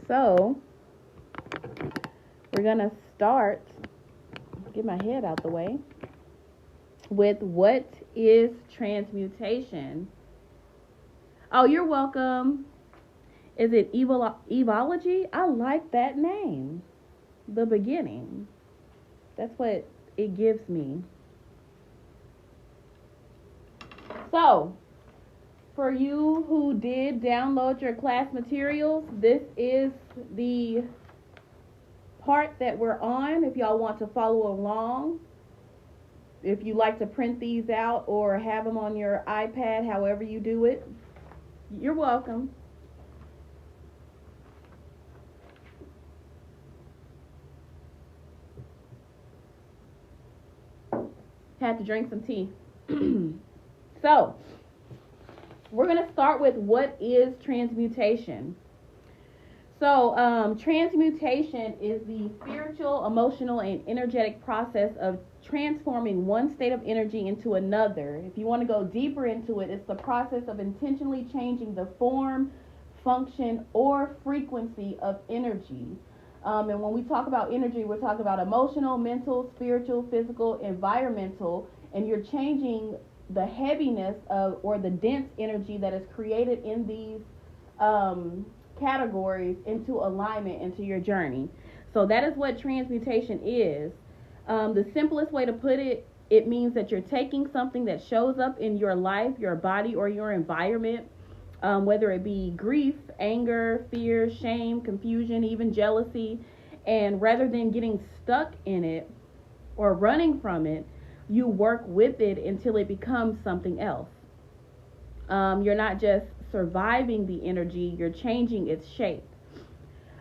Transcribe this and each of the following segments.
So we're going to start, get my head out the way, with what is transmutation? Oh, you're welcome. Is it evology? I like that name. The beginning. That's what it gives me. So, for you who did download your class materials, this is the part that we're on. If y'all want to follow along, if you like to print these out or have them on your iPad, however you do it, you're welcome. Had to drink some tea. So, we're going to start with what is transmutation. So, transmutation is the spiritual, emotional, and energetic process of transforming one state of energy into another. If you want to go deeper into it, it's the process of intentionally changing the form, function, or frequency of energy. And when we talk about energy, we're talking about emotional, mental, spiritual, physical, environmental, and you're changing the heaviness of, or the dense energy that is created in these categories into alignment into your journey. So that is what transmutation is. The simplest way to put it, it means that you're taking something that shows up in your life, your body, or your environment, whether it be grief, anger, fear, shame, confusion, even jealousy, and rather than getting stuck in it or running from it, you work with it until it becomes something else. You're not just surviving the energy, you're changing its shape.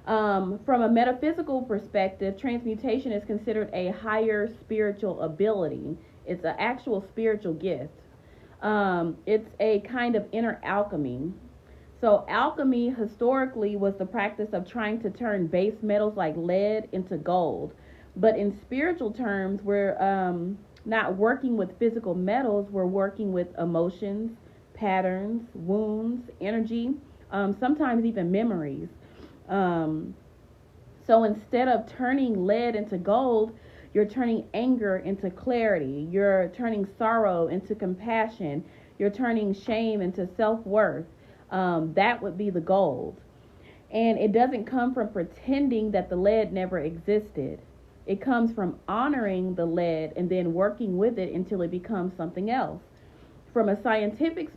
From a metaphysical perspective, transmutation is considered a higher spiritual ability. It's an actual spiritual gift. It's a kind of inner alchemy. So alchemy historically was the practice of trying to turn base metals like lead into gold. But in spiritual terms, we're not working with physical metals, we're working with emotions, patterns, wounds, energy, sometimes even memories. So instead of turning lead into gold, you're turning anger into clarity. You're turning sorrow into compassion. You're turning shame into self-worth. That would be the gold. And it doesn't come from pretending that the lead never existed. It comes from honoring the lead and then working with it until it becomes something else. From a scientific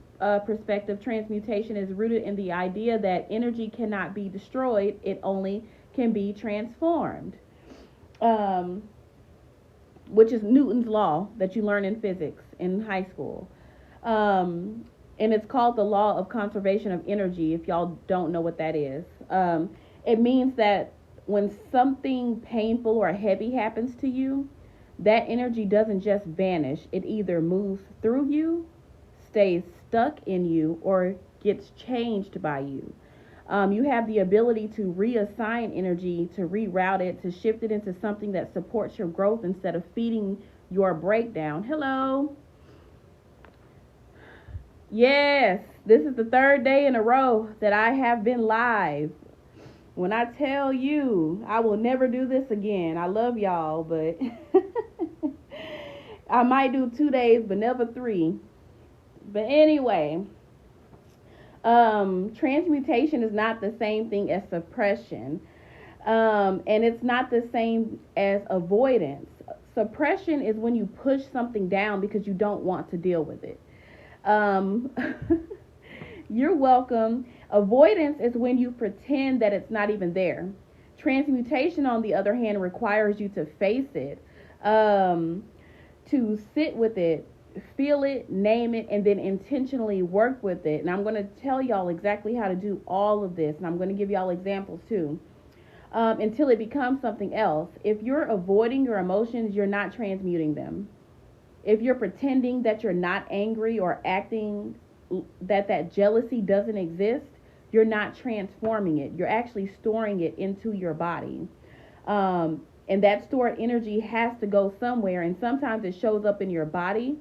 perspective, transmutation is rooted in the idea that energy cannot be destroyed, it only can be transformed, which is Newton's law that you learn in physics in high school. And it's called the law of conservation of energy, if y'all don't know what that is. It means that when something painful or heavy happens to you, that energy doesn't just vanish. It either moves through you, stays stuck in you, or gets changed by you. You have the ability to reassign energy, to reroute it, to shift it into something that supports your growth instead of feeding your breakdown. Hello. Yes, this is the third day in a row that I have been live. When I tell you, I will never do this again. I love y'all, but I might do 2 days, but never 3. But anyway, transmutation is not the same thing as suppression. And it's not the same as avoidance. Suppression is when you push something down because you don't want to deal with it. You're welcome. Avoidance is when you pretend that it's not even there. Transmutation, on the other hand, requires you to face it, to sit with it, feel it, name it, and then intentionally work with it. And I'm going to tell y'all exactly how to do all of this, and I'm going to give y'all examples too, until it becomes something else. If you're avoiding your emotions, you're not transmuting them. If you're pretending that you're not angry or acting that jealousy doesn't exist, you're not transforming it. You're actually storing it into your body. And that stored energy has to go somewhere. And sometimes it shows up in your body.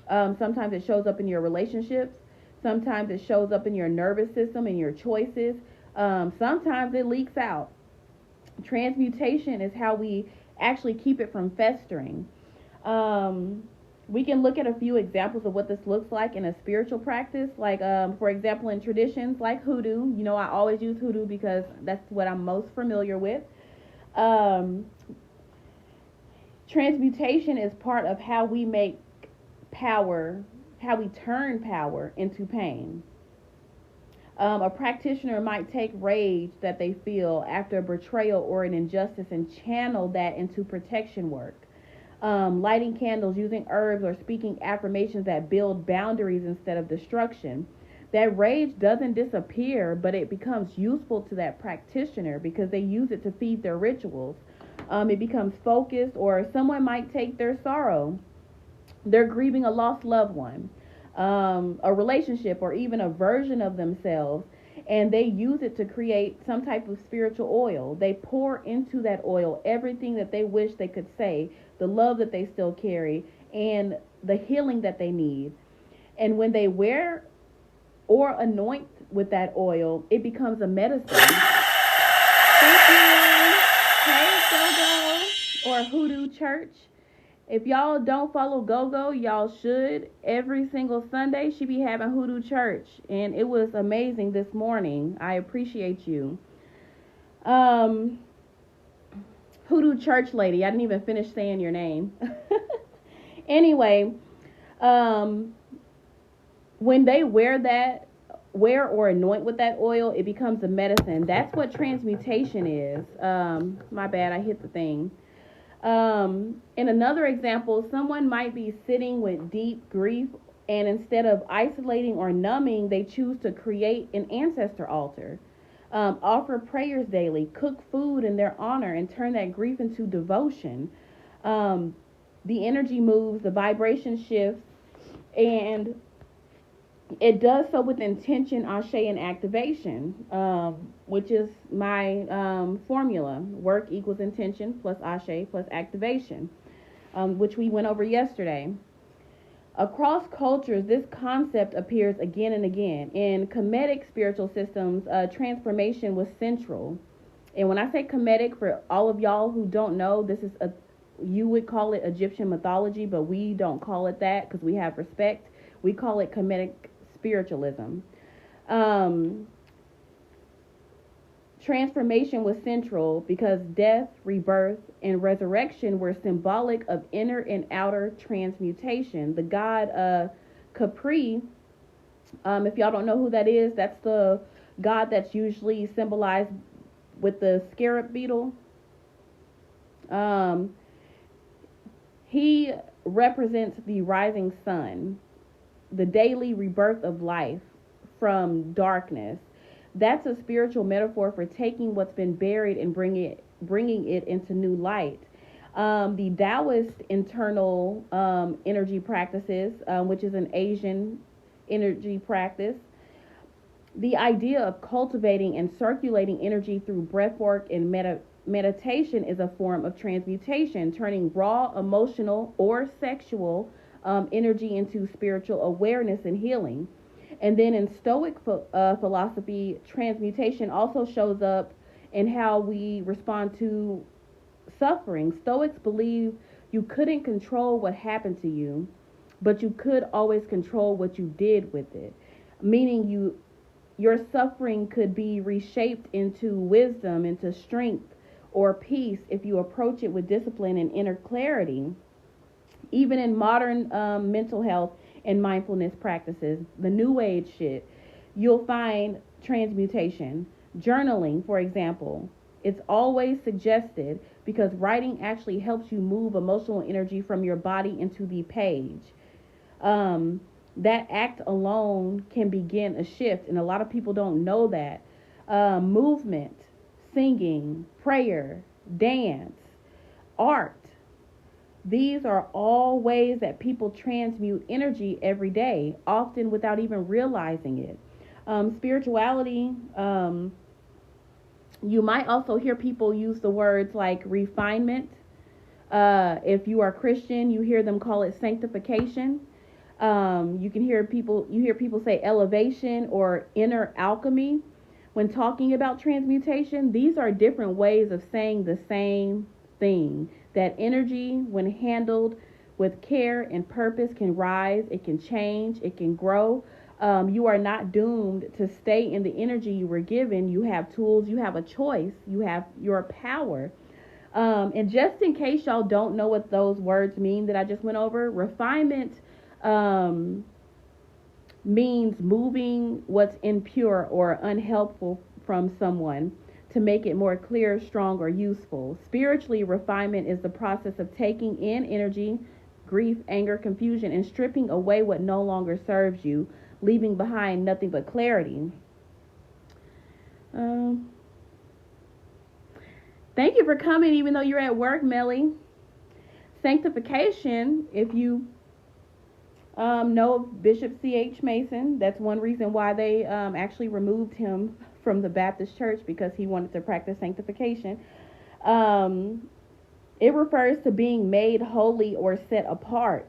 Sometimes it shows up in your relationships. Sometimes it shows up in your nervous system and your choices. Sometimes it leaks out. Transmutation is how we actually keep it from festering. Um, we can look at a few examples of what this looks like in a spiritual practice. Like, for example, in traditions like Hoodoo, I always use Hoodoo because that's what I'm most familiar with. Um, Transmutation is part of how we make power, how we turn power into pain. A practitioner might take rage that they feel after a betrayal or an injustice and channel that into protection work. Lighting candles, using herbs, or speaking affirmations that build boundaries instead of destruction. That rage doesn't disappear, but it becomes useful to that practitioner because they use it to feed their rituals. It becomes focused, or someone might take their sorrow. They're grieving a lost loved one, a relationship, or even a version of themselves, and they use it to create some type of spiritual oil. They pour into that oil everything that they wish they could say, the love that they still carry, and the healing that they need. And when they wear or anoint with that oil, it becomes a medicine. Thank you. Hey, Go-Go, or Hoodoo Church. If y'all don't follow Go-Go, y'all should. Every single Sunday, she be having Hoodoo Church, and it was amazing this morning. I appreciate you. Hoodoo Church lady, I didn't even finish saying your name. Anyway, when they wear or anoint with that oil, it becomes a medicine. That's what transmutation is. My bad, I hit the thing. In another example, someone might be sitting with deep grief, and instead of isolating or numbing, they choose to create an ancestor altar, offer prayers daily, cook food in their honor, and turn that grief into devotion. The energy moves, the vibration shifts, and it does so with intention, ashe, and activation, which is my formula. Work equals intention plus ashe plus activation, which we went over yesterday. Across cultures, this concept appears again and again. In Kemetic spiritual systems, transformation was central. And when I say Kemetic, for all of y'all who don't know, you would call it Egyptian mythology, but we don't call it that because we have respect. We call it Kemetic spiritualism. Transformation was central because death, rebirth, and resurrection were symbolic of inner and outer transmutation. The god Capri, if y'all don't know who that is, that's the god that's usually symbolized with the scarab beetle. He represents the rising sun, the daily rebirth of life from darkness. That's a spiritual metaphor for taking what's been buried and bringing it into new light. The Taoist internal energy practices, which is an Asian energy practice, the idea of cultivating and circulating energy through breathwork and meditation is a form of transmutation, turning raw emotional or sexual energy into spiritual awareness and healing. And then in Stoic philosophy, transmutation also shows up in how we respond to suffering. Stoics believe you couldn't control what happened to you, but you could always control what you did with it. Meaning your suffering could be reshaped into wisdom, into strength, or peace if you approach it with discipline and inner clarity. Even in modern mental health and mindfulness practices, the new age shit, you'll find transmutation. Journaling, for example, it's always suggested because writing actually helps you move emotional energy from your body into the page. That act alone can begin a shift, and a lot of people don't know that. Movement, singing, prayer, dance, art. These are all ways that people transmute energy every day, often without even realizing it. Spirituality, you might also hear people use the words like refinement. If you are Christian, you hear them call it sanctification. You hear people say elevation or inner alchemy. when talking about transmutation, these are different ways of saying the same thing. That energy, when handled with care and purpose, can rise, it can change, it can grow. You are not doomed to stay in the energy you were given. You have tools, you have a choice, you have your power. And just in case y'all don't know what those words mean that I just went over, refinement means moving what's impure or unhelpful from someone to make it more clear, strong, or useful. Spiritually, refinement is the process of taking in energy, grief, anger, confusion, and stripping away what no longer serves you, leaving behind nothing but clarity. Thank you for coming, even though you're at work, Melly. Sanctification, if you know Bishop C.H. Mason, that's one reason why they actually removed him from the Baptist church, because he wanted to practice sanctification. It refers to being made holy or set apart.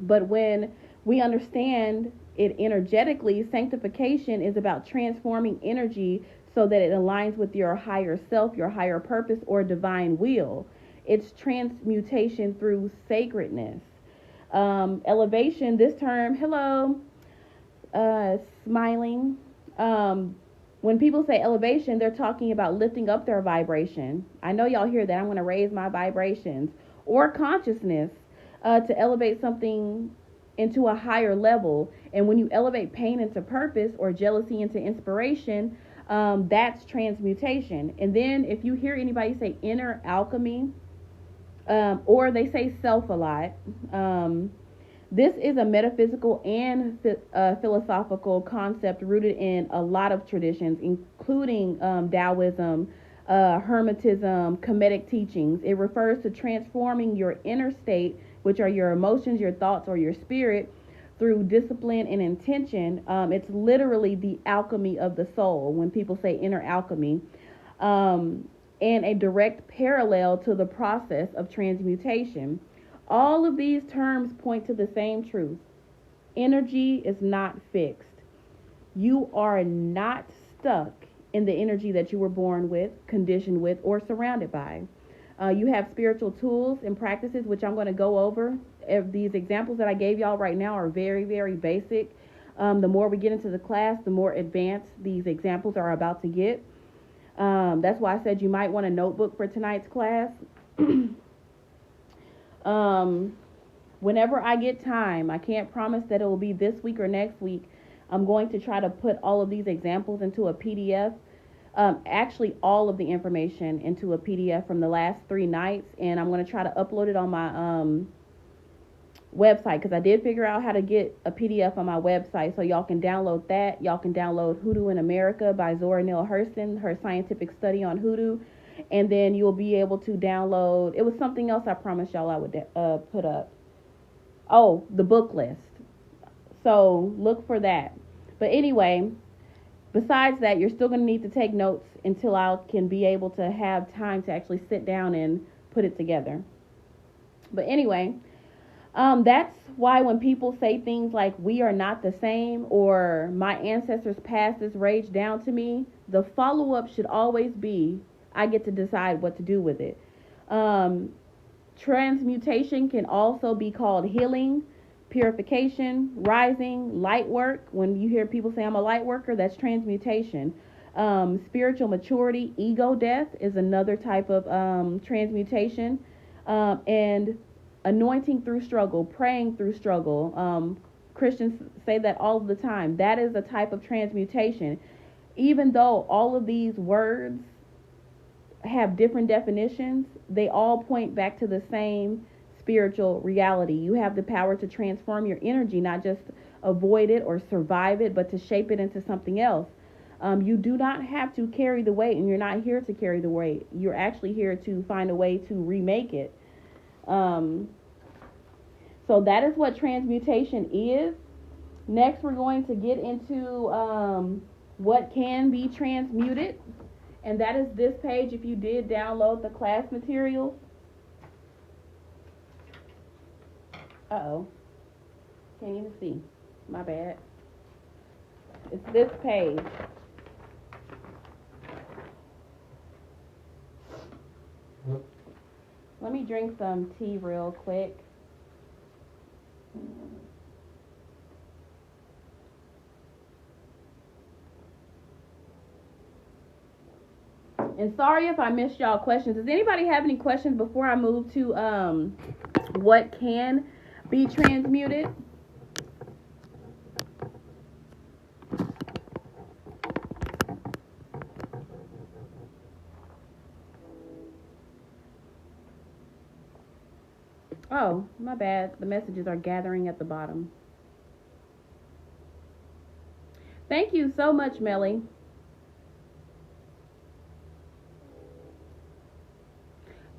But when we understand it energetically, sanctification is about transforming energy so that it aligns with your higher self, your higher purpose, or divine will. It's transmutation through sacredness. Elevation, this term, hello, smiling. When people say elevation, they're talking about lifting up their vibration. I know y'all hear that. I'm going to raise my vibrations. Or consciousness, to elevate something into a higher level. And when you elevate pain into purpose or jealousy into inspiration, that's transmutation. And then if you hear anybody say inner alchemy, or they say self a lot, this is a metaphysical and philosophical concept rooted in a lot of traditions, including Taoism, Hermetism, Kemetic teachings. It refers to transforming your inner state, which are your emotions, your thoughts, or your spirit, through discipline and intention. It's literally the alchemy of the soul when people say inner alchemy, and a direct parallel to the process of transmutation. All of these terms point to the same truth. Energy is not fixed. You are not stuck in the energy that you were born with, conditioned with, or surrounded by. You have spiritual tools and practices, which I'm going to go over. These examples that I gave y'all right now are very, very basic. The more we get into the class, the more advanced these examples are about to get. That's why I said you might want a notebook for tonight's class. Whenever I get time, I can't promise that it will be this week or next week. I'm going to try to put all of these examples into a PDF. Actually, all of the information into a PDF from the last 3 nights, and I'm going to try to upload it on my website, because I did figure out how to get a PDF on my website, so y'all can download that. Y'all can download Hoodoo in America by Zora Neale Hurston, her scientific study on Hoodoo, and then you'll be able to download, it was something else I promised y'all I would put up. Oh, the book list. So look for that. But anyway, besides that, you're still going to need to take notes until I can be able to have time to actually sit down and put it together. But anyway, that's why when people say things like we are not the same, or my ancestors passed this rage down to me, the follow-up should always be, I get to decide what to do with it. Transmutation can also be called healing, purification, rising, light work. When you hear people say I'm a light worker, that's transmutation. Spiritual maturity, ego death is another type of transmutation. And anointing through struggle, praying through struggle. Christians say that all the time. That is a type of transmutation. Even though all of these words have different definitions, they all point back to the same spiritual reality. You have the power to transform your energy, not just avoid it or survive it, but to shape it into something else. You do not have to carry the weight, and you're not here to carry the weight. You're actually here to find a way to remake it. So that is what transmutation is. Next, we're going to get into what can be transmuted. And that is this page if you did download the class materials. Uh-oh. Can't even see. My bad. It's this page. Let me drink some tea real quick. And sorry if I missed y'all questions. Does anybody have any questions before I move to what can be transmuted? Oh, my bad. The messages are gathering at the bottom. Thank you so much, Melly.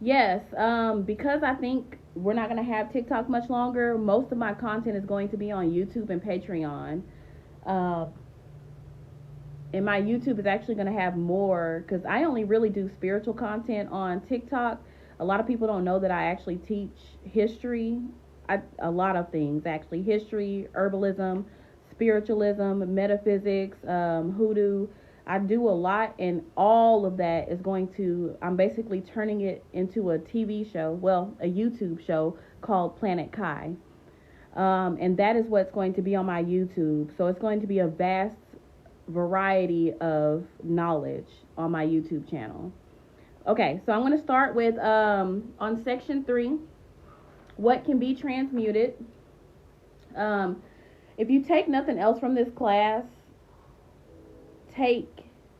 Yes, because I think we're not going to have TikTok much longer, most of my content is going to be on YouTube and Patreon. Uh, and my YouTube is actually going to have more, because I only really do spiritual content on TikTok. A lot of people don't know that I actually teach history. A lot of things, actually. History, herbalism, spiritualism, metaphysics, hoodoo. I do a lot, and all of that is going to, I'm basically turning it into a TV show, well, a YouTube show called Planet Kai. And that is what's going to be on my YouTube. So it's going to be a vast variety of knowledge on my YouTube channel. Okay, so I'm going to start with, on section 3, what can be transmuted. If you take nothing else from this class, take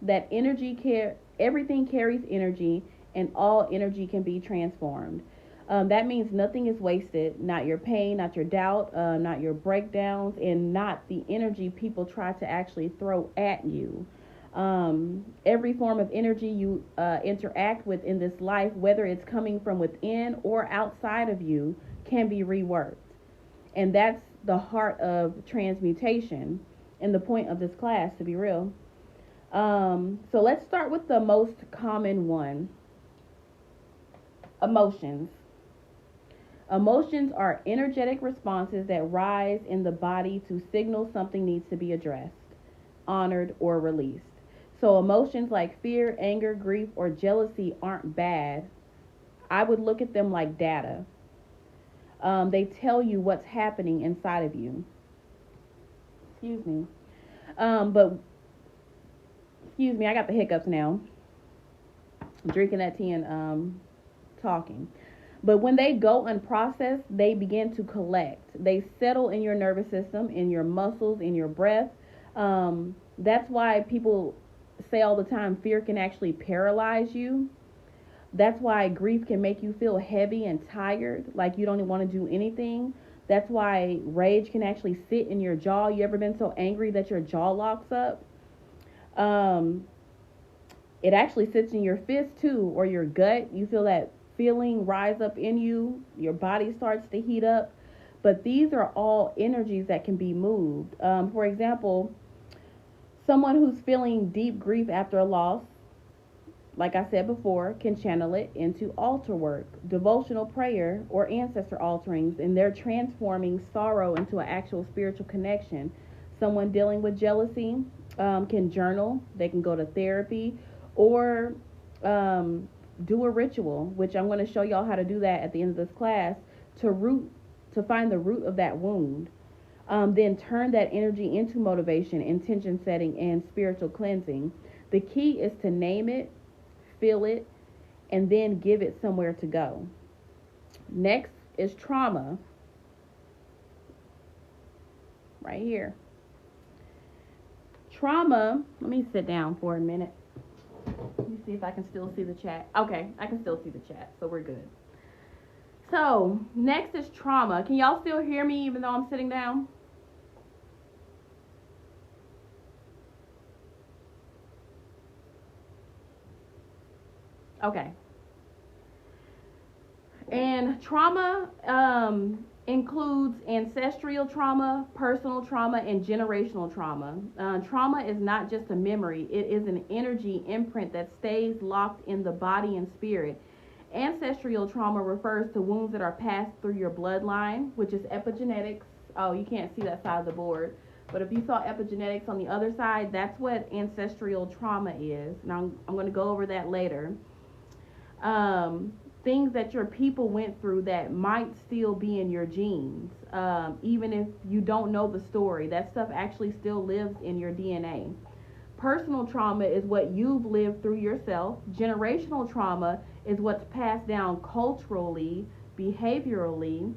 that everything carries energy, and all energy can be transformed. That means nothing is wasted, not your pain, not your doubt, not your breakdowns, and not the energy people try to actually throw at you. Every form of energy you interact with in this life, whether it's coming from within or outside of you, can be reworked. And that's the heart of transmutation and the point of this class, to be real. So let's start with the most common one. Emotions. Emotions are energetic responses that rise in the body to signal something needs to be addressed, honored, or released. So emotions like fear, anger, grief, or jealousy aren't bad. I would look at them like data. They tell you what's happening inside of you. Excuse me. Excuse me, I got the hiccups now. I'm drinking that tea and talking. But when they go unprocessed, they begin to collect. They settle in your nervous system, in your muscles, in your breath. That's why people say all the time fear can actually paralyze you. That's why grief can make you feel heavy and tired, like you don't even want to do anything. That's why rage can actually sit in your jaw. You ever been so angry that your jaw locks up? It actually sits in your fist too, or your gut. You feel that feeling rise up in you. Your body starts to heat up. But these are all energies that can be moved. For example, someone who's feeling deep grief after a loss, like I said before, can channel it into altar work, devotional prayer, or ancestor alterings, and they're transforming sorrow into an actual spiritual connection. Someone dealing with jealousy can journal, they can go to therapy, or do a ritual, which I'm going to show y'all how to do that at the end of this class, to find the root of that wound. Then turn that energy into motivation, intention setting, and spiritual cleansing. The key is to name it, feel it, and then give it somewhere to go. Next is trauma. Right here. Trauma, let me sit down for a minute. Let me see if I can still see the chat. Okay, I can still see the chat, so we're good. So, next is trauma. Can y'all still hear me even though I'm sitting down? Okay. And trauma includes ancestral trauma, personal trauma, and generational trauma. Trauma is not just a memory. It is an energy imprint that stays locked in the body and spirit. Ancestral trauma refers to wounds that are passed through your bloodline, which is epigenetics. Oh, you can't see that side of the board. But if you saw epigenetics on the other side, that's what ancestral trauma is. Now, I'm going to go over that later. Things that your people went through that might still be in your genes. Even if you don't know the story, that stuff actually still lives in your DNA. Personal trauma is what you've lived through yourself. Generational trauma is what's passed down culturally, behaviorally,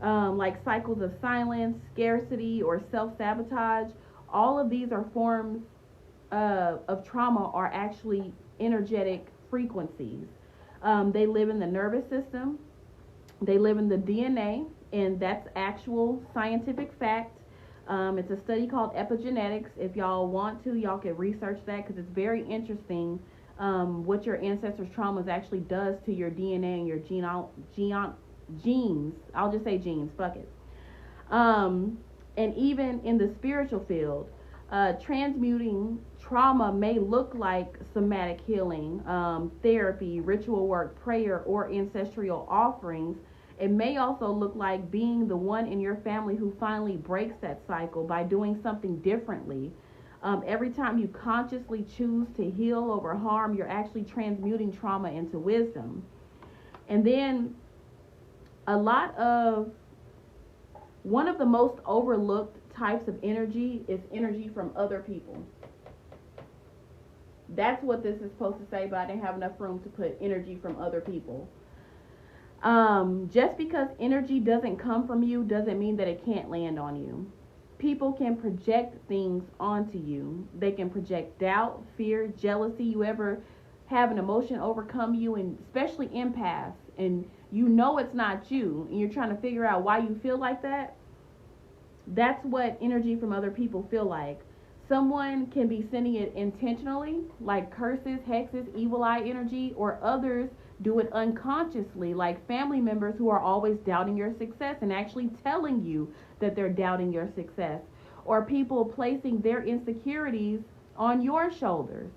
like cycles of silence, scarcity, or self-sabotage. All of these are forms of trauma, are actually energetic frequencies. They live in the nervous system, they live in the DNA, and that's actual scientific fact. It's a study called epigenetics. If y'all want to, y'all can research that, because it's very interesting what your ancestors' traumas actually does to your DNA and your genes. I'll just say genes, fuck it. And even in the spiritual field, transmuting trauma may look like somatic healing, therapy, ritual work, prayer, or ancestral offerings. It may also look like being the one in your family who finally breaks that cycle by doing something differently. Every time you consciously choose to heal over harm, you're actually transmuting trauma into wisdom. And then one of the most overlooked types of energy is energy from other people. That's what this is supposed to say, but I didn't have enough room to put energy from other people. Just because energy doesn't come from you doesn't mean that it can't land on you. People can project things onto you. They can project doubt, fear, jealousy. You ever have an emotion overcome you, and especially empaths, and you know it's not you, and you're trying to figure out why you feel like that? That's what energy from other people feel like. Someone can be sending it intentionally, like curses, hexes, evil eye energy, or others do it unconsciously, like family members who are always doubting your success and actually telling you that they're doubting your success, or people placing their insecurities on your shoulders.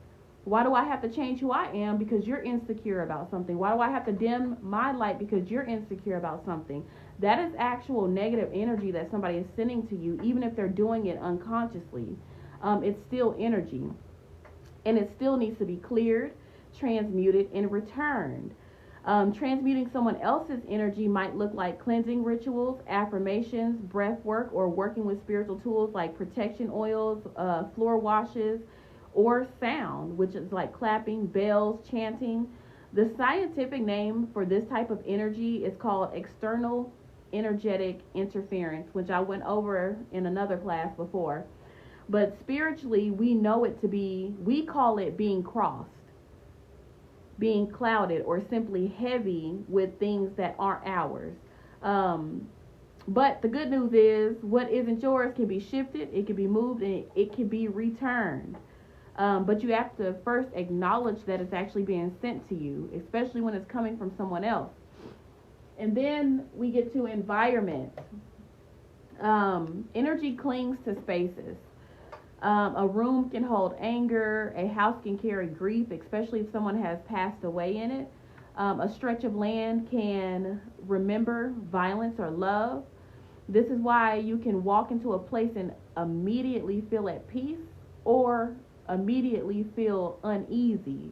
Why do I have to change who I am because you're insecure about something? Why do I have to dim my light because you're insecure about something? That is actual negative energy that somebody is sending to you, even if they're doing it unconsciously. It's still energy, and it still needs to be cleared, transmuted, and returned. Transmuting someone else's energy might look like cleansing rituals, affirmations, breath work, or working with spiritual tools like protection oils, floor washes, or sound, which is like clapping, bells, chanting. The scientific name for this type of energy is called external energetic interference, which I went over in another class before. But spiritually, we know it to be, we call it being crossed, being clouded, or simply heavy with things that aren't ours. But the good news is, what isn't yours can be shifted, it can be moved, and it can be returned. But you have to first acknowledge that it's actually being sent to you, especially when it's coming from someone else. And then we get to environment. Energy clings to spaces. A room can hold anger. A house can carry grief, especially if someone has passed away in it. A stretch of land can remember violence or love. This is why you can walk into a place and immediately feel at peace or immediately feel uneasy.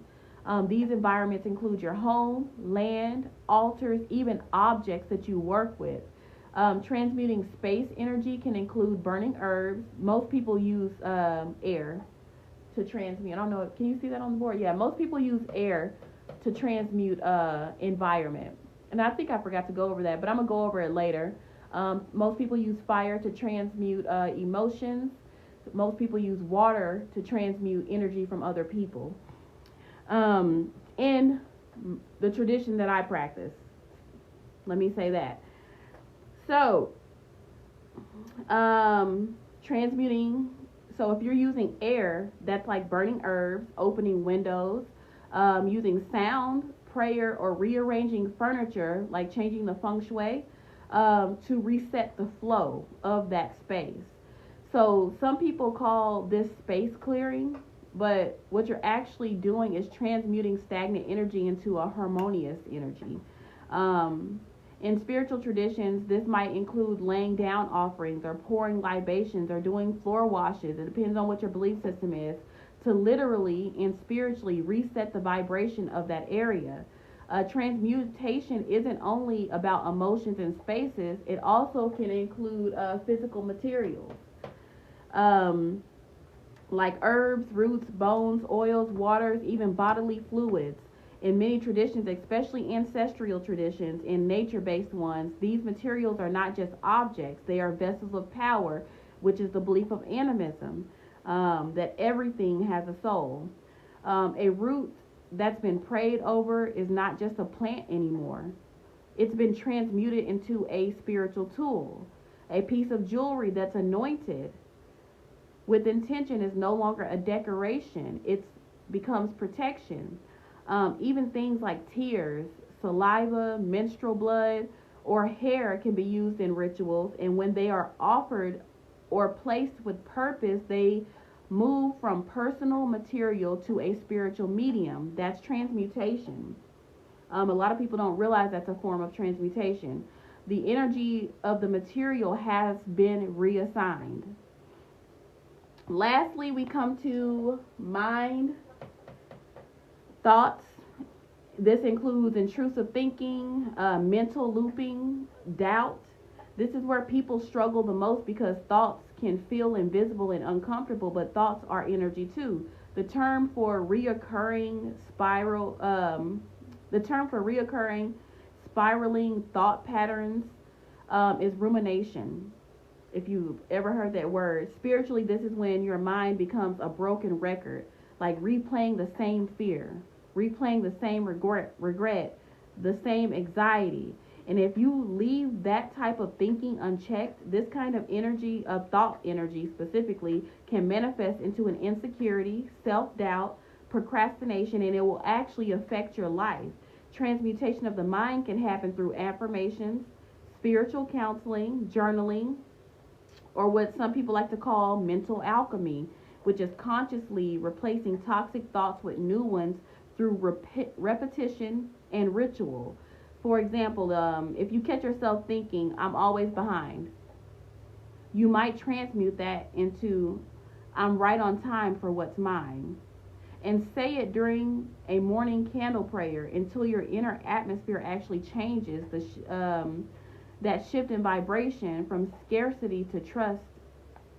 These environments include your home, land, altars, even objects that you work with. Transmuting space energy can include burning herbs. Most people use air to transmute. I don't know. Can you see that on the board? Yeah, most people use air to transmute environment. And I think I forgot to go over that, but I'm going to go over it later. Most people use fire to transmute emotions. Most people use water to transmute energy from other people. In the tradition that I practice, let me say that. So, transmuting, so if you're using air, that's like burning herbs, opening windows, using sound, prayer, or rearranging furniture, like changing the feng shui, to reset the flow of that space. So some people call this space clearing, but what you're actually doing is transmuting stagnant energy into a harmonious energy. In spiritual traditions, this might include laying down offerings or pouring libations or doing floor washes. It depends on what your belief system is, to literally and spiritually reset the vibration of that area. Transmutation isn't only about emotions and spaces, it also can include physical materials. Um, like herbs, roots, bones, oils, waters, even bodily fluids. In many traditions, especially ancestral traditions and nature based ones, these materials are not just objects, they are vessels of power, which is the belief of animism, that everything has a soul. A root that's been prayed over is not just a plant anymore, it's been transmuted into a spiritual tool. A piece of jewelry that's anointed with intention is no longer a decoration, it becomes protection. Even things like tears, saliva, menstrual blood, or hair can be used in rituals, and when they are offered or placed with purpose, they move from personal material to a spiritual medium. That's transmutation. A lot of people don't realize that's a form of transmutation. The energy of the material has been reassigned. Lastly, we come to mind, thoughts. This includes intrusive thinking, mental looping, doubt. This is where people struggle the most because thoughts can feel invisible and uncomfortable, but thoughts are energy too. The term for reoccurring spiraling thought patterns is rumination. If you've ever heard that word, spiritually, this is when your mind becomes a broken record, like replaying the same fear, replaying the same regret, the same anxiety. And if you leave that type of thinking unchecked, this kind of energy, of thought energy specifically, can manifest into an insecurity, self-doubt, procrastination, and it will actually affect your life. Transmutation of the mind can happen through affirmations, spiritual counseling, journaling, or what some people like to call mental alchemy, which is consciously replacing toxic thoughts with new ones through repetition and ritual. For example, if you catch yourself thinking, I'm always behind, you might transmute that into, I'm right on time for what's mine. And say it during a morning candle prayer until your inner atmosphere actually changes. That shift in vibration from scarcity to trust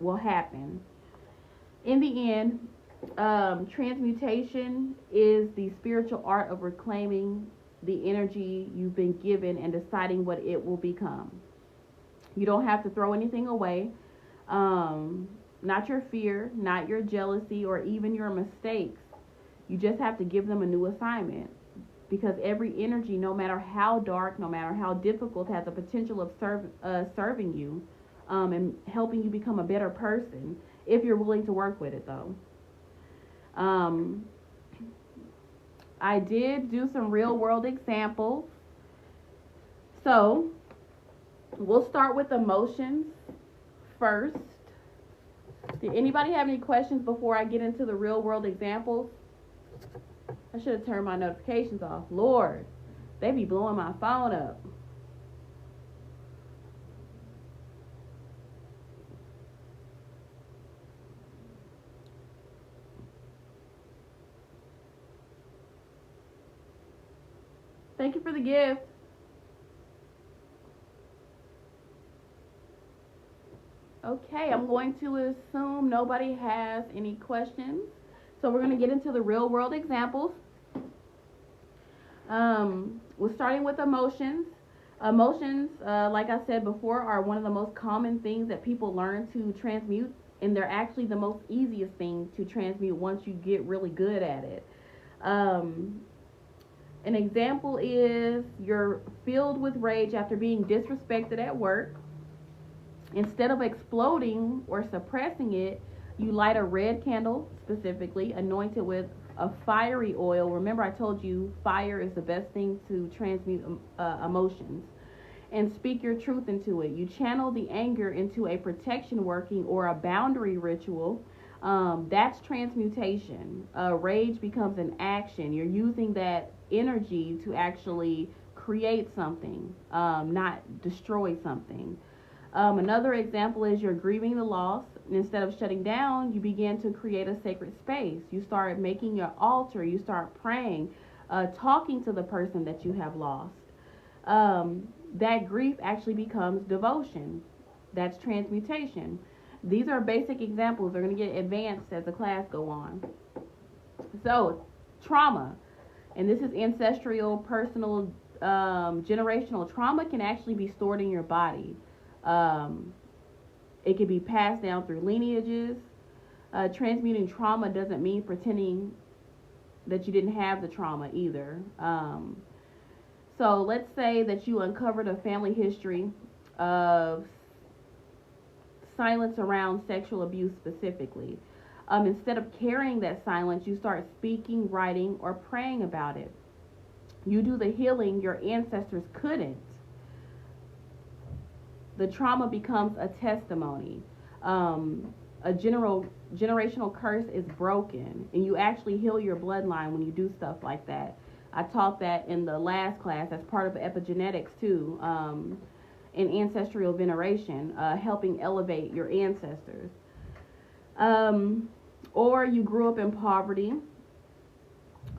will happen. In the end, transmutation is the spiritual art of reclaiming the energy you've been given and deciding what it will become. You don't have to throw anything away, not your fear, not your jealousy, or even your mistakes. You just have to give them a new assignment. Because every energy, no matter how dark, no matter how difficult, has a potential of serving you and helping you become a better person if you're willing to work with it, though. I did do some real world examples. So we'll start with emotions first. Did anybody have any questions before I get into the real world examples? I should have turned my notifications off. Lord, they be blowing my phone up. Thank you for the gift. Okay, I'm going to assume nobody has any questions. So we're going to get into the real world examples. We're starting with emotions. Emotions, like I said before, are one of the most common things that people learn to transmute, and they're actually the most easiest thing to transmute once you get really good at it. An example is you're filled with rage after being disrespected at work. Instead of exploding or suppressing it, you light a red candle, specifically anointed with a fiery oil. Remember, I told you fire is the best thing to transmute emotions. And speak your truth into it. You channel the anger into a protection working or a boundary ritual. That's transmutation. Rage becomes an action. You're using that energy to actually create something, not destroy something. Another example is you're grieving the loss. Instead of shutting down, you begin to create a sacred space. You start making your altar. You start praying. talking to the person that you have lost. That grief actually becomes devotion. That's transmutation. These are basic examples. They're going to get advanced as the class go on. So, trauma, and this is ancestral, personal, generational. Trauma can actually be stored in your body. It can be passed down through lineages. Transmuting trauma doesn't mean pretending that you didn't have the trauma either. So let's say that you uncovered a family history of silence around sexual abuse specifically. Instead of carrying that silence, you start speaking, writing, or praying about it. You do the healing your ancestors couldn't. The trauma becomes a testimony. A generational curse is broken, and you actually heal your bloodline when you do stuff like that. I taught that in the last class as part of epigenetics too, in ancestral veneration, helping elevate your ancestors. Or you grew up in poverty,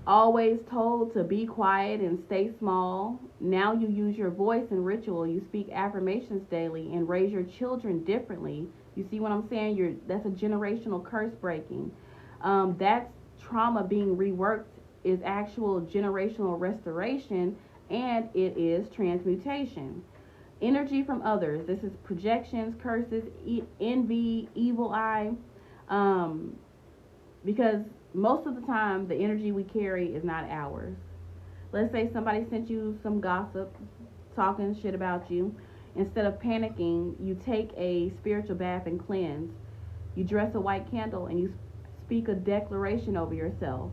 always told to be quiet and stay small. Now you use your voice in ritual. You speak affirmations daily and raise your children differently. You see what I'm saying? That's a generational curse breaking. That's trauma being reworked, is actual generational restoration, and it is transmutation. Energy from others. This is projections, curses, envy, evil eye. Because most of the time, the energy we carry is not ours. Let's say somebody sent you some gossip, talking shit about you. Instead of panicking, you take a spiritual bath and cleanse. You dress a white candle and you speak a declaration over yourself.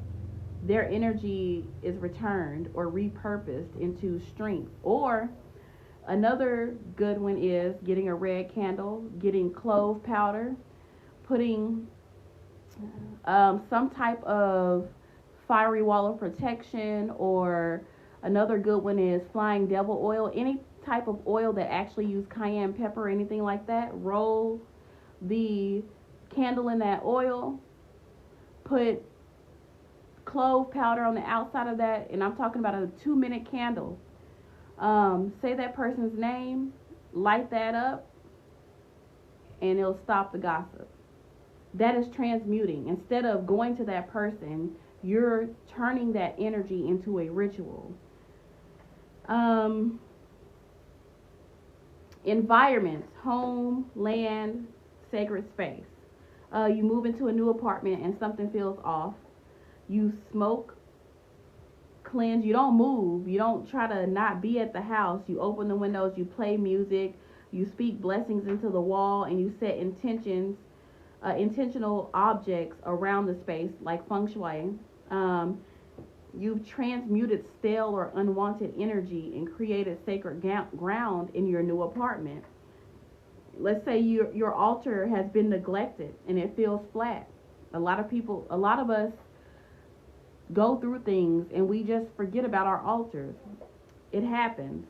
Their energy is returned or repurposed into strength. Or another good one is getting a red candle, getting clove powder, putting some type of fiery wall of protection, or another good one is flying devil oil. Any type of oil that actually use cayenne pepper or anything like that. Roll the candle in that oil, put clove powder on the outside of that, and I'm talking about a 2-minute candle. Say that person's name, light that up, and it'll stop the gossip. That is transmuting. Instead of going to that person, you're turning that energy into a ritual. Environments, home, land, sacred space. You move into a new apartment and something feels off. You smoke, cleanse. You don't move. You don't try to not be at the house. You open the windows. You play music. You speak blessings into the wall, and you set intentional objects around the space, like feng shui. You've transmuted stale or unwanted energy and created sacred ground in your new apartment. Let's say your altar has been neglected and it feels flat. A lot of us go through things and we just forget about our altars. It happens.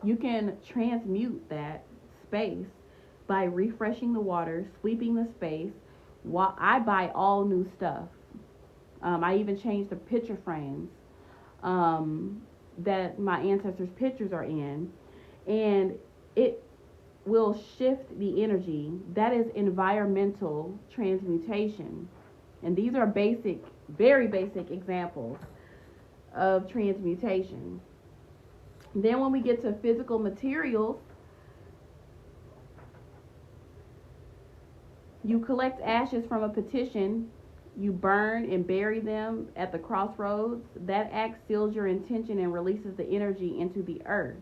You can transmute that space by refreshing the water, sweeping the space. While I buy all new stuff. I even changed the picture frames that my ancestors' pictures are in, and it will shift the energy. That is environmental transmutation. And these are basic, very basic examples of transmutation. Then when we get to physical materials, you collect ashes from a petition, you burn and bury them at the crossroads. That act seals your intention and releases the energy into the earth.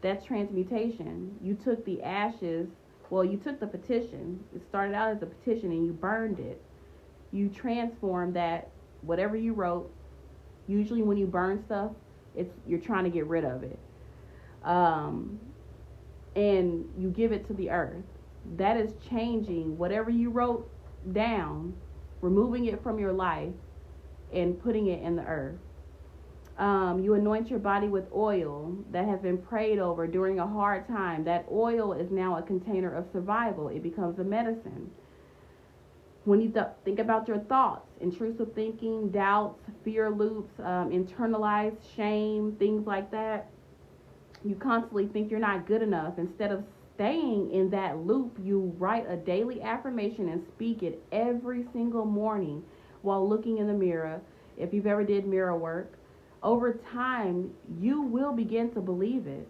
That's transmutation. You took the ashes, you took the petition. It started out as a petition and you burned it. You transform that, whatever you wrote. Usually when you burn stuff, you're trying to get rid of it. And you give it to the earth. That is changing whatever you wrote down, removing it from your life and putting it in the earth. You anoint your body with oil that has been prayed over during a hard time. That oil is now a container of survival. It becomes a medicine. When you think about your thoughts, intrusive thinking, doubts, fear loops, internalized shame, things like that, you constantly think you're not good enough. Instead of staying in that loop, you write a daily affirmation and speak it every single morning while looking in the mirror. If you've ever did mirror work, over time, you will begin to believe it.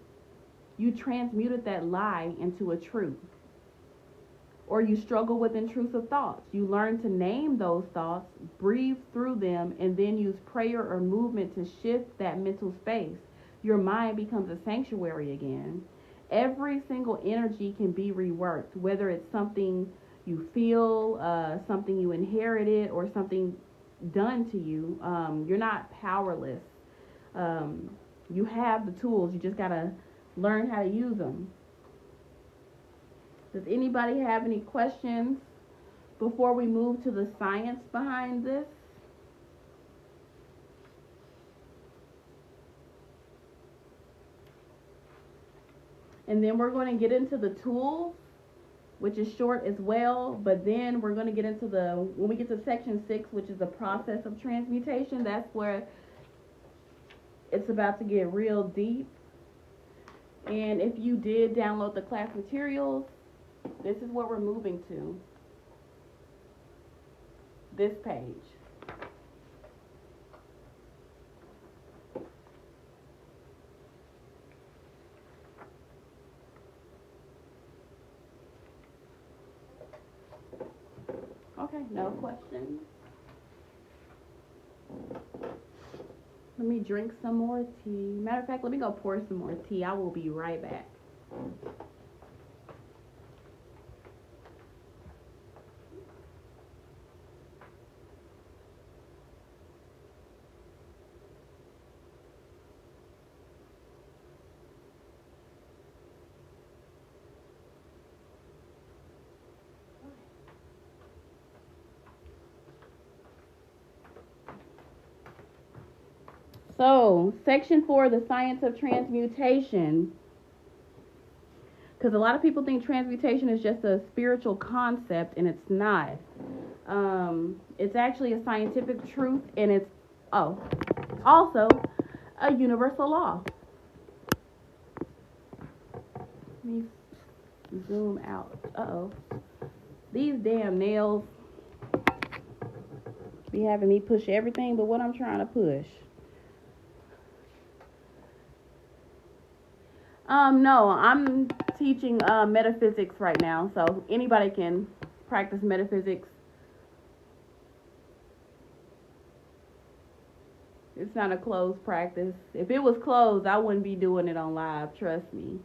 You transmuted that lie into a truth. Or you struggle with intrusive thoughts. You learn to name those thoughts, breathe through them, and then use prayer or movement to shift that mental space. Your mind becomes a sanctuary again. Every single energy can be reworked, whether it's something you feel, something you inherited, or something done to you. You're not powerless. You have the tools. You just got to learn how to use them. Does anybody have any questions before we move to the science behind this? And then we're going to get into the tools, which is short as well, but then we're going to get into when we get to section 6, which is the process of transmutation, that's where it's about to get real deep. And if you did download the class materials, this is what we're moving to. This page. Okay, no questions. Let me drink some more tea. Matter of fact, let me go pour some more tea. I will be right back. So, section 4, the science of transmutation. Because a lot of people think transmutation is just a spiritual concept, and it's not. It's actually a scientific truth, and it's also a universal law. Let me zoom out. These damn nails be having me push everything but what I'm trying to push. No, I'm teaching metaphysics right now, so anybody can practice metaphysics. It's not a closed practice. If it was closed, I wouldn't be doing it on live, trust me.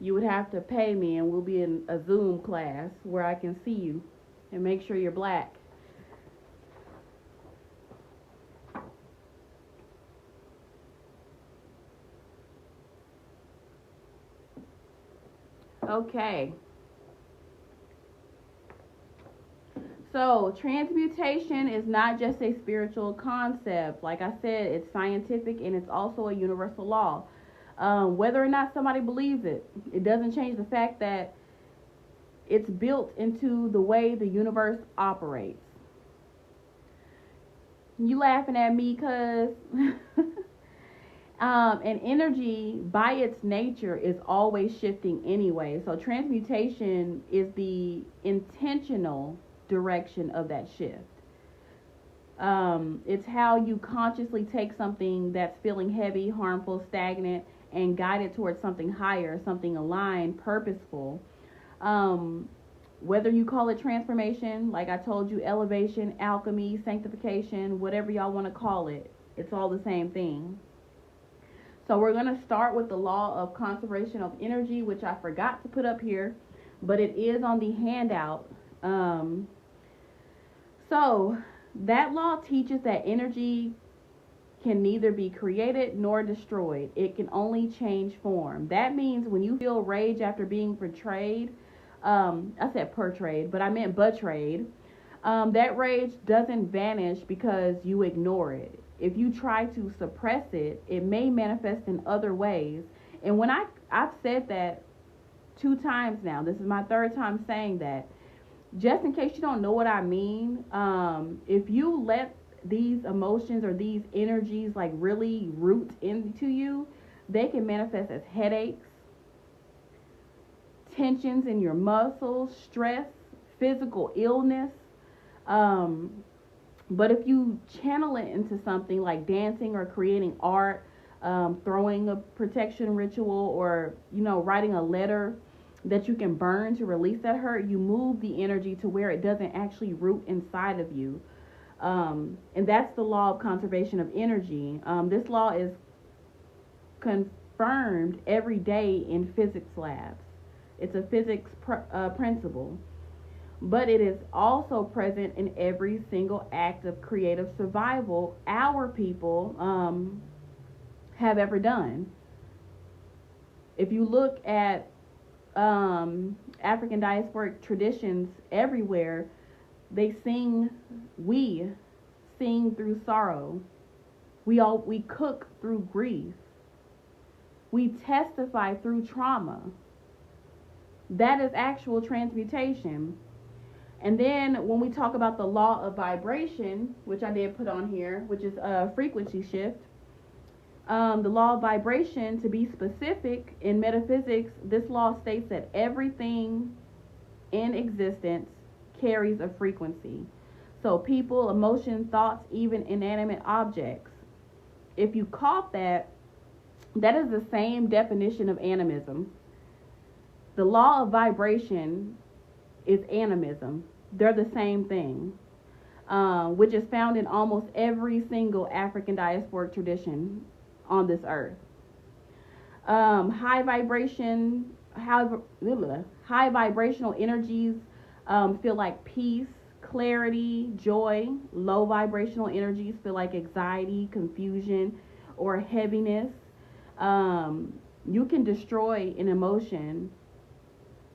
You would have to pay me, and we'll be in a Zoom class where I can see you and make sure you're black. Okay. So, transmutation is not just a spiritual concept. Like I said, it's scientific and it's also a universal law. Whether or not somebody believes it, it doesn't change the fact that it's built into the way the universe operates. You laughing at me because and energy by its nature is always shifting anyway. So transmutation is the intentional direction of that shift. It's how you consciously take something that's feeling heavy, harmful, stagnant, and guide it towards something higher, something aligned, purposeful. Whether you call it transformation, like I told you, elevation, alchemy, sanctification, whatever y'all want to call it, it's all the same thing. So we're going to start with the law of conservation of energy, which I forgot to put up here, but it is on the handout. So that law teaches that energy can neither be created nor destroyed. It can only change form. That means when you feel rage after being betrayed, I said portrayed, but I meant betrayed. That rage doesn't vanish because you ignore it. If you try to suppress it, it may manifest in other ways. And when I've said that 2 times now, this is my 3rd time saying that, just in case you don't know what I mean, if you let these emotions or these energies like really root into you, they can manifest as headaches, tensions in your muscles, stress, physical illness. Um, but if you channel it into something like dancing or creating art, throwing a protection ritual, or writing a letter that you can burn to release that hurt, you move the energy to where it doesn't actually root inside of you. And that's the law of conservation of energy. This law is confirmed every day in physics labs. It's a physics principle, but it is also present in every single act of creative survival our people have ever done. If you look at African diasporic traditions everywhere, we sing through sorrow. We cook through grief. We testify through trauma. That is actual transmutation. And then when we talk about the law of vibration, which I did put on here, which is a frequency shift, the law of vibration, to be specific, in metaphysics, this law states that everything in existence carries a frequency. So people, emotion, thoughts, even inanimate objects. If you caught that, that is the same definition of animism. The law of vibration is animism. They're the same thing, which is found in almost every single African diasporic tradition on this earth. High vibrational energies feel like peace, clarity, joy. Low vibrational energies feel like anxiety, confusion, or heaviness. You can destroy an emotion.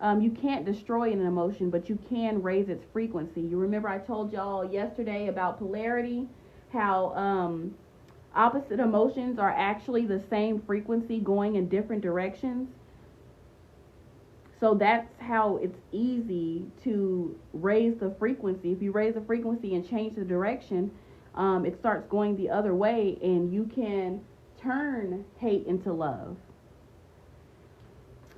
You can't destroy an emotion, but you can raise its frequency. You remember I told y'all yesterday about polarity, how opposite emotions are actually the same frequency going in different directions. So that's how it's easy to raise the frequency. If you raise the frequency and change the direction, it starts going the other way, and you can turn hate into love.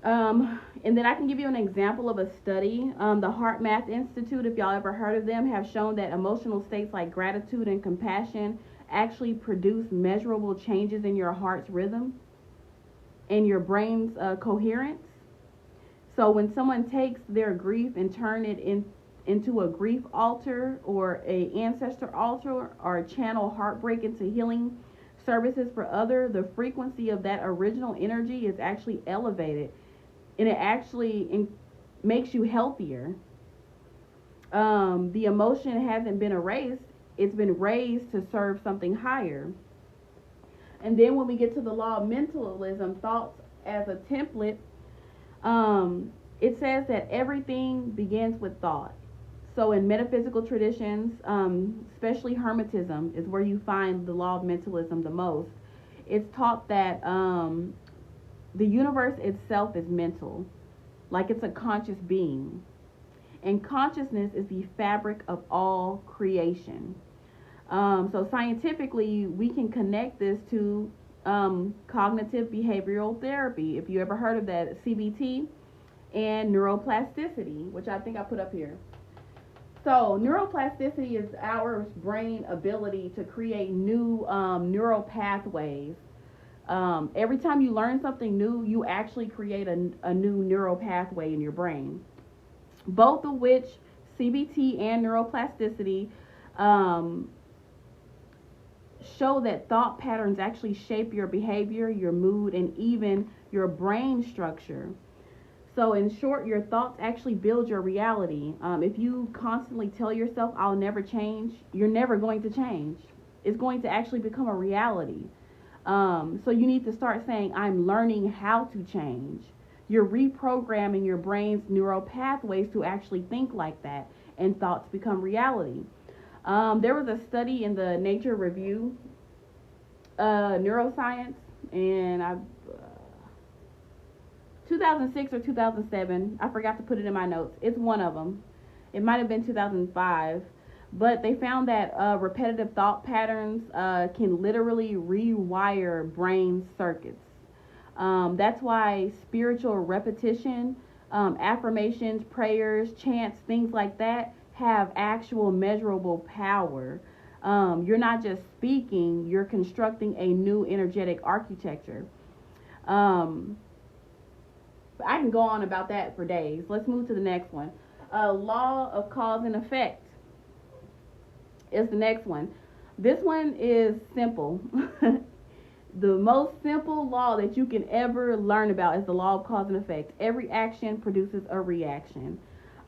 And then I can give you an example of a study. The Heart Math Institute, if y'all ever heard of them, have shown that emotional states like gratitude and compassion actually produce measurable changes in your heart's rhythm and your brain's coherence. So when someone takes their grief and turn it into a grief altar or a ancestral altar, or channel heartbreak into healing services for others, the frequency of that original energy is actually elevated, and it actually makes you healthier. The emotion hasn't been erased, it's been raised to serve something higher. And then when we get to the law of mentalism, thoughts as a template, it says that everything begins with thought. So in metaphysical traditions, especially Hermetism is where you find the law of mentalism the most. It's taught that the universe itself is mental, like it's a conscious being. And consciousness is the fabric of all creation. So scientifically, we can connect this to cognitive behavioral therapy. If you ever heard of that, CBT, and neuroplasticity, which I think I put up here. So neuroplasticity is our brain ability to create new neural pathways. Every time you learn something new, you actually create a new neural pathway in your brain. Both of which, CBT and neuroplasticity, show that thought patterns actually shape your behavior, your mood, and even your brain structure. So in short, your thoughts actually build your reality. If you constantly tell yourself, I'll never change, you're never going to change. It's going to actually become a reality. So you need to start saying, I'm learning how to change. You're reprogramming your brain's neural pathways to actually think like that, and thoughts become reality. There was a study in the Nature Review, Neuroscience, and 2006 or 2007, I forgot to put it in my notes. It's one of them. it might have been 2005, but they found that repetitive thought patterns can literally rewire brain circuits. That's why spiritual repetition, affirmations, prayers, chants, things like that have actual measurable power. You're not just speaking, you're constructing a new energetic architecture. I can go on about that for days. Let's move to the next one. Law of cause and effect is the next one. This one is simple. The most simple law that you can ever learn about is the law of cause and effect. Every action produces a reaction.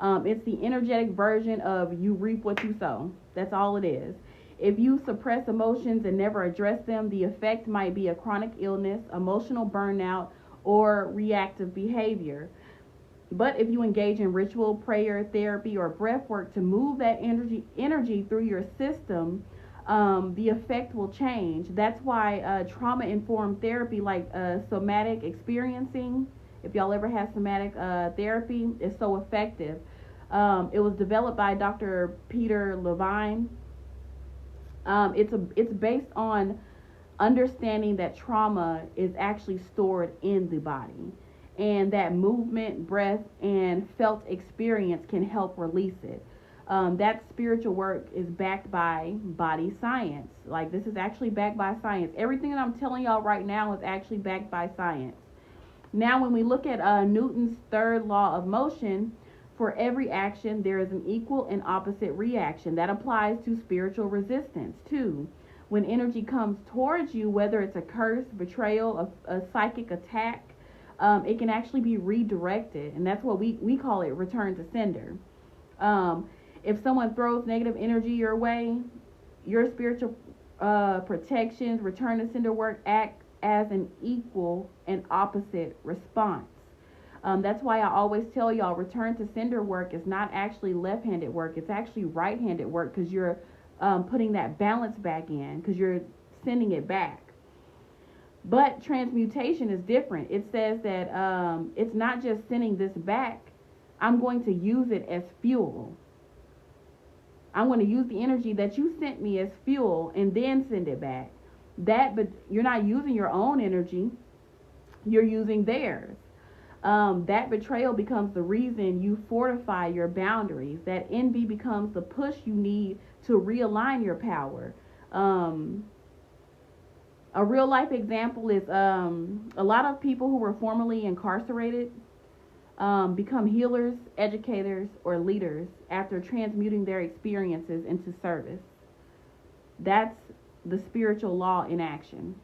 It's the energetic version of you reap what you sow. That's all it is. If you suppress emotions and never address them, the effect might be a chronic illness, emotional burnout, or reactive behavior. But if you engage in ritual, prayer, therapy, or breath work to move that energy through your system, the effect will change. That's why trauma-informed therapy, like somatic experiencing, if y'all ever had somatic therapy, is so effective. It was developed by Dr. Peter Levine. It's based on understanding that trauma is actually stored in the body, and that movement, breath, and felt experience can help release it. That spiritual work is backed by body science. Like, this is actually backed by science. Everything that I'm telling y'all right now is actually backed by science. Now, when we look at Newton's third law of motion, for every action, there is an equal and opposite reaction. That applies to spiritual resistance, too. When energy comes towards you, whether it's a curse, betrayal, a psychic attack, it can actually be redirected. And that's what we call it, return to sender. If someone throws negative energy your way, your spiritual protections, return to sender work act as an equal and opposite response. That's why I always tell y'all, return to sender work is not actually left-handed work. It's actually right-handed work, because you're putting that balance back in, because you're sending it back. But transmutation is different. It says that it's not just sending this back. I'm going to use it as fuel. I'm going to use the energy that you sent me as fuel and then send it back. But you're not using your own energy. You're using theirs. That betrayal becomes the reason you fortify your boundaries. That envy becomes the push you need to realign your power. A real life example is a lot of people who were formerly incarcerated become healers, educators, or leaders after transmuting their experiences into service. That's the spiritual law in action.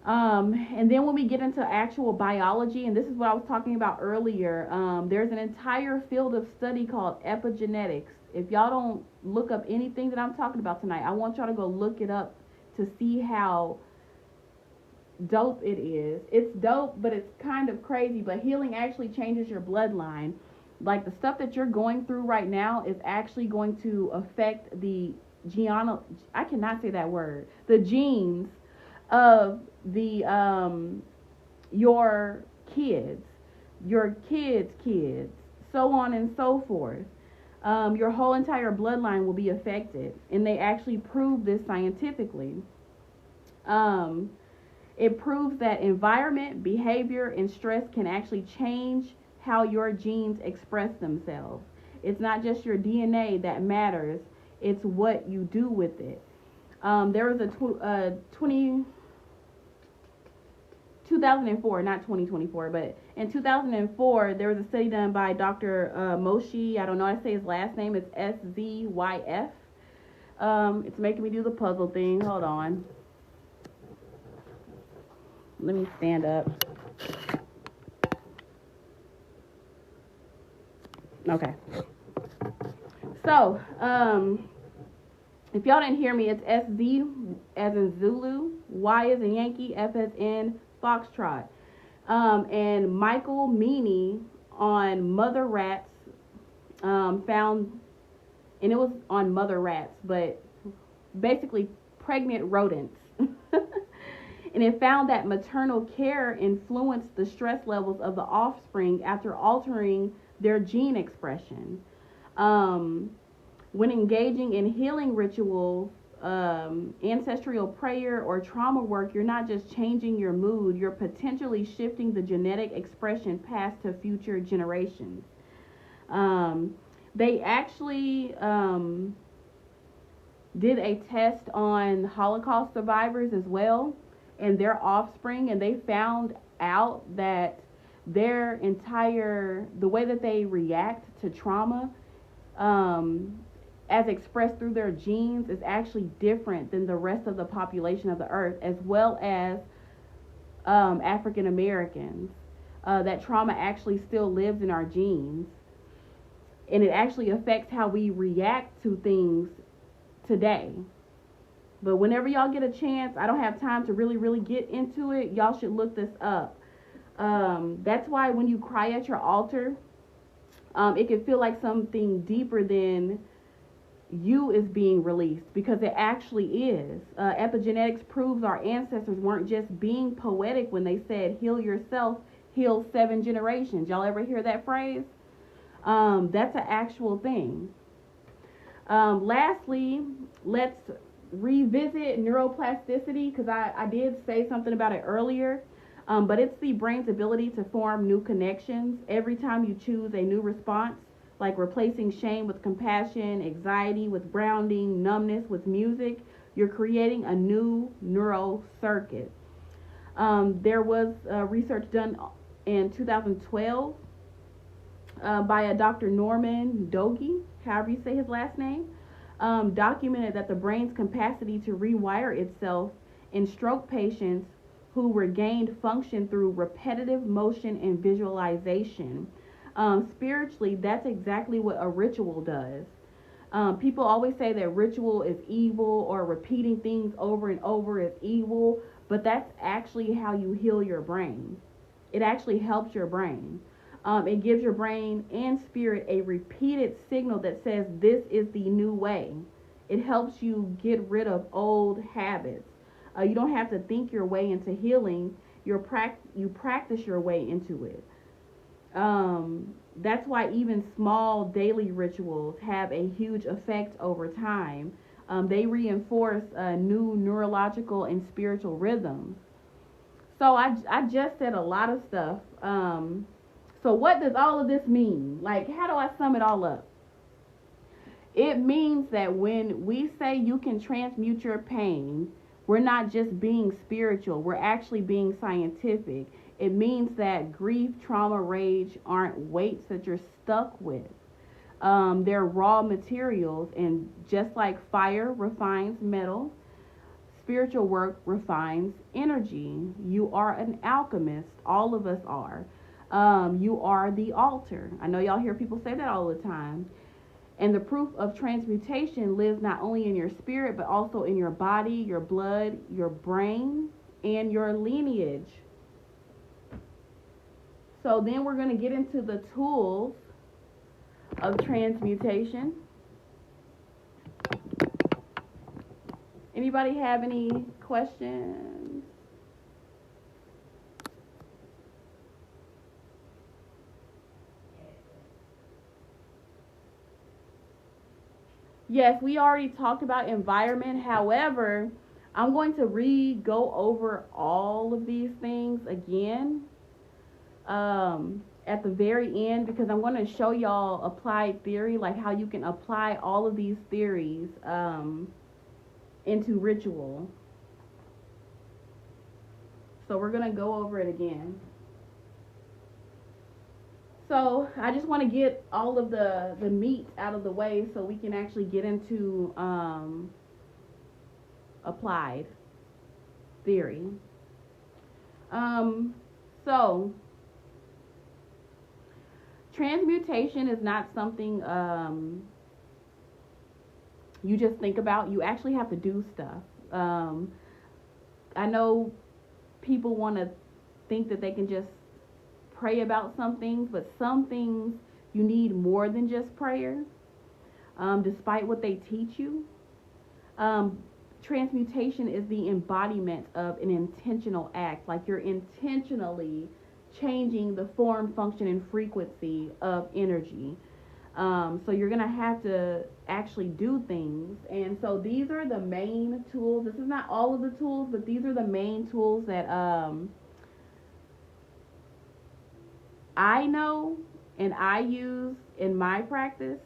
And then when we get into actual biology, and this is what I was talking about earlier, there's an entire field of study called epigenetics. If y'all don't look up anything that I'm talking about tonight, I want y'all to go look it up to see how dope it is. It's dope, but it's kind of crazy. But healing actually changes your bloodline. Like, the stuff that you're going through right now is actually going to affect the I cannot say that word. The genes of your kids, so on and so forth. Your whole entire bloodline will be affected, and they actually prove this scientifically. It proves that environment, behavior, and stress can actually change how your genes express themselves. It's not just your DNA that matters, it's what you do with it. There was a 2004, not 2024, but in 2004, there was a study done by Dr. Moshe. I don't know how to say his last name. It's SZYF. It's making me do the puzzle thing. Hold on. Let me stand up. Okay. So, if y'all didn't hear me, it's SZ as in Zulu, Y as in Yankee, F as in Foxtrot. And Michael Meany on mother rats found, and it was on mother rats, but basically pregnant rodents. And it found that maternal care influenced the stress levels of the offspring after altering their gene expression. When engaging in healing rituals, ancestral prayer, or trauma work, you're not just changing your mood, you're potentially shifting the genetic expression past to future generations. They actually did a test on Holocaust survivors as well and their offspring, and they found out that the way that they react to trauma, as expressed through their genes, is actually different than the rest of the population of the earth, as well as African Americans. That trauma actually still lives in our genes, and it actually affects how we react to things today. But whenever y'all get a chance, I don't have time to really get into it. Y'all should look this up. That's why when you cry at your altar, it can feel like something deeper than you is being released, because it actually is. Epigenetics proves our ancestors weren't just being poetic when they said, heal yourself, heal 7 generations. Y'all ever hear that phrase? That's an actual thing. Lastly, let's revisit neuroplasticity, because I did say something about it earlier, but it's the brain's ability to form new connections every time you choose a new response, like replacing shame with compassion, anxiety with grounding, numbness with music. You're creating a new neural circuit. There was research done in 2012 by a Dr. Norman Doge, however you say his last name, documented that the brain's capacity to rewire itself in stroke patients who regained function through repetitive motion and visualization. Spiritually, that's exactly what a ritual does. People always say that ritual is evil, or repeating things over and over is evil, but that's actually how you heal your brain. It actually helps your brain. It gives your brain and spirit a repeated signal that says this is the new way. It helps you get rid of old habits. You don't have to think your way into healing. You practice your way into it. That's why even small daily rituals have a huge effect over time. They reinforce new neurological and spiritual rhythms. So I just said a lot of stuff. So what does all of this mean? Like, how do I sum it all up? It means that when we say you can transmute your pain, we're not just being spiritual, we're actually being scientific. It means that grief, trauma, rage aren't weights that you're stuck with. They're raw materials, and just like fire refines metal, spiritual work refines energy. You are an alchemist. All of us are. You are the altar. I know y'all hear people say that all the time. And the proof of transmutation lives not only in your spirit, but also in your body, your blood, your brain, and your lineage. So then we're going to get into the tools of transmutation. Anybody have any questions? Yes, we already talked about environment. However, I'm going to go over all of these things again at the very end, because I'm going to show y'all applied theory, like how you can apply all of these theories into ritual. So we're going to go over it again. So I just want to get all of the meat out of the way so we can actually get into applied theory. So transmutation is not something you just think about. You actually have to do stuff. I know people want to think that they can just pray about some things, but some things you need more than just prayer, despite what they teach you. Transmutation is the embodiment of an intentional act, like you're intentionally changing the form, function, and frequency of energy. So you're gonna have to actually do things. And so these are the main tools. This is not all of the tools, but these are the main tools that I know and I use in my practice.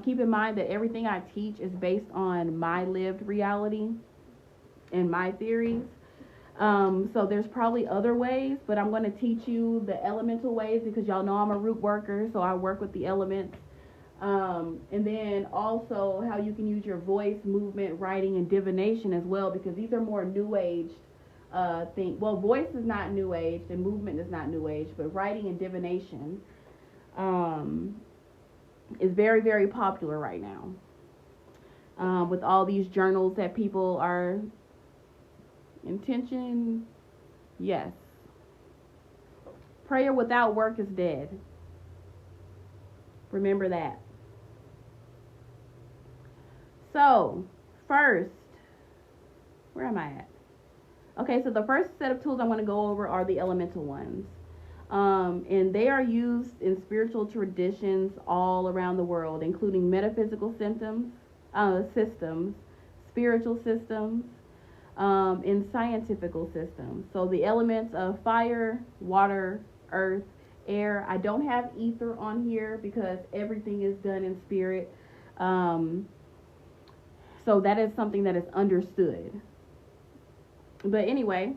Keep in mind that everything I teach is based on my lived reality and my theories. So there's probably other ways, but I'm going to teach you the elemental ways because y'all know I'm a root worker, so I work with the elements. And then also how you can use your voice, movement, writing, and divination as well, because these are more new age things. Well, voice is not new age and movement is not new age, but writing and divination is very, very popular right now. With all these journals that people are intention, yes. Prayer without work is dead. Remember that. So, first, where am I at? Okay, so the first set of tools I'm going to go over are the elemental ones. And they are used in spiritual traditions all around the world, including metaphysical systems, spiritual systems, and scientifical systems. So the elements of fire, water, earth, air. I don't have ether on here because everything is done in spirit. So that is something that is understood. But anyway,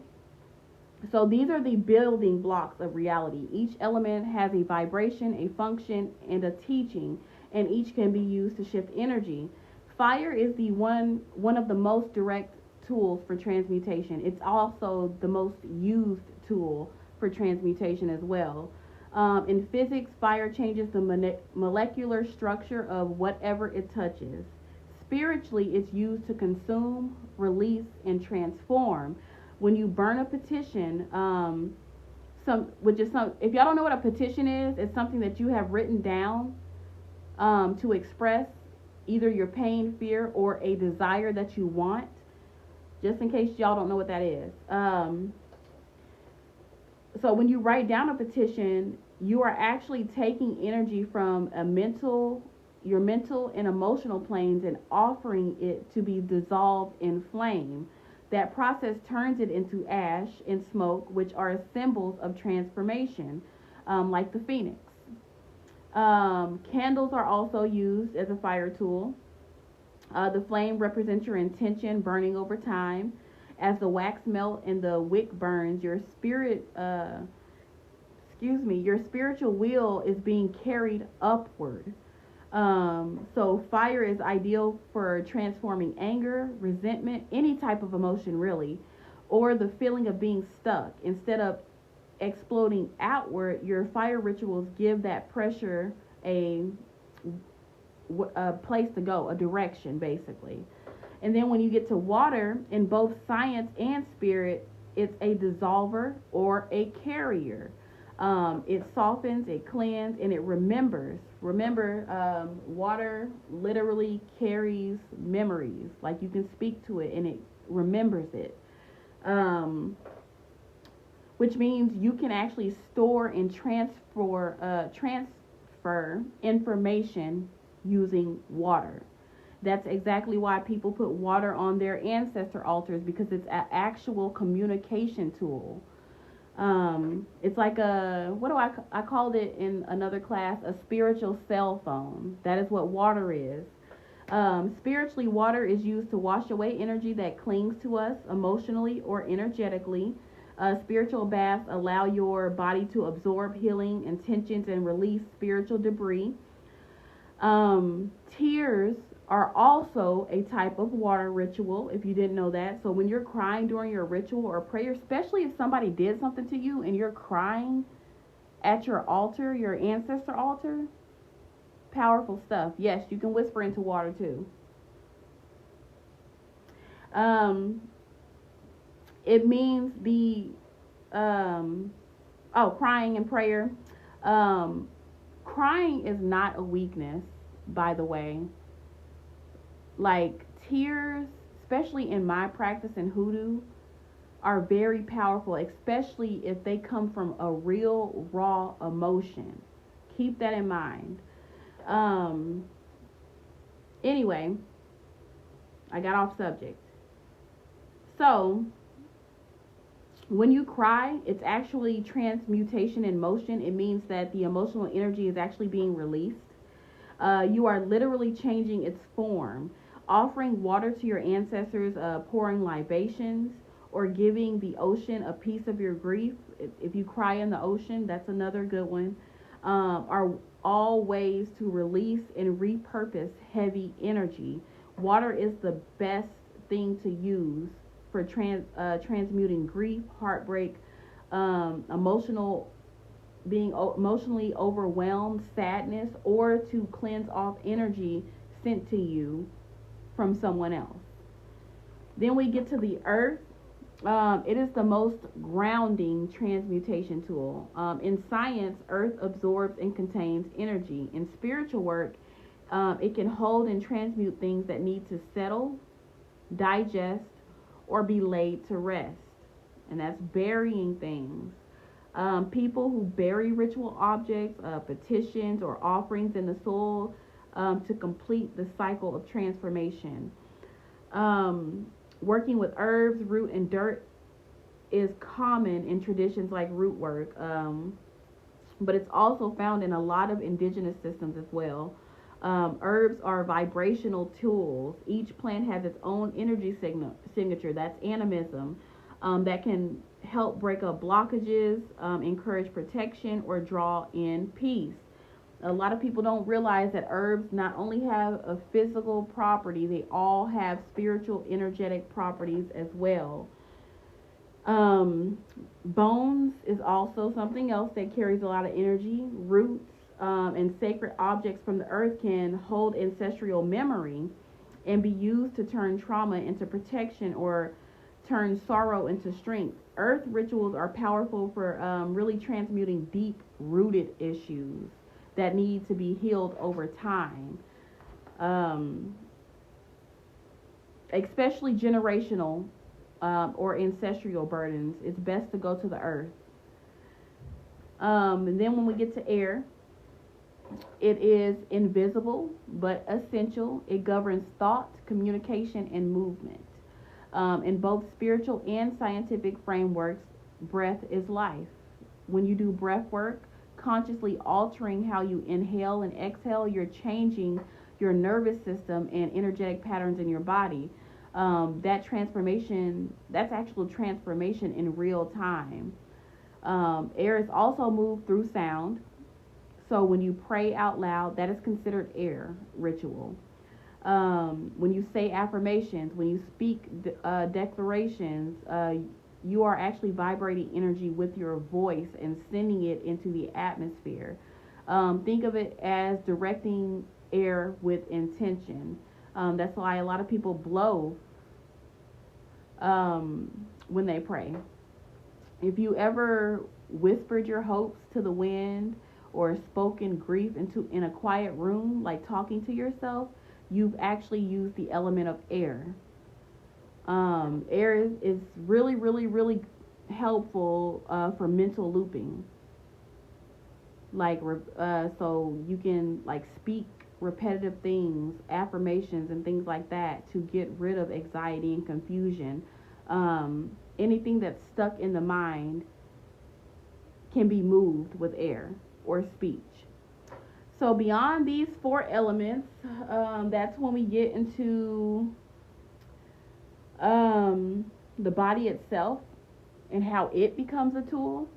so these are the building blocks of reality. Each element has a vibration, a function, and a teaching, and each can be used to shift energy. Fire is the one of the most direct tools for transmutation. It's also the most used tool for transmutation as well. In physics, fire changes the molecular structure of whatever it touches. Spiritually, it's used to consume, release, and transform. When you burn a petition, if y'all don't know what a petition is, it's something that you have written down to express either your pain, fear, or a desire that you want. Just in case y'all don't know what that is. So when you write down a petition, you are actually taking energy from your mental and emotional planes and offering it to be dissolved in flame. That process turns it into ash and smoke, which are symbols of transformation, like the phoenix. Candles are also used as a fire tool. The flame represents your intention burning over time. As the wax melts and the wick burns, your spiritual wheel is being carried upward. So fire is ideal for transforming anger, resentment, any type of emotion really, or the feeling of being stuck. Instead of exploding outward, your fire rituals give that pressure a place to go, a direction basically. And then when you get to water, in both science and spirit, it's a dissolver or a carrier. It softens, it cleanses, and it remembers. Remember, water literally carries memories. Like you can speak to it and it remembers it. Which means you can actually store and transfer information using water. That's exactly why people put water on their ancestor altars, because it's an actual communication tool. It's like I called it in another class, a spiritual cell phone. That is what water is. Spiritually, water is used to wash away energy that clings to us emotionally or energetically. Spiritual baths allow your body to absorb healing intentions and release spiritual debris. Tears are also a type of water ritual, if you didn't know that. So when you're crying during your ritual or prayer, especially if somebody did something to you and you're crying at your altar, your ancestor altar, powerful stuff. Yes, you can whisper into water too. It means crying and prayer. Crying is not a weakness, by the way. Like tears, especially in my practice in Hoodoo, are very powerful, especially if they come from a real raw emotion. Keep that in mind. Um, anyway, I got off subject. So, when you cry, it's actually transmutation in motion. It means that the emotional energy is actually being released. You are literally changing its form. Offering water to your ancestors, pouring libations, or giving the ocean a piece of your grief. If you cry in the ocean, that's another good one. Are all ways to release and repurpose heavy energy. Water is the best thing to use for transmuting grief, heartbreak, emotional being emotionally overwhelmed, sadness, or to cleanse off energy sent to you from someone else. Then we get to the earth. It is the most grounding transmutation tool. In science, earth absorbs and contains energy. In spiritual work, it can hold and transmute things that need to settle, digest, or be laid to rest. And that's burying things. People who bury ritual objects, petitions, or offerings in the soil to complete the cycle of transformation. Working with herbs, root, and dirt is common in traditions like root work, but it's also found in a lot of indigenous systems as well. Herbs are vibrational tools. Each plant has its own energy signature. That's animism. That can help break up blockages, encourage protection, or draw in peace. A lot of people don't realize that herbs not only have a physical property, they all have spiritual, energetic properties as well. Bones is also something else that carries a lot of energy. Roots and sacred objects from the earth can hold ancestral memory and be used to turn trauma into protection or turn sorrow into strength. Earth rituals are powerful for really transmuting deep rooted issues that need to be healed over time, especially generational or ancestral burdens. It's best to go to the earth. And then when we get to air, it is invisible but essential. It governs thought, communication, and movement. In both spiritual and scientific frameworks, breath is life. When you do breath work, consciously altering how you inhale and exhale, you're changing your nervous system and energetic patterns in your body. That transformation, that's actual transformation in real time. Air is also moved through sound. So when you pray out loud, that is considered air ritual. When you say affirmations, when you speak declarations, you are actually vibrating energy with your voice and sending it into the atmosphere. Think of it as directing air with intention. That's why a lot of people blow when they pray. If you ever whispered your hopes to the wind or spoken grief in a quiet room, like talking to yourself, you've actually used the element of air. Air is really, really, really helpful for mental looping. Like, so you can like speak repetitive things, affirmations, and things like that to get rid of anxiety and confusion. Anything that's stuck in the mind can be moved with air or speech. So beyond these four elements, that's when we get into the body itself and how it becomes a tool.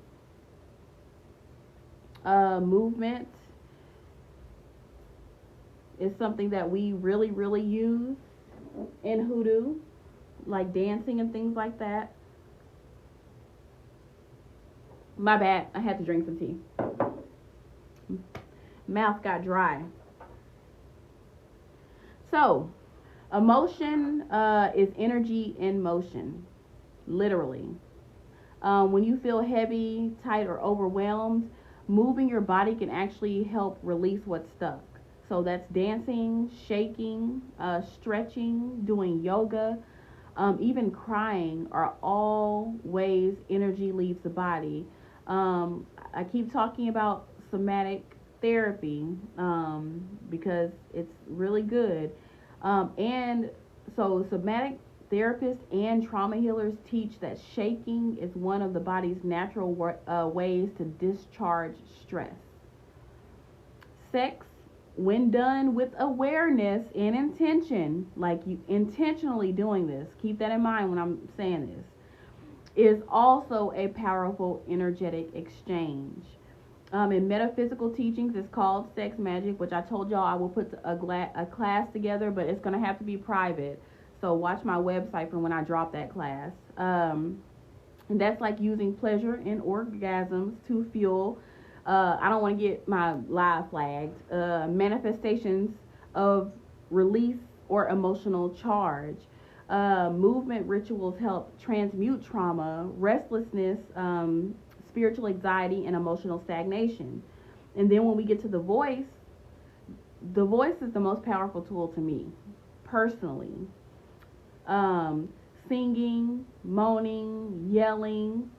Movement is something that we really, really use in Hoodoo, like dancing and things like that. My bad, I had to drink some tea. Mouth got dry. So, emotion is energy in motion, literally. When you feel heavy, tight, or overwhelmed, moving your body can actually help release what's stuck. So that's dancing, shaking, stretching, doing yoga, even crying are all ways energy leaves the body. I keep talking about somatic therapy because it's really good. And so, somatic therapists and trauma healers teach that shaking is one of the body's natural ways to discharge stress. Sex, when done with awareness and intention, like you intentionally doing this, keep that in mind when I'm saying this, is also a powerful energetic exchange. In metaphysical teachings, it's called sex magic, which I told y'all I will put a class together, but it's going to have to be private. So watch my website for when I drop that class. And that's like using pleasure and orgasms to fuel. I don't want to get my live flagged. Manifestations of release or emotional charge. Movement rituals help transmute trauma, restlessness, spiritual anxiety, and emotional stagnation. And then when we get to the voice is the most powerful tool to me, personally. Singing, moaning, yelling,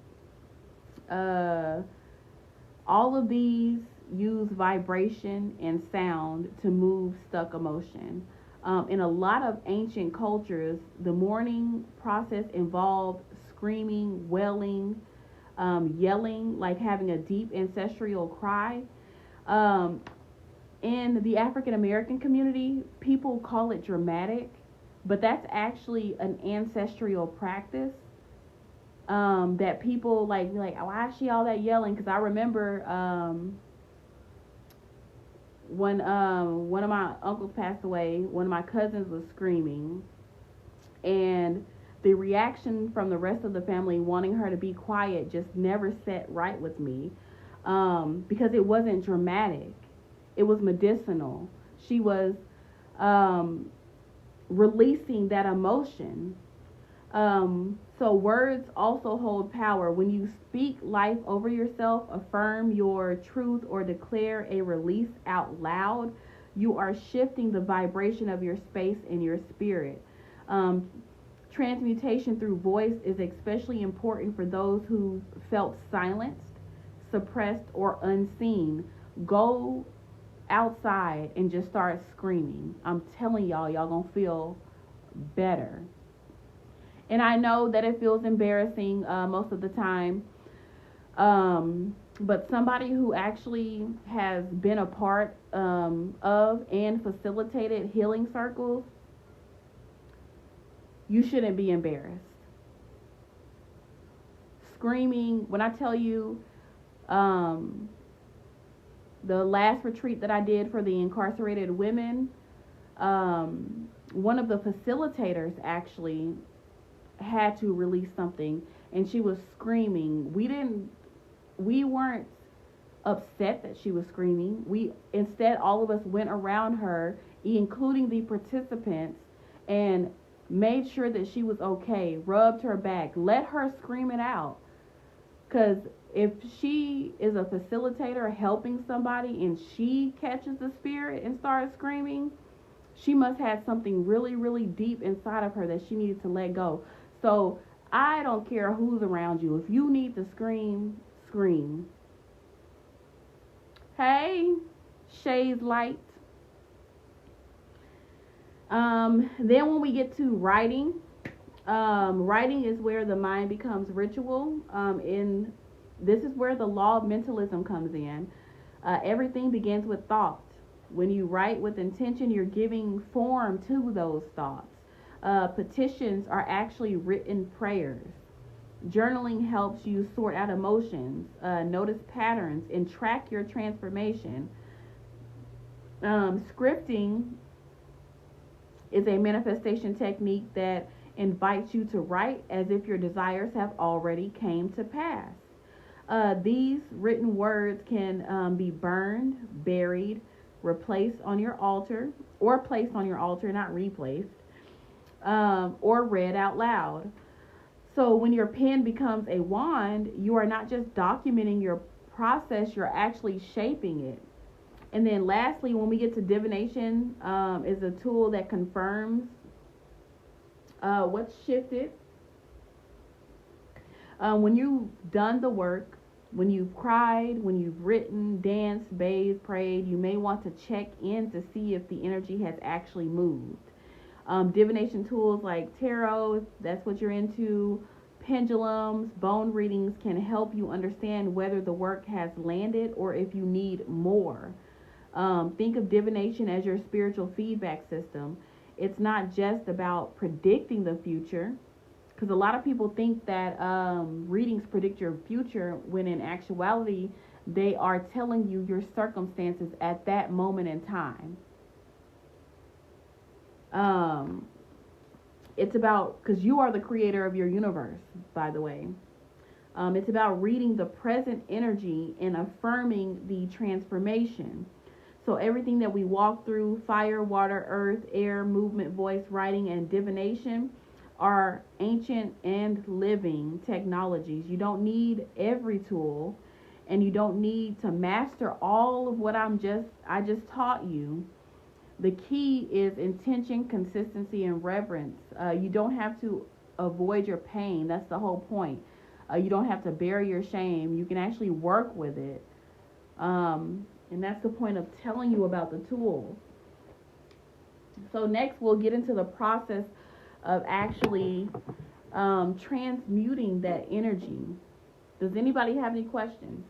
all of these use vibration and sound to move stuck emotion. In a lot of ancient cultures, the mourning process involved screaming, wailing, yelling, like having a deep ancestral cry. In the African American community, people call it dramatic, but that's actually an ancestral practice that people like, why is she all that yelling? Because I remember when one of my uncles passed away, one of my cousins was screaming, and the reaction from the rest of the family wanting her to be quiet just never sat right with me, because it wasn't dramatic. It was medicinal. She was releasing that emotion. So words also hold power. When you speak life over yourself, affirm your truth, or declare a release out loud, you are shifting the vibration of your space and your spirit. Transmutation through voice is especially important for those who felt silenced, suppressed, or unseen. Go outside and just start screaming. I'm telling y'all gonna feel better. And I know that it feels embarrassing most of the time, but somebody who actually has been a part of and facilitated healing circles, you shouldn't be embarrassed. Screaming, when I tell you, the last retreat that I did for the incarcerated women, one of the facilitators actually had to release something, and she was screaming. We weren't upset that she was screaming. Instead, all of us went around her, including the participants, and made sure that she was okay, rubbed her back, let her scream it out. Because if she is a facilitator helping somebody and she catches the spirit and starts screaming, she must have something really, really deep inside of her that she needed to let go. So I don't care who's around you. If you need to scream, scream. Hey, Shay's Light. Then when we get to writing, writing is where the mind becomes ritual. This is where the law of mentalism comes in. Everything begins with thought. When you write with intention, you're giving form to those thoughts. Petitions are actually written prayers. Journaling helps you sort out emotions, notice patterns, and track your transformation. Scripting is a manifestation technique that invites you to write as if your desires have already came to pass. These written words can be burned, buried, replaced on your altar, or placed on your altar, not replaced, or read out loud. So when your pen becomes a wand, you are not just documenting your process, you're actually shaping it. And then lastly, when we get to divination, is a tool that confirms What's shifted? When you've done the work, when you've cried, when you've written, danced, bathed, prayed, you may want to check in to see if the energy has actually moved. Divination tools like tarot, if that's what you're into, pendulums, bone readings can help you understand whether the work has landed or if you need more. Think of divination as your spiritual feedback system. It's not just about predicting the future, because a lot of people think that readings predict your future, when in actuality, they are telling you your circumstances at that moment in time. It's about, because you are the creator of your universe, by the way. It's about reading the present energy and affirming the transformation. So everything that we walk through, fire, water, earth, air, movement, voice, writing, and divination, are ancient and living technologies. You don't need every tool, and you don't need to master all of what I just taught you. The key is intention, consistency, and reverence. You don't have to avoid your pain. That's the whole point. You don't have to bury your shame. You can actually work with it. And that's the point of telling you about the tools. So next we'll get into the process of actually transmuting that energy. Does anybody have any questions?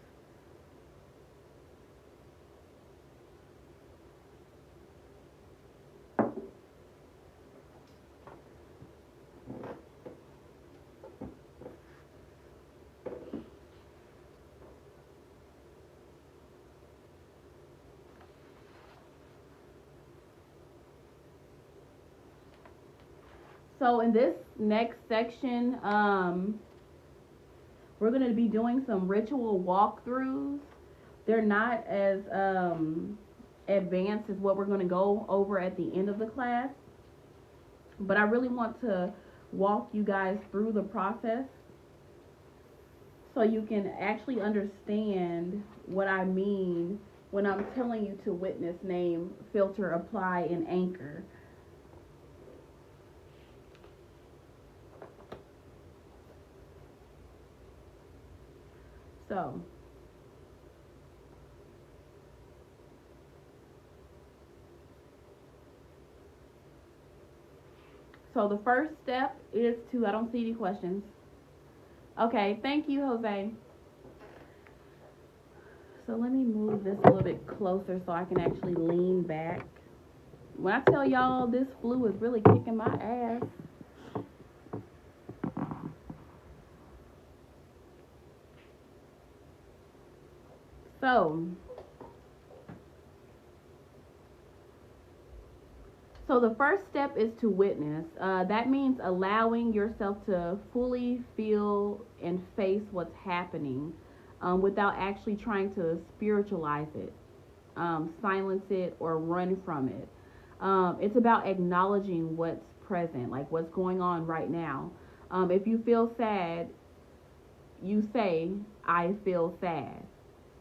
So in this next section, we're going to be doing some ritual walkthroughs. They're not as advanced as what we're going to go over at the end of the class, but I really want to walk you guys through the process so you can actually understand what I mean when I'm telling you to witness, name, filter, apply, and anchor. So the first step is to, I don't see any questions. Okay, thank you, Jose. So let me move this a little bit closer so I can actually lean back. When I tell y'all this flu is really kicking my ass. So the first step is to witness. That means allowing yourself to fully feel and face what's happening without actually trying to spiritualize it, silence it, or run from it. It's about acknowledging what's present, like what's going on right now. If you feel sad, you say, I feel sad.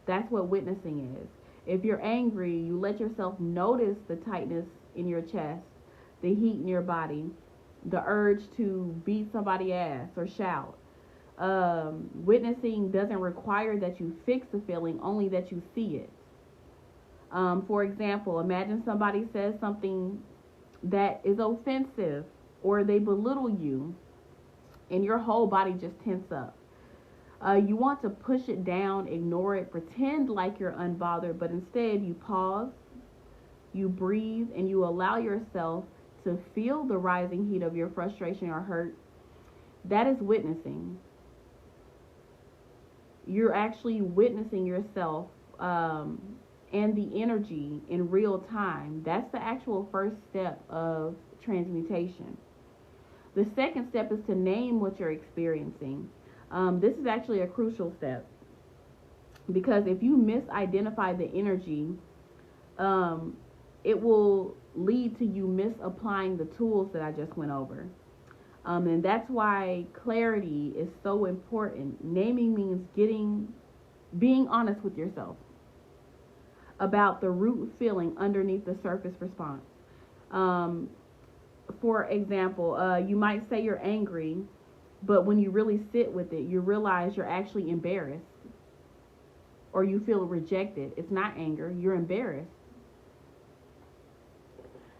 That's what witnessing is. If you're angry, you let yourself notice the tightness in your chest, the heat in your body, the urge to beat somebody's ass or shout. Witnessing doesn't require that you fix the feeling, only that you see it. For example, imagine somebody says something that is offensive or they belittle you and your whole body just tense up. You want to push it down, ignore it, pretend like you're unbothered, but instead you pause, you breathe, and you allow yourself to feel the rising heat of your frustration or hurt. That is witnessing. You're actually witnessing yourself and the energy in real time. That's the actual first step of transmutation. The second step is to name what you're experiencing. This is actually a crucial step, because if you misidentify the energy, it will lead to you misapplying the tools that I just went over. And that's why clarity is so important. Naming means being honest with yourself about the root feeling underneath the surface response. For example, you might say you're angry, but when you really sit with it, you realize you're actually embarrassed or you feel rejected. It's not anger, you're embarrassed.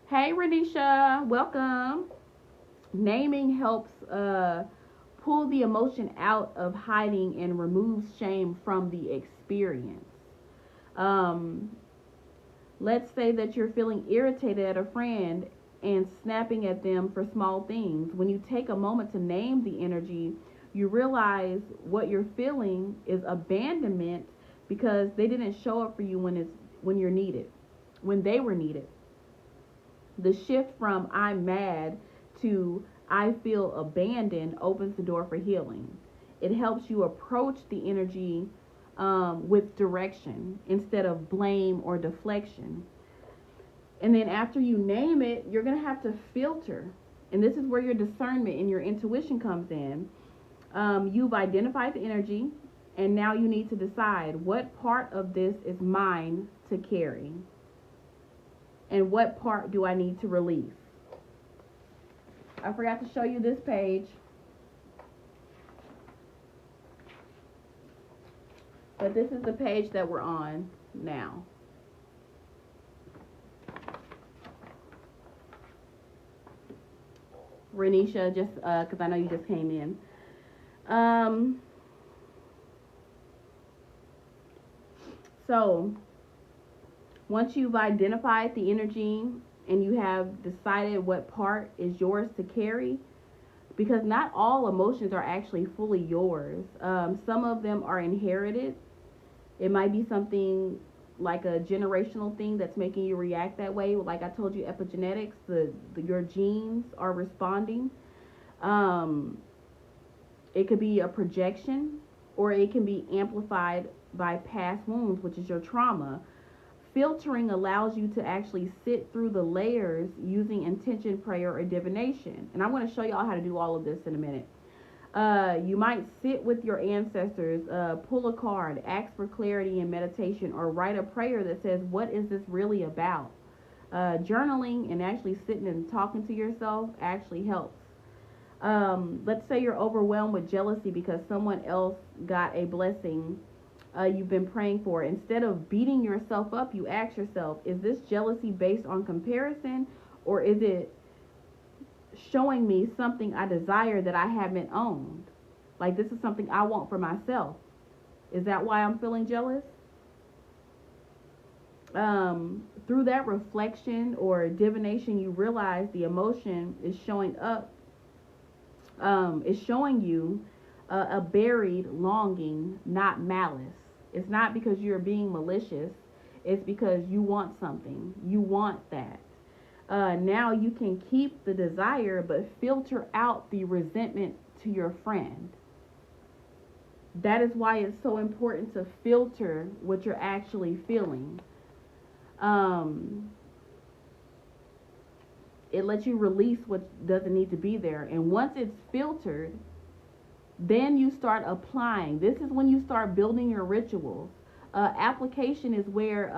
Hey, Renisha, welcome. Naming helps pull the emotion out of hiding and removes shame from the experience. Um, let's say that you're feeling irritated at a friend and snapping at them for small things. When you take a moment to name the energy, you realize what you're feeling is abandonment because they didn't show up for you when you're needed, when they were needed. The shift from I'm mad to I feel abandoned opens the door for healing. It helps you approach the energy with direction instead of blame or deflection. And then after you name it, you're going to have to filter. And this is where your discernment and your intuition comes in. You've identified the energy, and now you need to decide what part of this is mine to carry and what part do I need to release. I forgot to show you this page, but this is the page that we're on now. Renisha, just because I know you just came in. So once you've identified the energy and you have decided what part is yours to carry, because not all emotions are actually fully yours. Some of them are inherited. It might be something like a generational thing that's making you react that way. Like I told you, epigenetics, your genes are responding. It could be a projection, or it can be amplified by past wounds, which is your trauma. Filtering allows you to actually sit through the layers using intention, prayer, or divination. And I'm going to show y'all how to do all of this in a minute. You might sit with your ancestors, pull a card, ask for clarity in meditation, or write a prayer that says, what is this really about? Journaling and actually sitting and talking to yourself actually helps. Let's say you're overwhelmed with jealousy because someone else got a blessing you've been praying for. Instead of beating yourself up, you ask yourself, is this jealousy based on comparison, or is it showing me something I desire that I haven't owned? Like, this is something I want for myself. Is that why I'm feeling jealous? Through that reflection or divination, you realize the emotion is showing up, is showing you a buried longing, not malice. It's not because you're being malicious. It's because you want something. You want that. Now you can keep the desire, but filter out the resentment to your friend. That is why it's so important to filter what you're actually feeling. It lets you release what doesn't need to be there. And once it's filtered, then you start applying. This is when you start building your rituals. Application is where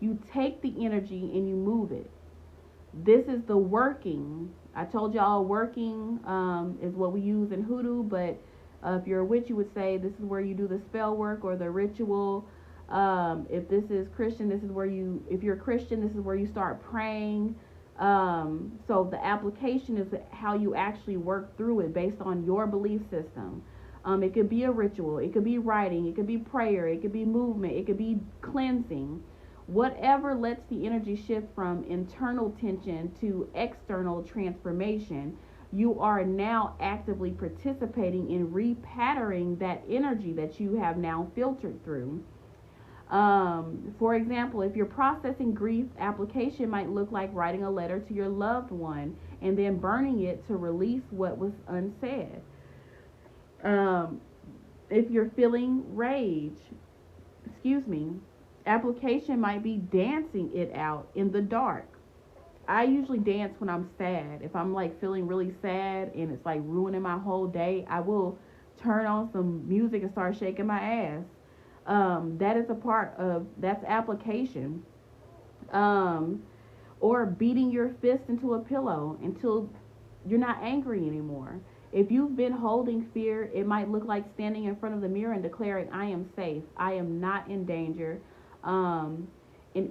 you take the energy and you move it. This is the working. I told y'all working is what we use in Hoodoo, but if you're a witch, you would say this is where you do the spell work or the ritual. If this is Christian, this is where if you're a Christian, this is where you start praying. So the application is how you actually work through it based on your belief system. It could be a ritual, it could be writing, it could be prayer, it could be movement, it could be cleansing. Whatever lets the energy shift from internal tension to external transformation, you are now actively participating in repatterning that energy that you have now filtered through. For example, if you're processing grief, application might look like writing a letter to your loved one and then burning it to release what was unsaid. If you're feeling rage, application might be dancing it out in the dark. I usually dance when I'm sad. If I'm like feeling really sad and it's like ruining my whole day, I will turn on some music and start shaking my ass. That is a part of, that's application. or beating your fist into a pillow until you're not angry anymore. If you've been holding fear, it might look like standing in front of the mirror and declaring, I am safe. I am not in danger. In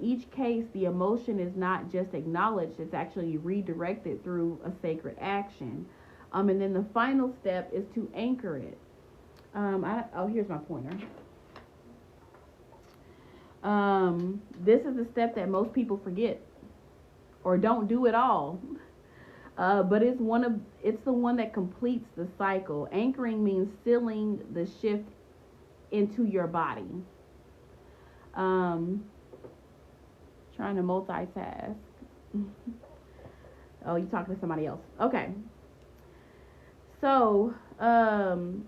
each case, the emotion is not just acknowledged, it's actually redirected through a sacred action. And then the final step is to anchor it. Here's my pointer. This is the step that most people forget or don't do at all. But it's the one that completes the cycle. Anchoring means sealing the shift into your body. Trying to multitask. Oh, you talking to somebody else. Okay. So, and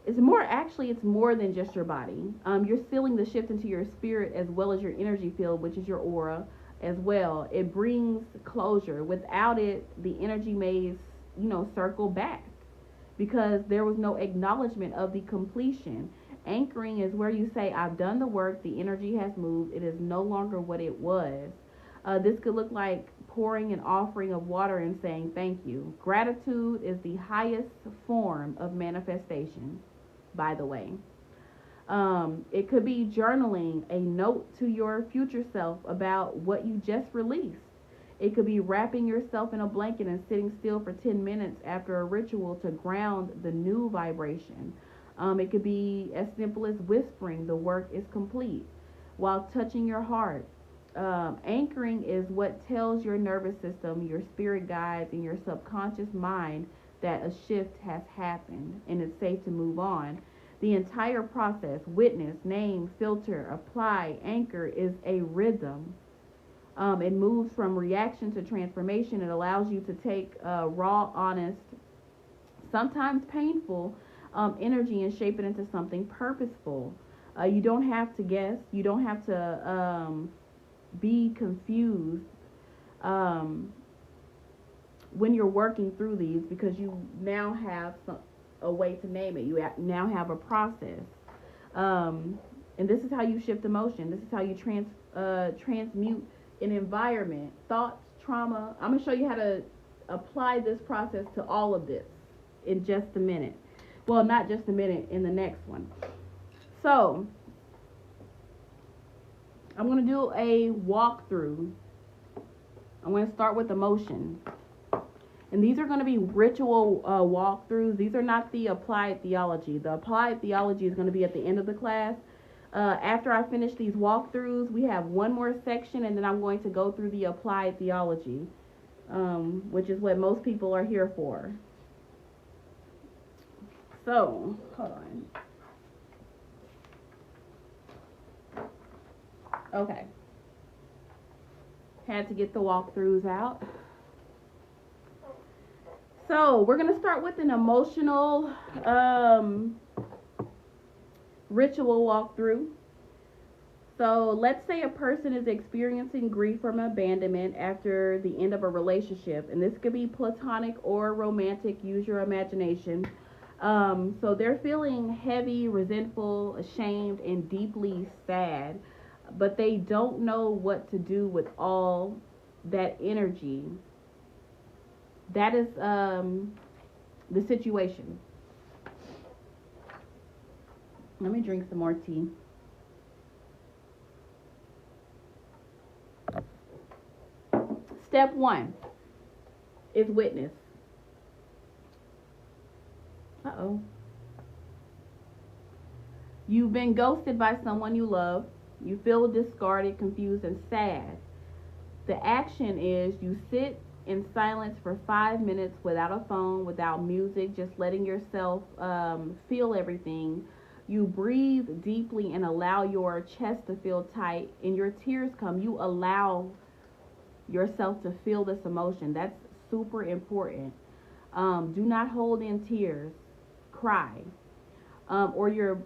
it's more than just your body. You're sealing the shift into your spirit as well as your energy field, which is your aura as well. It brings closure. Without it, the energy may, circle back because there was no acknowledgement of the completion. Anchoring is where you say, I've done the work, the energy has moved, it is no longer what it was. This could look like pouring an offering of water and saying thank you. Gratitude is the highest form of manifestation, by the way. It could be journaling a note to your future self about what you just released. It could be wrapping yourself in a blanket and sitting still for 10 minutes after a ritual to ground the new vibration. It could be as simple as whispering, the work is complete, while touching your heart. Anchoring is what tells your nervous system, your spirit guides, and your subconscious mind that a shift has happened and it's safe to move on. The entire process, witness, name, filter, apply, anchor, is a rhythm. It moves from reaction to transformation. It allows you to take raw, honest, sometimes painful energy and shape it into something purposeful. You don't have to guess. You don't have to be confused when you're working through these, because you now have a way to name it. You now have a process. And this is how you shift emotion. This is how you transmute an environment, thoughts, trauma. I'm going to show you how to apply this process to all of this in just a minute. Well, not just a minute, in the next one. So, I'm going to do a walkthrough. I'm going to start with emotion. And these are going to be ritual walkthroughs. These are not the applied theology. The applied theology is going to be at the end of the class. After I finish these walkthroughs, we have one more section, and then I'm going to go through the applied theology, which is what most people are here for. So, hold on. Okay. Had to get the walkthroughs out. So, we're going to start with an emotional ritual walkthrough. So, let's say a person is experiencing grief from abandonment after the end of a relationship. And this could be platonic or romantic. Use your imagination. So they're feeling heavy, resentful, ashamed, and deeply sad, but they don't know what to do with all that energy. That is the situation. Let me drink some more tea. Step 1 is witness. Uh-oh. You've been ghosted by someone you love. You feel discarded, confused, and sad. The action is you sit in silence for 5 minutes without a phone, without music, just letting yourself feel everything. You breathe deeply and allow your chest to feel tight, and your tears come. You allow yourself to feel this emotion. That's super important. Do not hold in tears. Cry, or your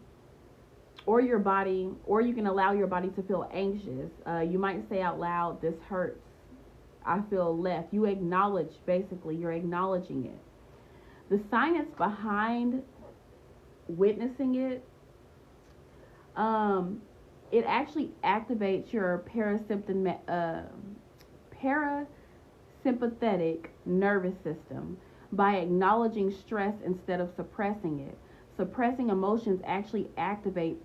body, or you can allow your body to feel anxious. You might say out loud, this hurts, I feel left. You acknowledge, basically you're acknowledging it. The science behind witnessing it, it actually activates your parasympathetic nervous system by acknowledging stress instead of suppressing it. Suppressing emotions actually activates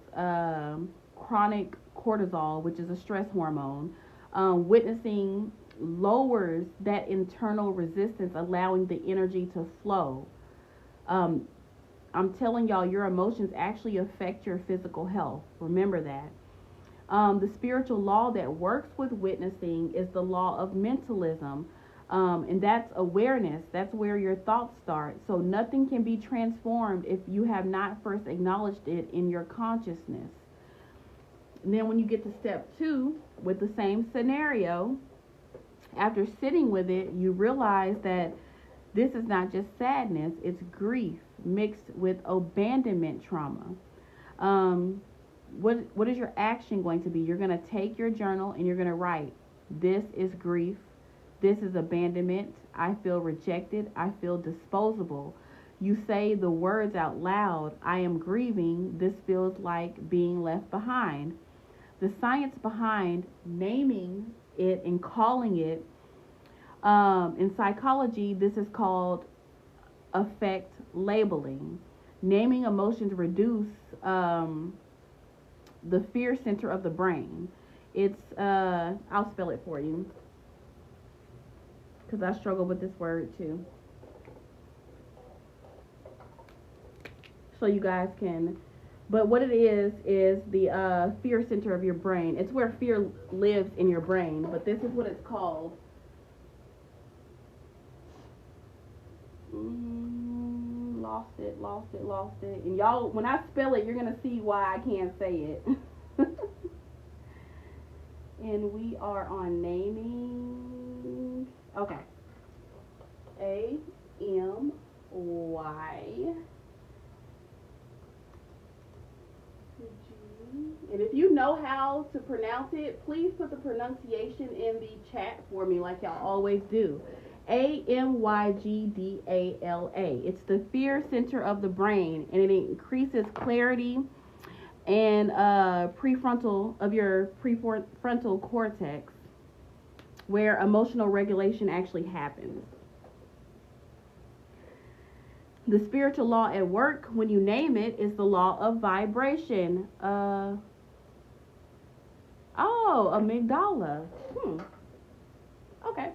chronic cortisol, which is a stress hormone. Witnessing lowers that internal resistance, allowing the energy to flow. I'm telling y'all, your emotions actually affect your physical health. Remember that. The spiritual law that works with witnessing is the law of mentalism. And that's awareness. That's where your thoughts start. So nothing can be transformed if you have not first acknowledged it in your consciousness. And then when you get to step 2 with the same scenario, after sitting with it, you realize that this is not just sadness, it's grief mixed with abandonment trauma. What is your action going to be? You're going to take your journal and you're going to write, this is grief, this is abandonment, I feel rejected, I feel disposable. You say the words out loud, I am grieving, this feels like being left behind. The science behind naming it and calling it, in psychology, this is called affect labeling. Naming emotions reduce the fear center of the brain. It's, I'll spell it for you, because I struggle with this word too. So you guys can, but what it is the fear center of your brain. It's where fear lives in your brain, but this is what it's called. Lost it. And y'all, when I spell it, you're going to see why I can't say it. And we are on naming. Okay. A-M-Y. And if you know how to pronounce it, please put the pronunciation in the chat for me like y'all always do. A-M-Y-G-D-A-L-A. It's the fear center of the brain, and it increases clarity and prefrontal cortex, where emotional regulation actually happens. The spiritual law at work, when you name it, is the law of vibration. Amygdala. Okay.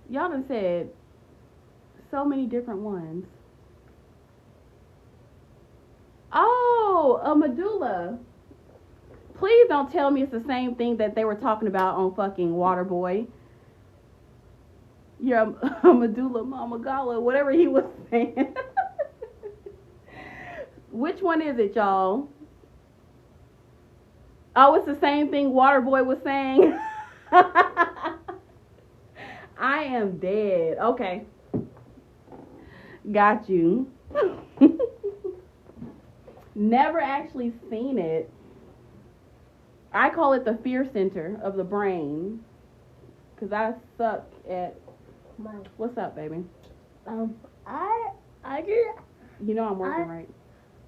Y'all done said so many different ones. Oh, a medulla. Please don't tell me it's the same thing that they were talking about on fucking Waterboy. Your medulla mamagala, whatever he was saying. Which one is it, y'all? Oh, it's the same thing Waterboy was saying. I am dead. Okay. Got you. Never actually seen it. I call it the fear center of the brain, because I suck at... What's up, baby? I just... You know I'm working, right?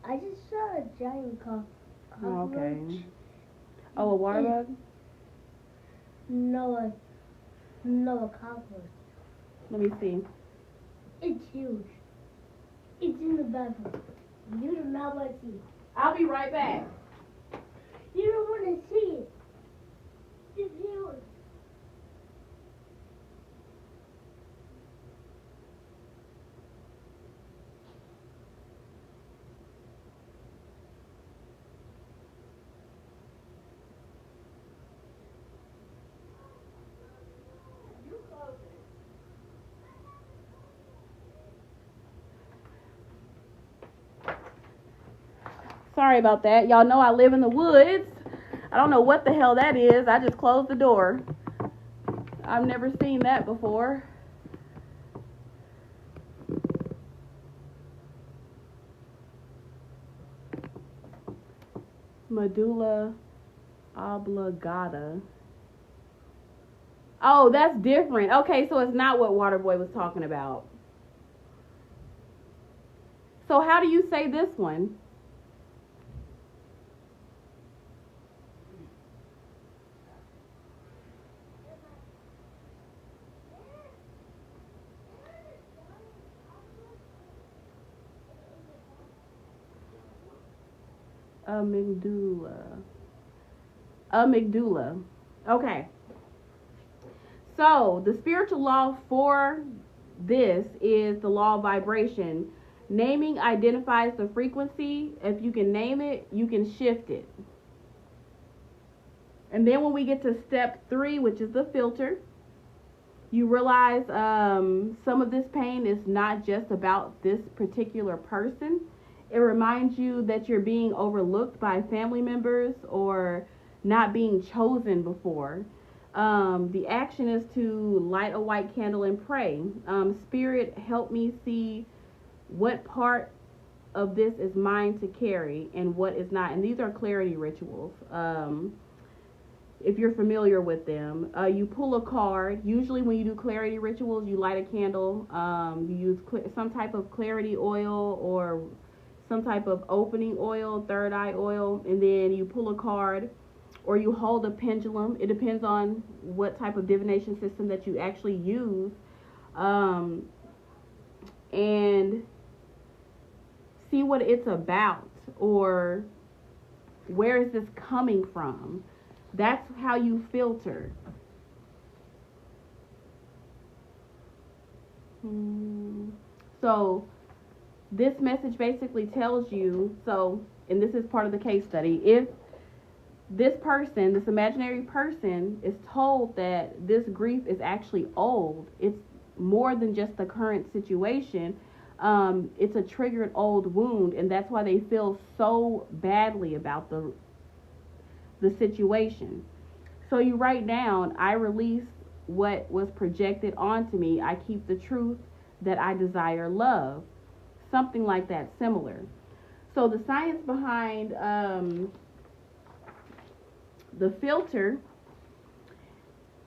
I just saw a giant cockroach. Okay. Oh, a water bug? No, a cockroach. Let me see. It's huge. It's in the bathroom. You do not want to see it. I'll be right back. You don't want to see it. It's huge. Sorry about that. Y'all know I live in the woods. I don't know what the hell that is. I just closed the door. I've never seen that before. Medulla oblongata. Oh, that's different. Okay, so it's not what Waterboy was talking about. So how do you say this one? Amygdala. Amygdala. Okay. So the spiritual law for this is the law of vibration. Naming identifies the frequency. If you can name it, you can shift it. And then when we get to step 3, which is the filter, you realize some of this pain is not just about this particular person. It reminds you that you're being overlooked by family members or not being chosen before. The action is to light a white candle and pray. Spirit, help me see what part of this is mine to carry and what is not. And these are clarity rituals. If you're familiar with them, you pull a card. Usually when you do clarity rituals, you light a candle. You use some type of clarity oil or some type of opening oil, third eye oil, and then you pull a card or you hold a pendulum. It depends on what type of divination system that you actually use. And see what it's about, or where is this coming from. That's how you filter. So this message basically tells you, and this is part of the case study, if this person, this imaginary person, is told that this grief is actually old, it's more than just the current situation, it's a triggered old wound, and that's why they feel so badly about the situation. So you write down, I release what was projected onto me. I keep the truth that I desire love. Something like that, similar. So the science behind the filter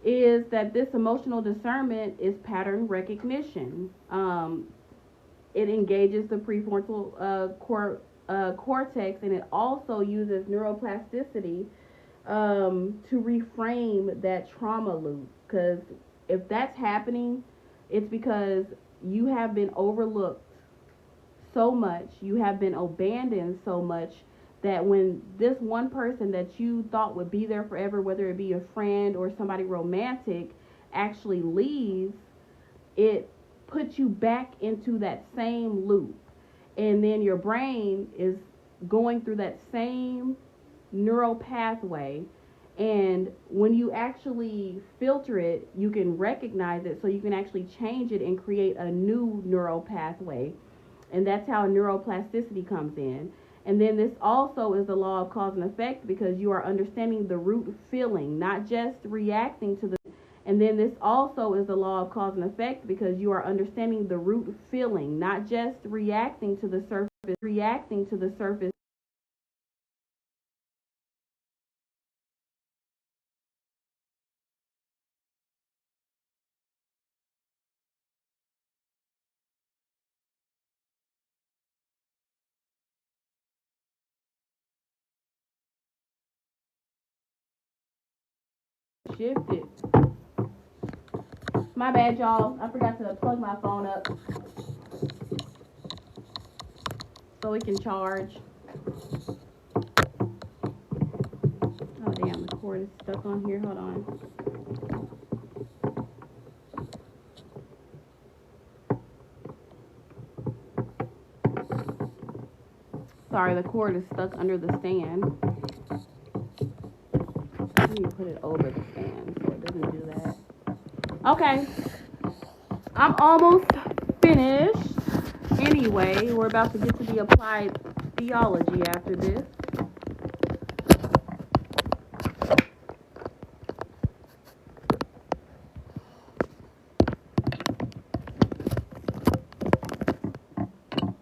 is that this emotional discernment is pattern recognition. It engages the prefrontal cortex, and it also uses neuroplasticity to reframe that trauma loop. Because if that's happening, it's because you have been overlooked so much, you have been abandoned so much, that when this one person that you thought would be there forever, whether it be a friend or somebody romantic, actually leaves, it puts you back into that same loop. And then your brain is going through that same neural pathway. And when you actually filter it, you can recognize it, so you can actually change it and create a new neural pathway. And that's how neuroplasticity comes in. And then this also is the law of cause and effect, because you are understanding the root feeling, not just reacting to the. And then this also is the law of cause and effect, because you are understanding the root feeling, not just reacting to the surface. Shift it. My bad, y'all. I forgot to plug my phone up so it can charge. Oh, damn, the cord is stuck on here. Hold on. Sorry, the cord is stuck under the stand. Let me put it over the stand so it doesn't do that. Okay. I'm almost finished. Anyway, we're about to get to the applied theology after this.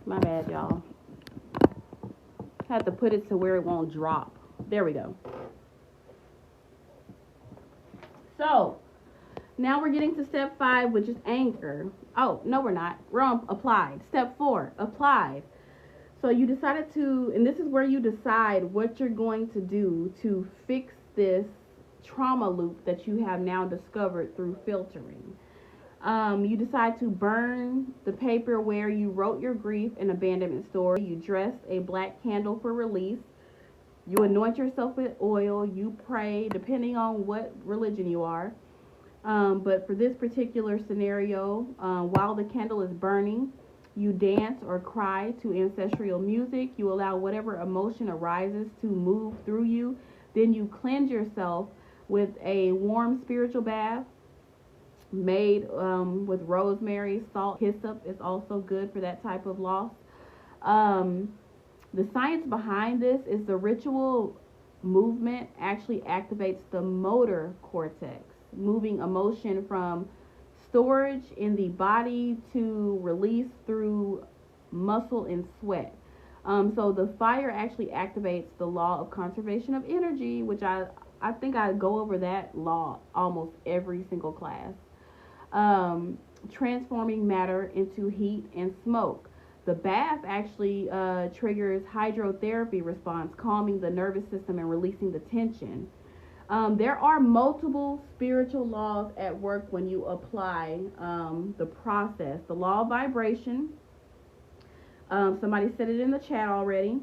My bad, y'all. I have to put it to where it won't drop. There we go. So, now we're getting to step 5, which is anchor. Oh, no, we're not. We're on applied. Step 4, applied. So you decided to, and this is where you decide what you're going to do to fix this trauma loop that you have now discovered through filtering. You decide to burn the paper where you wrote your grief and abandonment story. You dressed a black candle for release. You anoint yourself with oil. You pray, depending on what religion you are. But for this particular scenario, while the candle is burning, you dance or cry to ancestral music. You allow whatever emotion arises to move through you. Then you cleanse yourself with a warm spiritual bath made with rosemary, salt. Hyssop is also good for that type of loss. The science behind this is the ritual movement actually activates the motor cortex, moving emotion from storage in the body to release through muscle and sweat. So the fire actually activates the law of conservation of energy, which I think I go over that law almost every single class. Transforming matter into heat and smoke. The bath actually triggers hydrotherapy response, calming the nervous system and releasing the tension. There are multiple spiritual laws at work when you apply the process. The law of vibration. Somebody said it in the chat already.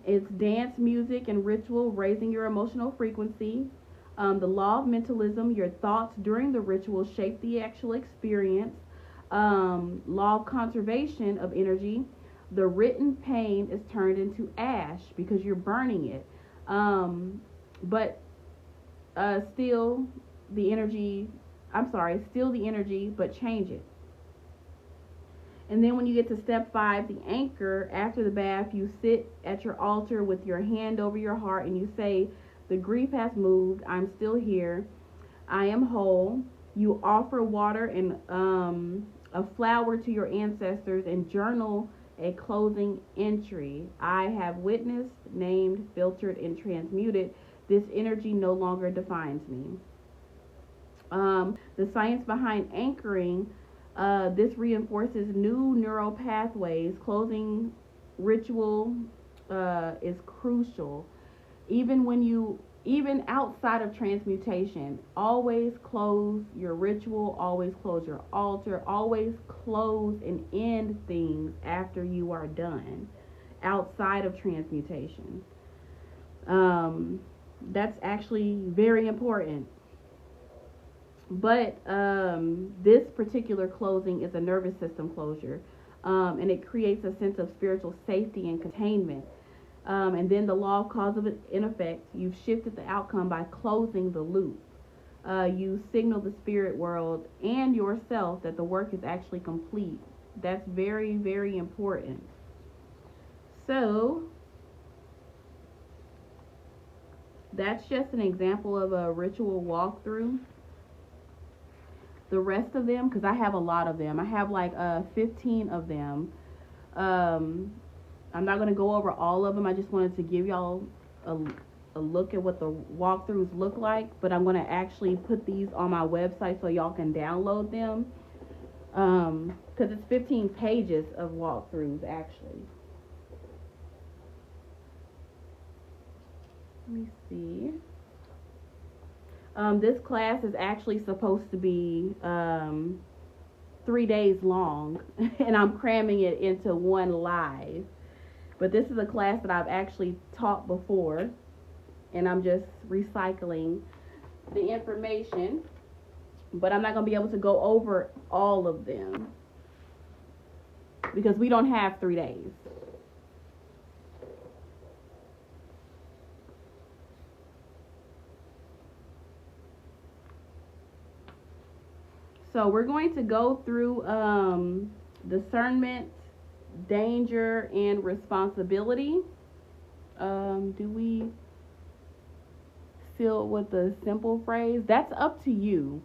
It's dance, music, and ritual, raising your emotional frequency. The law of mentalism. Your thoughts during the ritual shape the actual experience. Law of conservation of energy. The written pain is turned into ash because you're burning it. But steal the energy, but change it. And then when you get to step 5, the anchor, after the bath, you sit at your altar with your hand over your heart and you say, the grief has moved, I'm still here, I am whole. You offer water and a flower to your ancestors and journal a closing entry. I have witnessed, named, filtered, and transmuted. This energy no longer defines me. The science behind anchoring, this reinforces new neural pathways. Closing ritual is crucial. Even outside of transmutation, always close your ritual, always close your altar, always close and end things after you are done outside of transmutation. That's actually very important. But this particular closing is a nervous system closure, and it creates a sense of spiritual safety and containment. And then the law of cause and effect, you've shifted the outcome by closing the loop. You signal the spirit world and yourself that the work is actually complete. That's very, very important. So that's just an example of a ritual walkthrough. The rest of them, because I have a lot of them, I have like 15 of them. I'm not going to go over all of them. I just wanted to give y'all a look at what the walkthroughs look like, but I'm going to actually put these on my website so y'all can download them, because it's 15 pages of walkthroughs actually. Let me see. This class is actually supposed to be 3 days long, and I'm cramming it into one live. But this is a class that I've actually taught before, and I'm just recycling the information. But I'm not going to be able to go over all of them because we don't have 3 days. So we're going to go through discernment, danger, and responsibility. Do we fill with the simple phrase? That's up to you.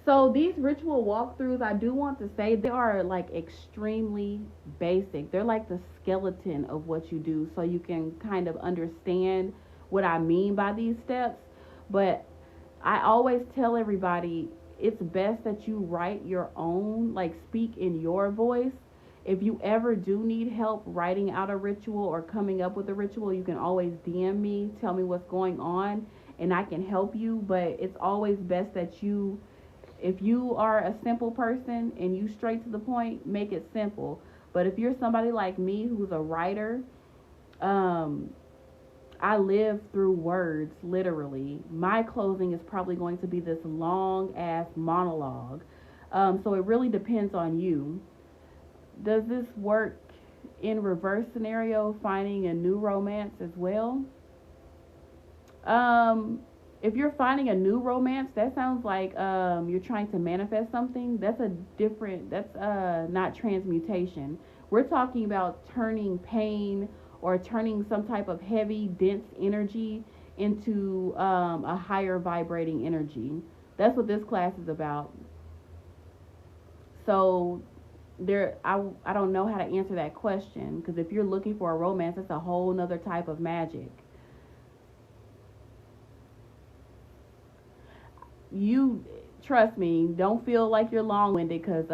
So these ritual walkthroughs, I do want to say, they are like extremely basic. They're like the skeleton of what you do, so you can kind of understand what I mean by these steps. But I always tell everybody, it's best that you write your own, like speak in your voice. If you ever do need help writing out a ritual or coming up with a ritual, you can always DM me, tell me what's going on, and I can help you. But it's always best that you, if you are a simple person and you straight to the point, make it simple. But if you're somebody like me who's a writer, I live through words, literally. My closing is probably going to be this long ass monologue. So it really depends on you. Does this work in reverse scenario, finding a new romance as well? If you're finding a new romance, that sounds like you're trying to manifest something. That's not transmutation. We're talking about turning pain or turning some type of heavy, dense energy into a higher vibrating energy. That's what this class is about. So I don't know how to answer that question, because if you're looking for a romance, that's a whole nother type of magic. You trust me, don't feel like you're long-winded, because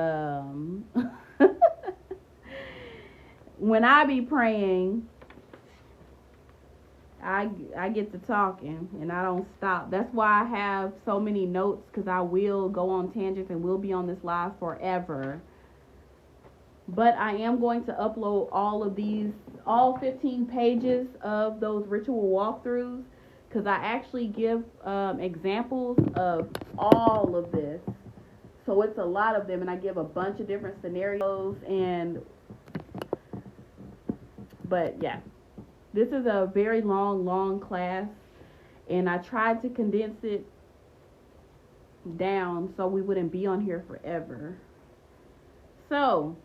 when I be praying, I get to talking and I don't stop. That's why I have so many notes, because I will go on tangents and we'll be on this live forever. But I am going to upload all 15 pages of those ritual walkthroughs, because I actually give examples of all of this. So it's a lot of them, and I give a bunch of different scenarios. But yeah, this is a very long class, and I tried to condense it down so we wouldn't be on here forever. So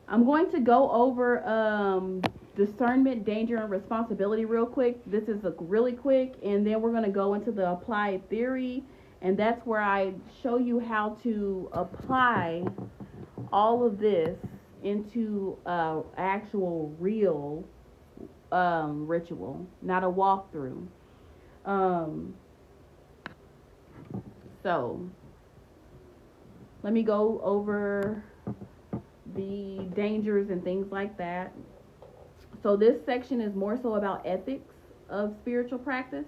I'm going to go over discernment, danger, and responsibility real quick. This is really quick, and then we're going to go into the applied theory, and that's where I show you how to apply all of this into actual real ritual, not a walkthrough. So let me go over the dangers and things like that. So this section is more so about ethics of spiritual practice,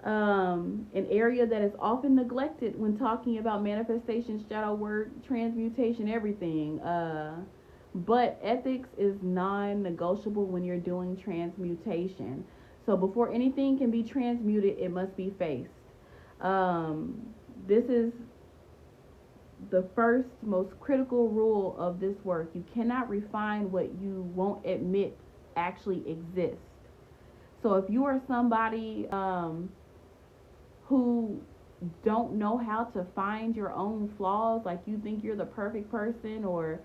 an area that is often neglected when talking about manifestation, shadow work, transmutation, everything. But ethics is non-negotiable when you're doing transmutation. So before anything can be transmuted, it must be faced. This is the first most critical rule of this work. You cannot refine what you won't admit actually exists. So if you are somebody who don't know how to find your own flaws, like you think you're the perfect person, or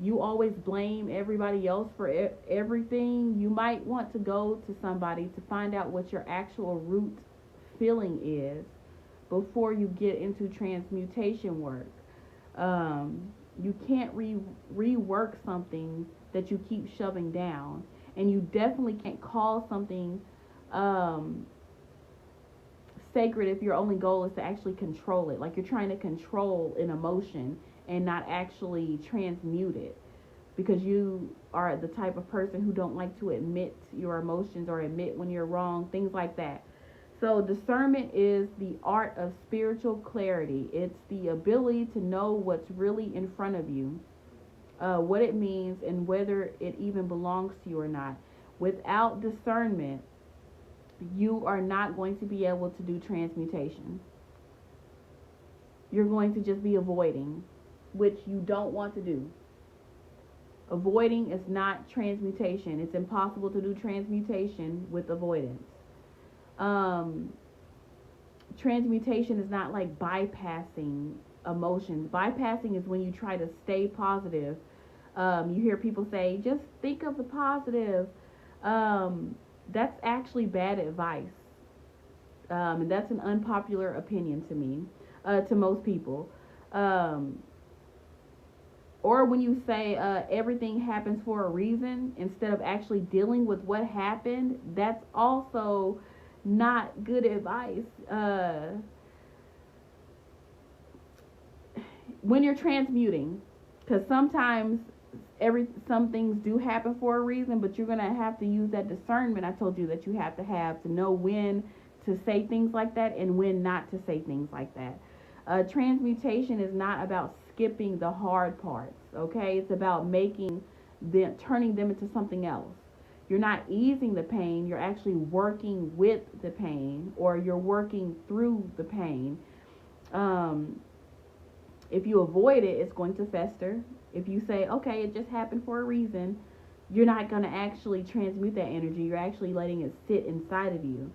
you always blame everybody else for everything, you might want to go to somebody to find out what your actual root feeling is before you get into transmutation work. You can't rework something that you keep shoving down, and you definitely can't call something sacred if your only goal is to actually control it. Like you're trying to control an emotion and not actually transmute it, because you are the type of person who don't like to admit your emotions or admit when you're wrong, things like that. So discernment is the art of spiritual clarity. It's the ability to know what's really in front of you, what it means, and whether it even belongs to you or not. Without discernment, you are not going to be able to do transmutation. You're going to just be avoiding, which you don't want to do. Avoiding is not transmutation. It's impossible to do transmutation with avoidance. Transmutation is not like bypassing emotions. Bypassing is when you try to stay positive. You hear people say, just think of the positive. That's actually bad advice. And that's an unpopular opinion to me, to most people. Or when you say everything happens for a reason, instead of actually dealing with what happened, that's also not good advice. when you're transmuting, because sometimes some things do happen for a reason, but you're gonna have to use that discernment I told you that you have to know when to say things like that and when not to say things like that. Transmutation is not about skipping the hard parts, okay? It's about turning them into something else. You're not easing the pain, you're actually working with the pain, or you're working through the pain. If you avoid it, it's going to fester. If you say, okay, it just happened for a reason, you're not going to actually transmute that energy. You're actually letting it sit inside of you.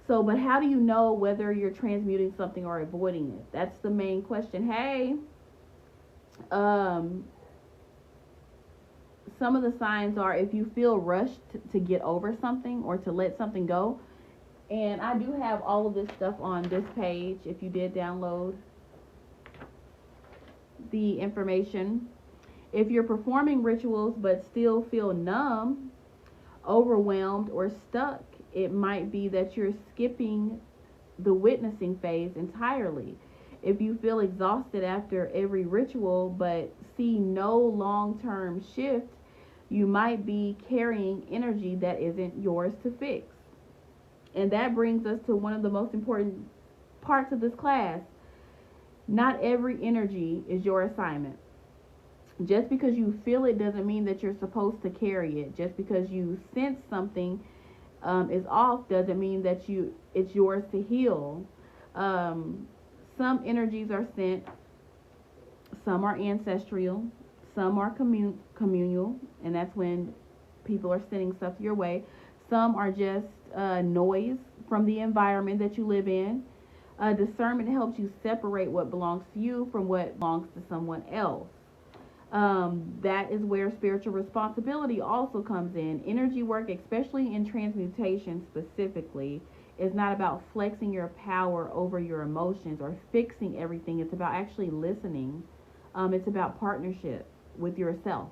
So, but how do you know whether you're transmuting something or avoiding it? That's the main question. Hey, some of the signs are if you feel rushed to get over something or to let something go. And I do have all of this stuff on this page if you did download the information. If you're performing rituals but still feel numb, overwhelmed, or stuck, it might be that you're skipping the witnessing phase entirely. If you feel exhausted after every ritual but see no long-term shift, you might be carrying energy that isn't yours to fix. And that brings us to one of the most important parts of this class. Not every energy is your assignment. Just because you feel it doesn't mean that you're supposed to carry it. Just because you sense something is off doesn't mean that it's yours to heal. Some energies are sent, some are ancestral, some are communal, and that's when people are sending stuff your way. Some are just noise from the environment that you live in. Discernment helps you separate what belongs to you from what belongs to someone else. That is where spiritual responsibility also comes in. Energy work, especially in transmutation specifically, is not about flexing your power over your emotions or fixing everything. It's about actually listening. It's about partnership with yourself.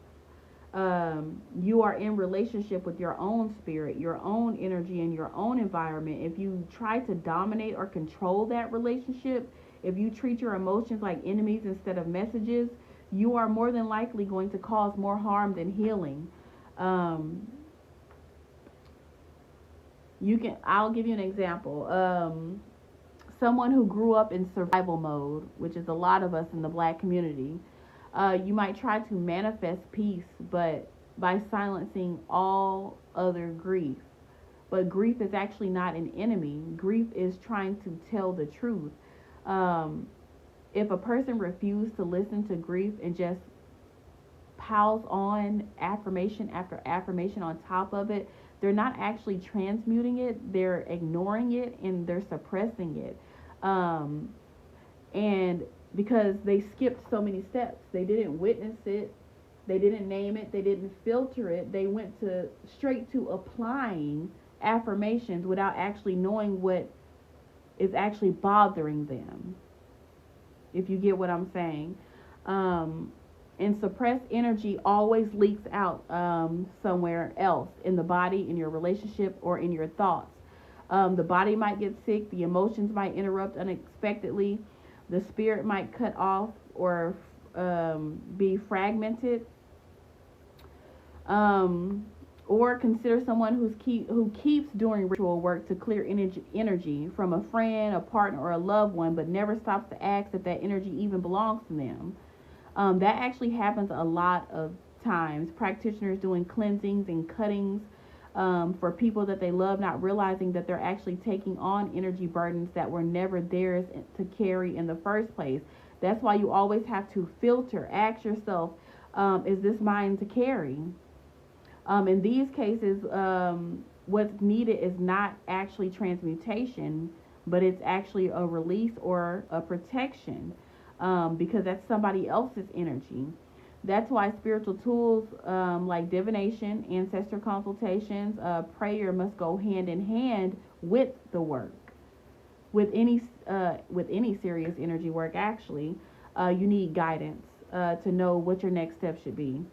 You are in relationship with your own spirit, your own energy, and your own environment. If you try to dominate or control that relationship, if you treat your emotions like enemies instead of messages, you are more than likely going to cause more harm than healing. I'll give you an example. Someone who grew up in survival mode, which is a lot of us in the Black community, you might try to manifest peace, but by silencing all other grief. But grief is actually not an enemy. Grief is trying to tell the truth. If a person refuses to listen to grief and just piles on affirmation after affirmation on top of it, they're not actually transmuting it. They're ignoring it and they're suppressing it. And because they skipped so many steps, they didn't witness it, they didn't name it, they didn't filter it. They went straight to applying affirmations without actually knowing what is actually bothering them, if you get what I'm saying. And suppressed energy always leaks out somewhere else in the body, in your relationship, or in your thoughts. The body might get sick, the emotions might interrupt unexpectedly, the spirit might cut off or be fragmented. Or consider someone who keeps doing ritual work to clear energy from a friend, a partner, or a loved one, but never stops to ask if that energy even belongs to them. That actually happens a lot of times. Practitioners doing cleansings and cuttings for people that they love, not realizing that they're actually taking on energy burdens that were never theirs to carry in the first place. That's why you always have to filter. Ask yourself, is this mine to carry? In these cases, what's needed is not actually transmutation, but it's actually a release or a protection, because that's somebody else's energy. That's why spiritual tools like divination, ancestral consultations, prayer must go hand in hand with the work. With any serious energy work, actually, you need guidance to know what your next step should be.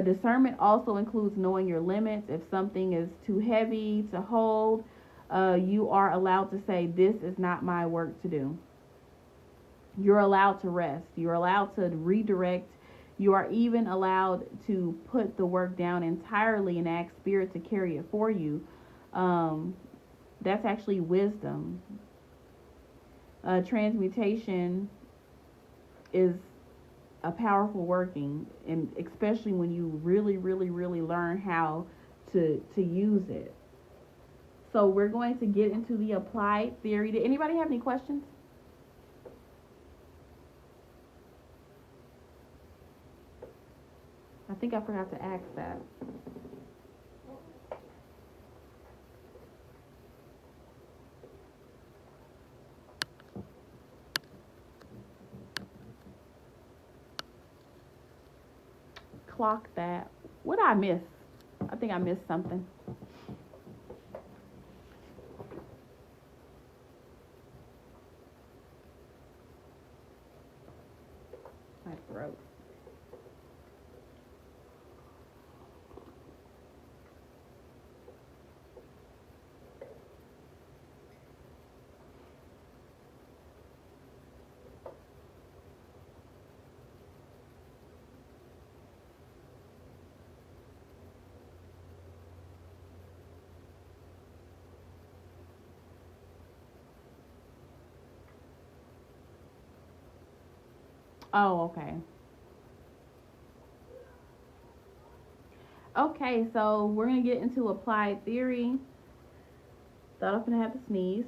Discernment also includes knowing your limits. If something is too heavy to hold, you are allowed to say, this is not my work to do. You're allowed to rest. You're allowed to redirect. You are even allowed to put the work down entirely and ask spirit to carry it for you. That's actually wisdom. Transmutation is a powerful working, and especially when you really, really, really learn how to use it. So we're going to get into the applied theory. Did anybody have any questions? I think I forgot to ask that. Clock that. What did I miss? I think I missed something. My throat. Oh, okay. Okay, so we're going to get into applied theory. Thought I was going to have to sneeze.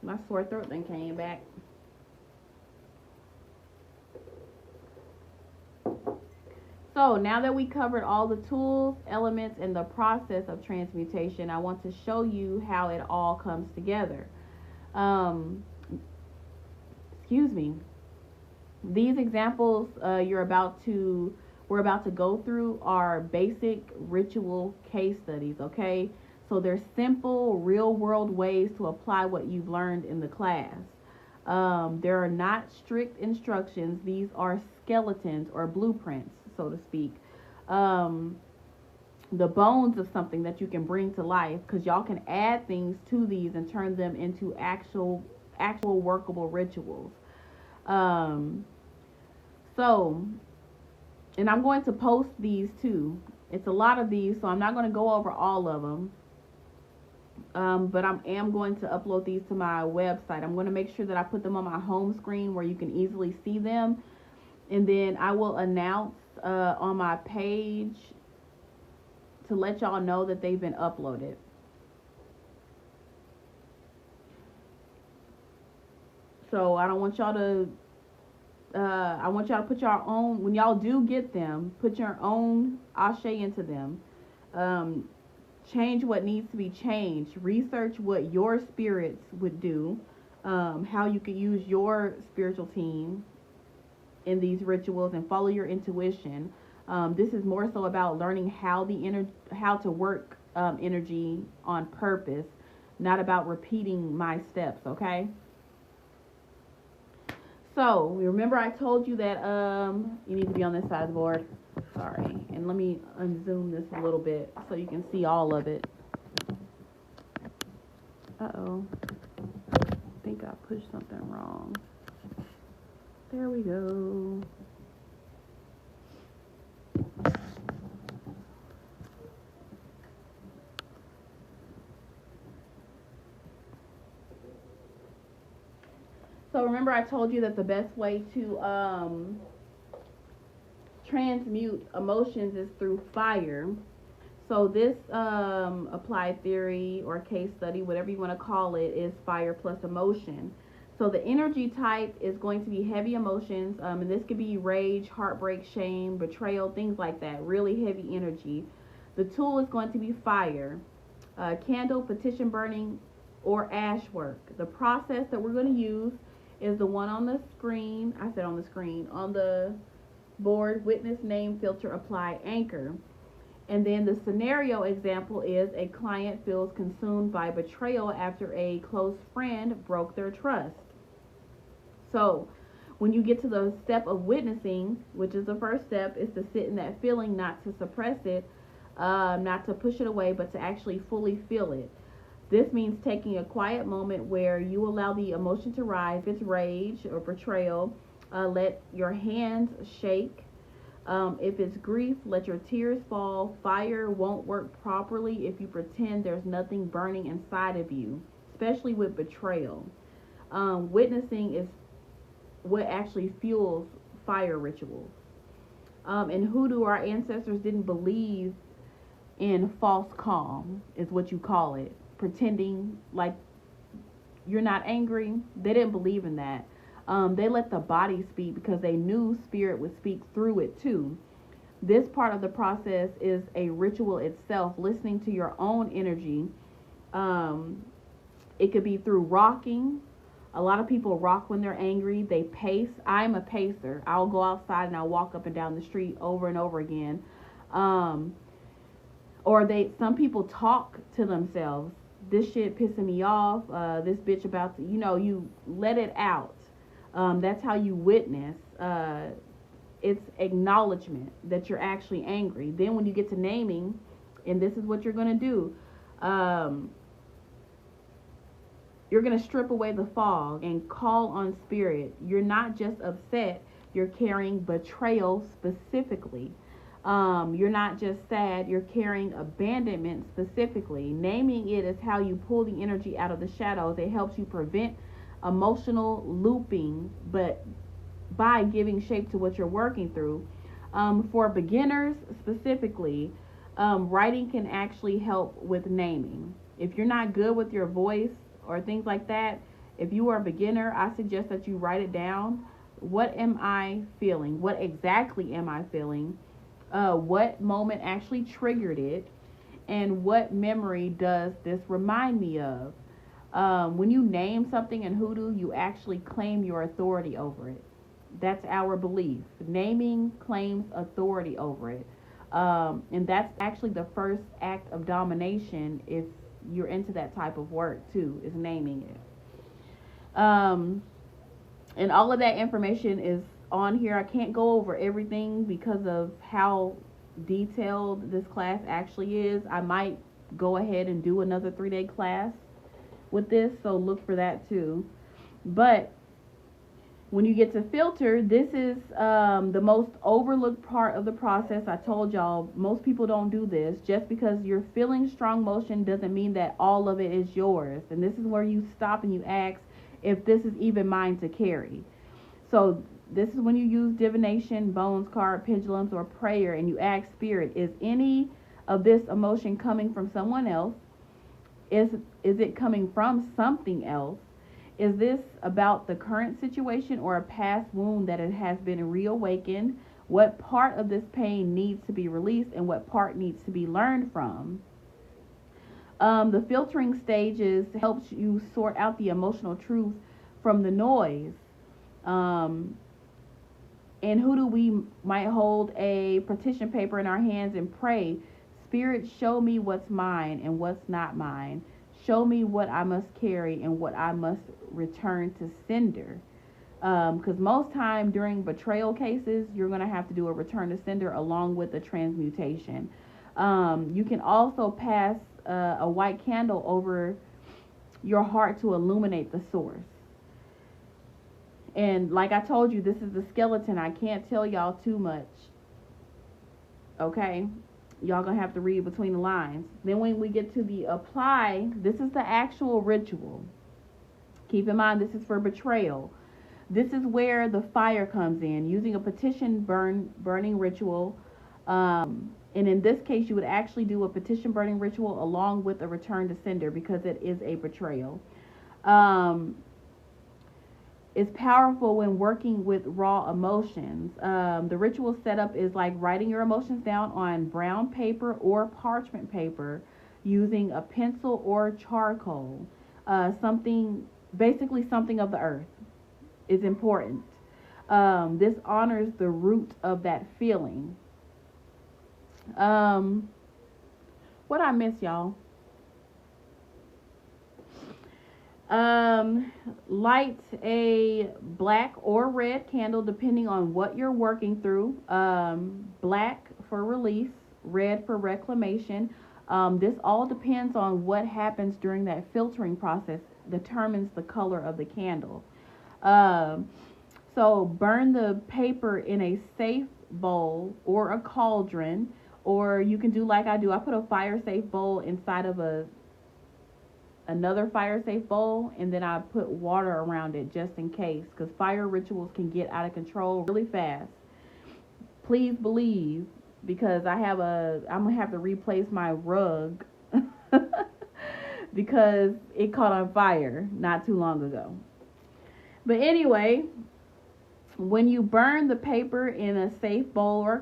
My sore throat then came back. So now that we covered all the tools, elements, and the process of transmutation, I want to show you how it all comes together. Excuse me. These examples we're about to go through are basic ritual case studies, okay? So they're simple, real-world ways to apply what you've learned in the class. There are not strict instructions. These are skeletons or blueprints, so to speak. The bones of something that you can bring to life, because y'all can add things to these and turn them into actual workable rituals. So, and I'm going to post these too. It's a lot of these, so I'm not going to go over all of them. But I am going to upload these to my website. I'm going to make sure that I put them on my home screen where you can easily see them. And then I will announce on my page to let y'all know that they've been uploaded. So I don't want y'all to I want y'all to put your own, when y'all do get them, put your own ashe into them. Change what needs to be changed. Research what your spirits would do, how you could use your spiritual team in these rituals, and follow your intuition. This is more so about learning how to work energy on purpose, not about repeating my steps, okay? So, remember I told you that you need to be on this side of the board. Sorry. And let me unzoom this a little bit so you can see all of it. Uh-oh. I think I pushed something wrong. There we go. So remember I told you that the best way to transmute emotions is through fire. So this applied theory or case study, whatever you want to call it, is fire plus emotion. So the energy type is going to be heavy emotions, and this could be rage, heartbreak, shame, betrayal, things like that, really heavy energy. The tool is going to be fire, candle, petition burning, or ash work. The process that we're going to use is the one on the screen. I said on the screen, on the board: witness, name, filter, apply, anchor. And then the scenario example is a client feels consumed by betrayal after a close friend broke their trust. So when you get to the step of witnessing, which is the first step, is to sit in that feeling, not to suppress it, not to push it away, but to actually fully feel it. This means taking a quiet moment where you allow the emotion to rise. If it's rage or betrayal, let your hands shake. If it's grief, let your tears fall. Fire won't work properly if you pretend there's nothing burning inside of you, especially with betrayal. Witnessing is what actually fuels fire rituals. In Hoodoo, our ancestors didn't believe in false calm, is what you call it. Pretending like you're not angry. They didn't believe in that. They let the body speak because they knew spirit would speak through it too. This part of the process is a ritual itself, listening to your own energy. It could be through rocking. A lot of people rock when they're angry. They pace. I'm a pacer. I'll go outside and I'll walk up and down the street over and over again. Or some people talk to themselves. This shit pissing me off. This bitch about to, you let it out. That's how you witness. It's acknowledgement that you're actually angry. Then when you get to naming, and this is what you're going to do, you're going to strip away the fog and call on spirit. You're not just upset, you're carrying betrayal specifically. You're not just sad, you're carrying abandonment specifically. Naming it is how you pull the energy out of the shadows. It helps you prevent emotional looping, but by giving shape to what you're working through. For beginners specifically, writing can actually help with naming. If you're not good with your voice or things like that, if you are a beginner, I suggest that you write it down. What am I feeling? What exactly am I feeling? What moment actually triggered it? And what memory does this remind me of? When you name something in Hoodoo, you actually claim your authority over it. That's our belief. Naming claims authority over it. And that's actually the first act of domination if you're into that type of work too, is naming it. And all of that information is on here. I can't go over everything because of how detailed this class actually is. I might go ahead and do another 3-day class with this, so look for that too. But when you get to filter, this is the most overlooked part of the process. I told y'all, most people don't do this. Just because you're feeling strong motion doesn't mean that all of it is yours. And this is where you stop and you ask if this is even mine to carry. So this is when you use divination, bones card, pendulums, or prayer, and you ask spirit, is any of this emotion coming from someone else? Is it coming from something else? Is this about the current situation or a past wound that it has been reawakened? What part of this pain needs to be released and what part needs to be learned from? The filtering stages helps you sort out the emotional truth from the noise. In Hoodoo, we might hold a petition paper in our hands and pray, Spirit, show me what's mine and what's not mine. Show me what I must carry and what I must return to sender. Because most time during betrayal cases, you're going to have to do a return to sender along with a transmutation. You can also pass a white candle over your heart to illuminate the source. And like I told you, this is the skeleton. I can't tell y'all too much. Okay? Y'all gonna have to read between the lines. Then when we get to the apply, this is the actual ritual. Keep in mind, this is for betrayal. This is where the fire comes in, using a petition burning ritual. And in this case, you would actually do a petition burning ritual along with a return to sender because it is a betrayal. It's powerful when working with raw emotions. The ritual setup is like writing your emotions down on brown paper or parchment paper using a pencil or charcoal. Basically something of the earth is important. This honors the root of that feeling. What I miss, y'all? Light a black or red candle depending on what you're working through. Black for release, red for reclamation. This all depends on what happens during that filtering process, determines the color of the candle. Um, so burn the paper in a safe bowl or a cauldron, or you can do like I do. I put a fire safe bowl inside of another fire safe bowl, and then I put water around it just in case, because fire rituals can get out of control really fast. Please believe, because I'm gonna have to replace my rug because it caught on fire not too long ago. But anyway, when you burn the paper in a safe bowl or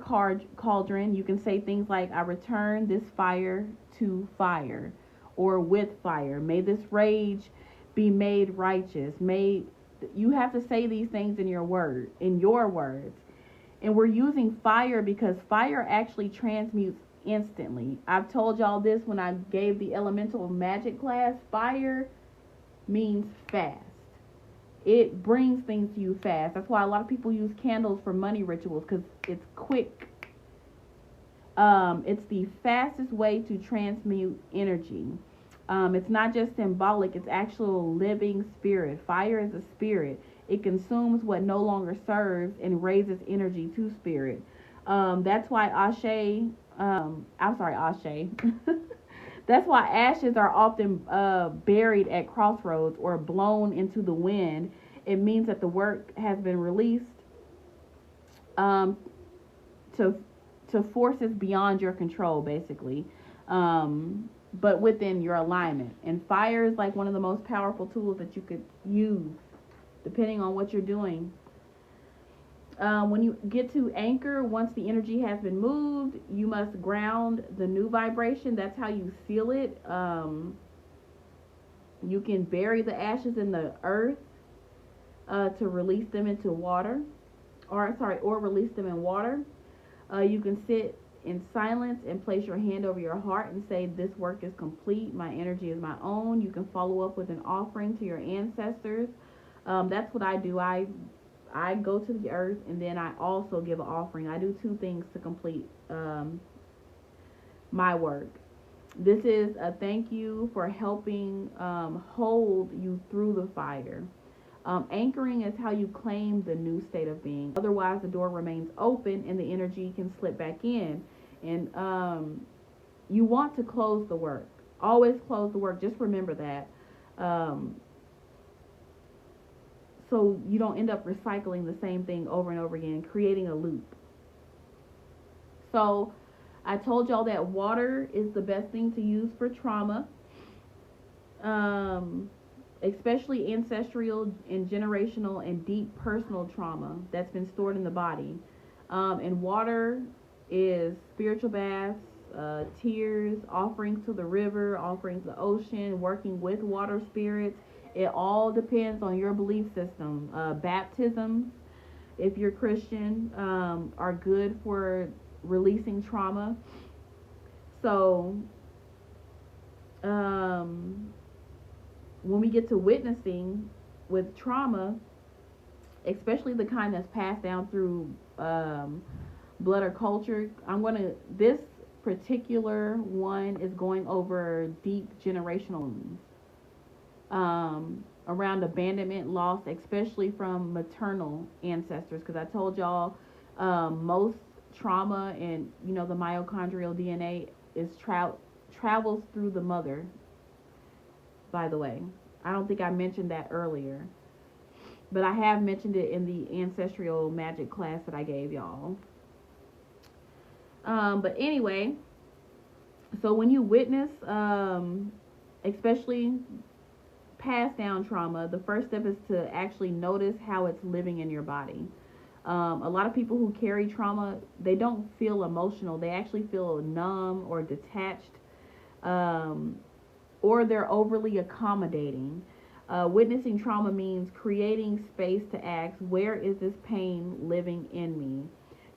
cauldron, you can say things like, I return this fire to fire, or with fire. May this rage be made righteous. You have to say these things in your words. And we're using fire because fire actually transmutes instantly. I've told y'all this when I gave the elemental magic class. Fire means fast. It brings things to you fast. That's why a lot of people use candles for money rituals, because it's quick. It's the fastest way to transmute energy. It's not just symbolic, it's actual living spirit. Fire is a spirit. It consumes what no longer serves and raises energy to spirit. That's why Ashe. That's why ashes are often buried at crossroads or blown into the wind. It means that the work has been released um, to forces beyond your control, basically, but within your alignment. And fire is like one of the most powerful tools that you could use, depending on what you're doing. When you get to anchor, once the energy has been moved, you must ground the new vibration. That's how you seal it. You can bury the ashes in the earth to release them into water, or release them in water. You can sit in silence and place your hand over your heart and say, this work is complete. My energy is my own. You can follow up with an offering to your ancestors. That's what I do. I go to the earth, and then I also give an offering. I do two things to complete my work. This is a thank you for helping hold you through the fire. Anchoring is how you claim the new state of being. Otherwise, the door remains open and the energy can slip back in. And you want to close the work. Always close the work. Just remember that. So you don't end up recycling the same thing over and over again, creating a loop. So I told y'all that water is the best thing to use for trauma. Especially ancestral and generational and deep personal trauma that's been stored in the body. And water is spiritual baths, tears, offerings to the river, offerings to the ocean, working with water spirits. It all depends on your belief system. Baptisms, if you're Christian, are good for releasing trauma. So, when we get to witnessing with trauma, especially the kind that's passed down through blood or culture, this particular one is going over deep generational around abandonment, loss, especially from maternal ancestors. Because I told y'all most trauma and the mitochondrial DNA is travels through the mother. By the way, I don't think I mentioned that earlier, but I have mentioned it in the ancestral magic class that I gave y'all. But anyway, so when you witness, especially passed down trauma, the first step is to actually notice how it's living in your body. A lot of people who carry trauma, they don't feel emotional. They actually feel numb or detached. Or they're overly accommodating. Witnessing trauma means creating space to ask, where is this pain living in me?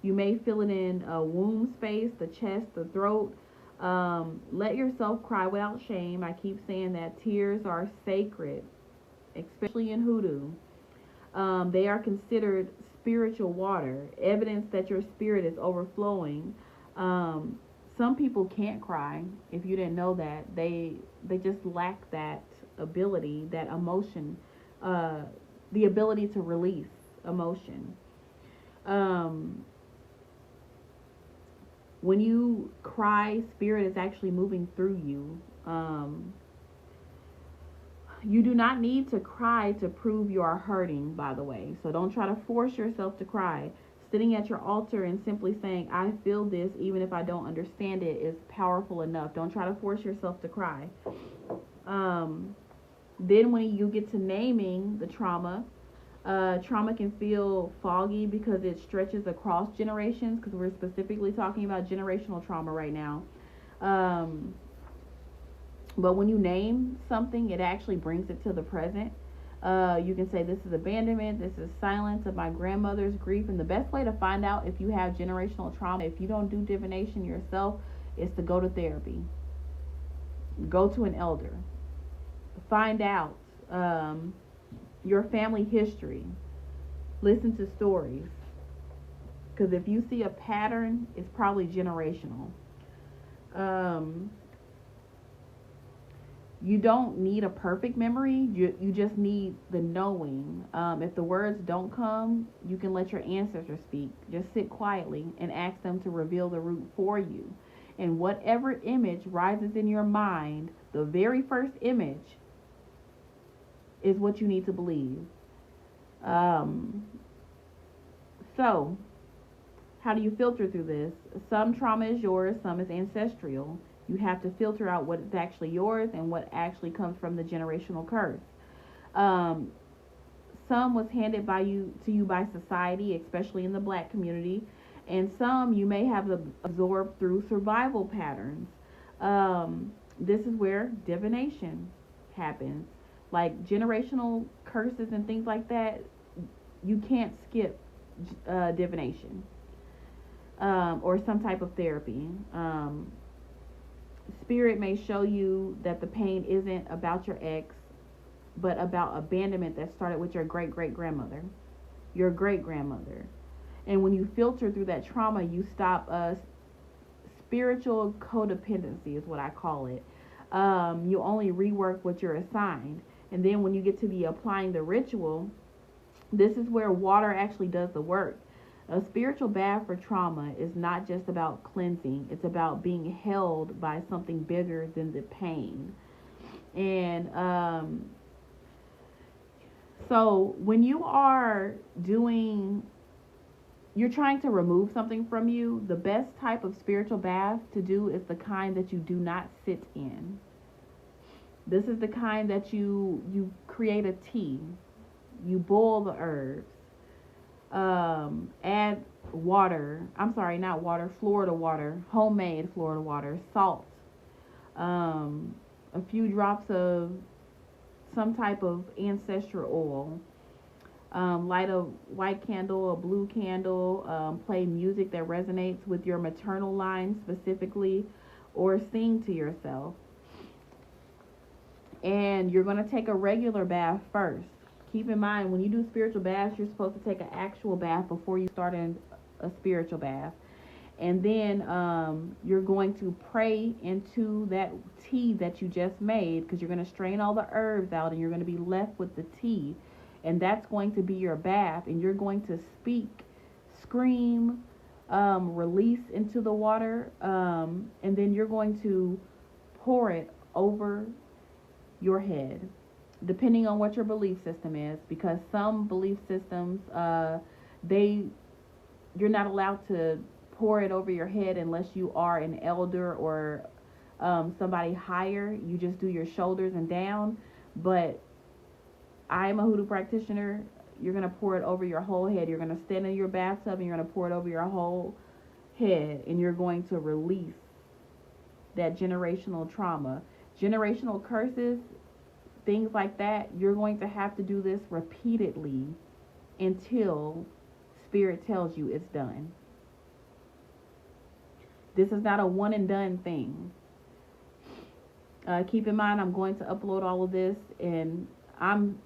You may feel it in a womb space, the chest, the throat. Let yourself cry without shame. I keep saying that tears are sacred, especially in Hoodoo. They are considered spiritual water, evidence that your spirit is overflowing. some people can't cry. If you didn't know that, they just lack that ability, that emotion, the ability to release emotion. Um, when you cry, spirit is actually moving through you. You do not need to cry to prove you are hurting, by the way. So don't try to force yourself to cry. Sitting at your altar and simply saying, I feel this, even if I don't understand it, is powerful enough. Don't try to force yourself to cry. Then when you get to naming the trauma, trauma can feel foggy because it stretches across generations, because we're specifically talking about generational trauma right now. But when you name something, it actually brings it to the present. You can say, this is abandonment, this is silence of my grandmother's grief. And the best way to find out if you have generational trauma, if you don't do divination yourself, is to go to therapy. Go to an elder. Find out your family history. Listen to stories. Because if you see a pattern, it's probably generational. You don't need a perfect memory. You just need the knowing. If the words don't come, you can let your ancestors speak. Just sit quietly and ask them to reveal the root for you. And whatever image rises in your mind, the very first image is what you need to believe. So, how do you filter through this? Some trauma is yours, some is ancestral. You have to filter out what is actually yours and what actually comes from the generational curse. Some was handed to you by society, especially in the Black community, and some you may have absorbed through survival patterns. This is where divination happens. Like generational curses and things like that, you can't skip divination or some type of therapy. Spirit may show you that the pain isn't about your ex, but about abandonment that started with your great-great-grandmother, your great-grandmother. And when you filter through that trauma, you stop spiritual codependency is what I call it. You only rework what you're assigned. And then when you get to the applying the ritual, this is where water actually does the work. A spiritual bath for trauma is not just about cleansing. It's about being held by something bigger than the pain. And so when you are you're trying to remove something from you, the best type of spiritual bath to do is the kind that you do not sit in. This is the kind that you create a tea. You boil the herbs. Add water. I'm sorry, not water, Florida water, homemade Florida water, salt, a few drops of some type of ancestral oil. Light a white candle, a blue candle, play music that resonates with your maternal line specifically, or sing to yourself. And you're going to take a regular bath first. Keep in mind, when you do spiritual baths, you're supposed to take an actual bath before you start in a spiritual bath. And then you're going to pray into that tea that you just made, because you're going to strain all the herbs out and you're going to be left with the tea. And that's going to be your bath. And you're going to speak, scream, release into the water. And then you're going to pour it over your head, depending on what your belief system is, because some belief systems, you're not allowed to pour it over your head unless you are an elder or somebody higher. You just do your shoulders and down. But I'm a Hoodoo practitioner. You're going to pour it over your whole head. You're going to stand in your bathtub and you're going to pour it over your whole head, and you're going to release that generational trauma. Generational curses, things like that, you're going to have to do this repeatedly until Spirit tells you it's done. This is not a one and done thing. Keep in mind, I'm going to upload all of this, and I'm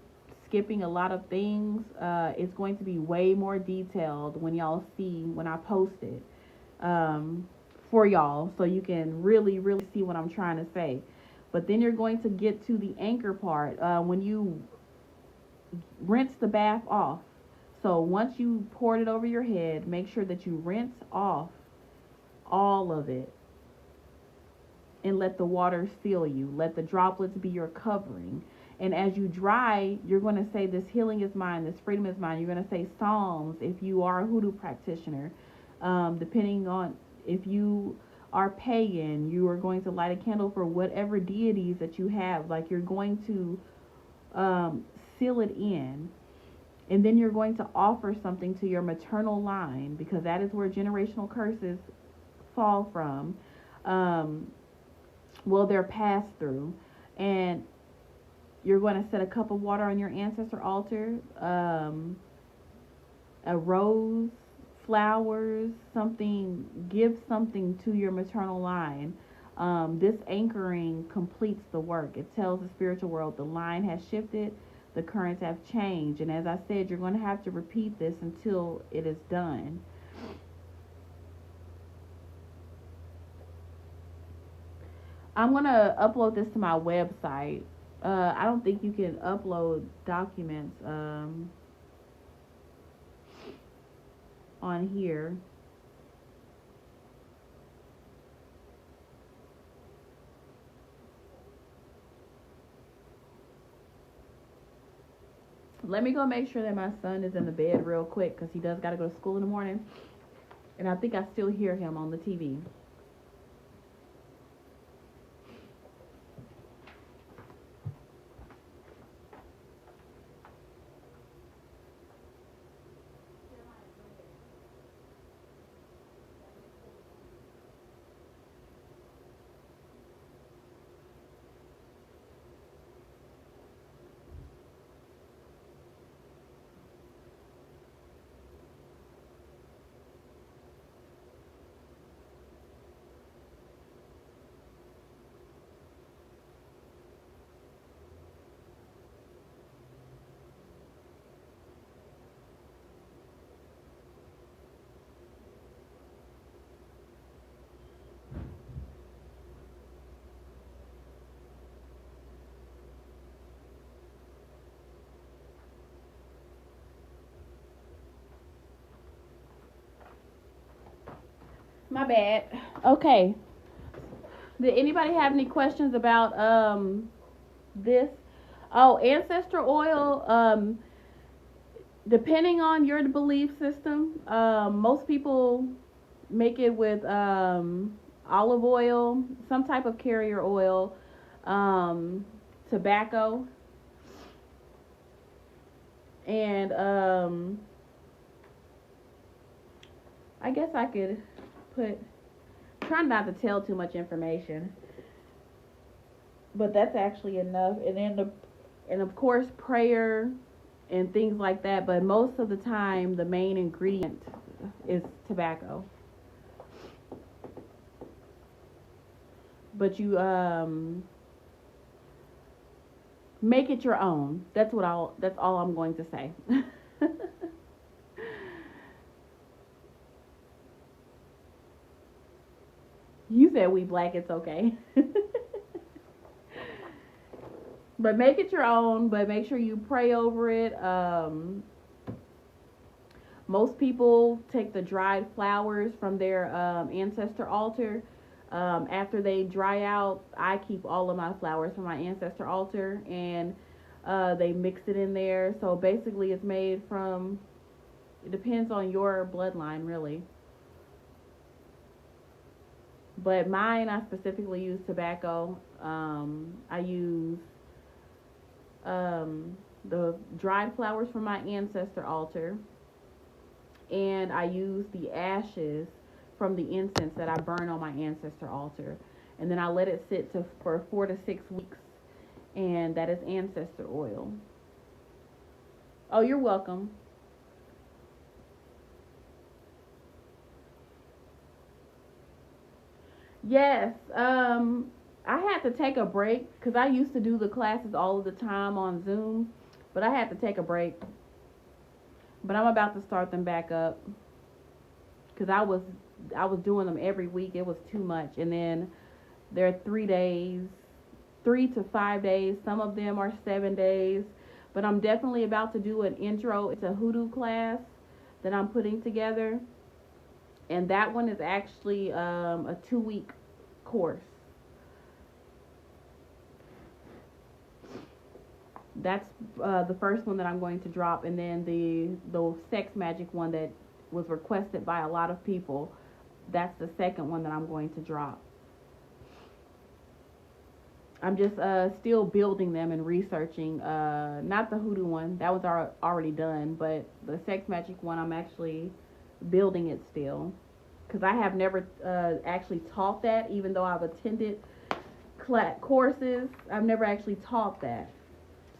skipping a lot of things. It's going to be way more detailed when y'all see when I post it. for y'all so you can really, really see what I'm trying to say. But then you're going to get to the anchor part when you rinse the bath off. So once you poured it over your head, make sure that you rinse off all of it and let the water seal you. Let the droplets be your covering. And as you dry, you're going to say, this healing is mine, this freedom is mine. You're going to say Psalms if you are a Hoodoo practitioner. Depending on if you are pagan, you are going to light a candle for whatever deities that you have. Like, you're going to seal it in. And then you're going to offer something to your maternal line, because that is where generational curses fall from. Well, they're passed through. And you're going to set a cup of water on your ancestor altar, a rose, flowers, something. Give something to your maternal line. This anchoring completes the work. It tells the spiritual world the line has shifted, the currents have changed. And as I said, you're going to have to repeat this until it is done. I'm going to upload this to my website. I don't think you can upload documents on here. Let me go make sure that my son is in the bed real quick, because he does got to go to school in the morning. And I think I still hear him on the TV. My bad. Okay. Did anybody have any questions about this? Oh, ancestral oil. Depending on your belief system, most people make it with olive oil, some type of carrier oil, tobacco, and I guess I could try not to tell too much information, but that's actually enough. And then and of course prayer and things like that, but most of the time the main ingredient is tobacco. But you make it your own. That's all I'm going to say. You said we black, it's okay. But make it your own, but make sure you pray over it. Most people take the dried flowers from their ancestor altar. After they dry out, I keep all of my flowers from my ancestor altar, and they mix it in there. So basically it's made from, it depends on your bloodline, really. But mine, I specifically use tobacco. I use the dried flowers from my ancestor altar, and I use the ashes from the incense that I burn on my ancestor altar, and then I let it sit for 4 to 6 weeks, and that is ancestor oil. Oh, you're welcome. Yes, I had to take a break because I used to do the classes all of the time on Zoom, but I had to take a break. But I'm about to start them back up because I was I was doing them every week. It was too much. And then they're 3 days, 3 to 5 days. Some of them are 7 days. But I'm definitely about to do an intro. It's a Hoodoo class that I'm putting together. And that one is actually a 2-week course. That's the first one that I'm going to drop. And then the sex magic one that was requested by a lot of people, that's the second one that I'm going to drop. I'm just still building them and researching. Not the Hoodoo one, that was already done, but the sex magic one, I'm actually building it still. Because I have never actually taught that, even though I've attended courses. I've never actually taught that.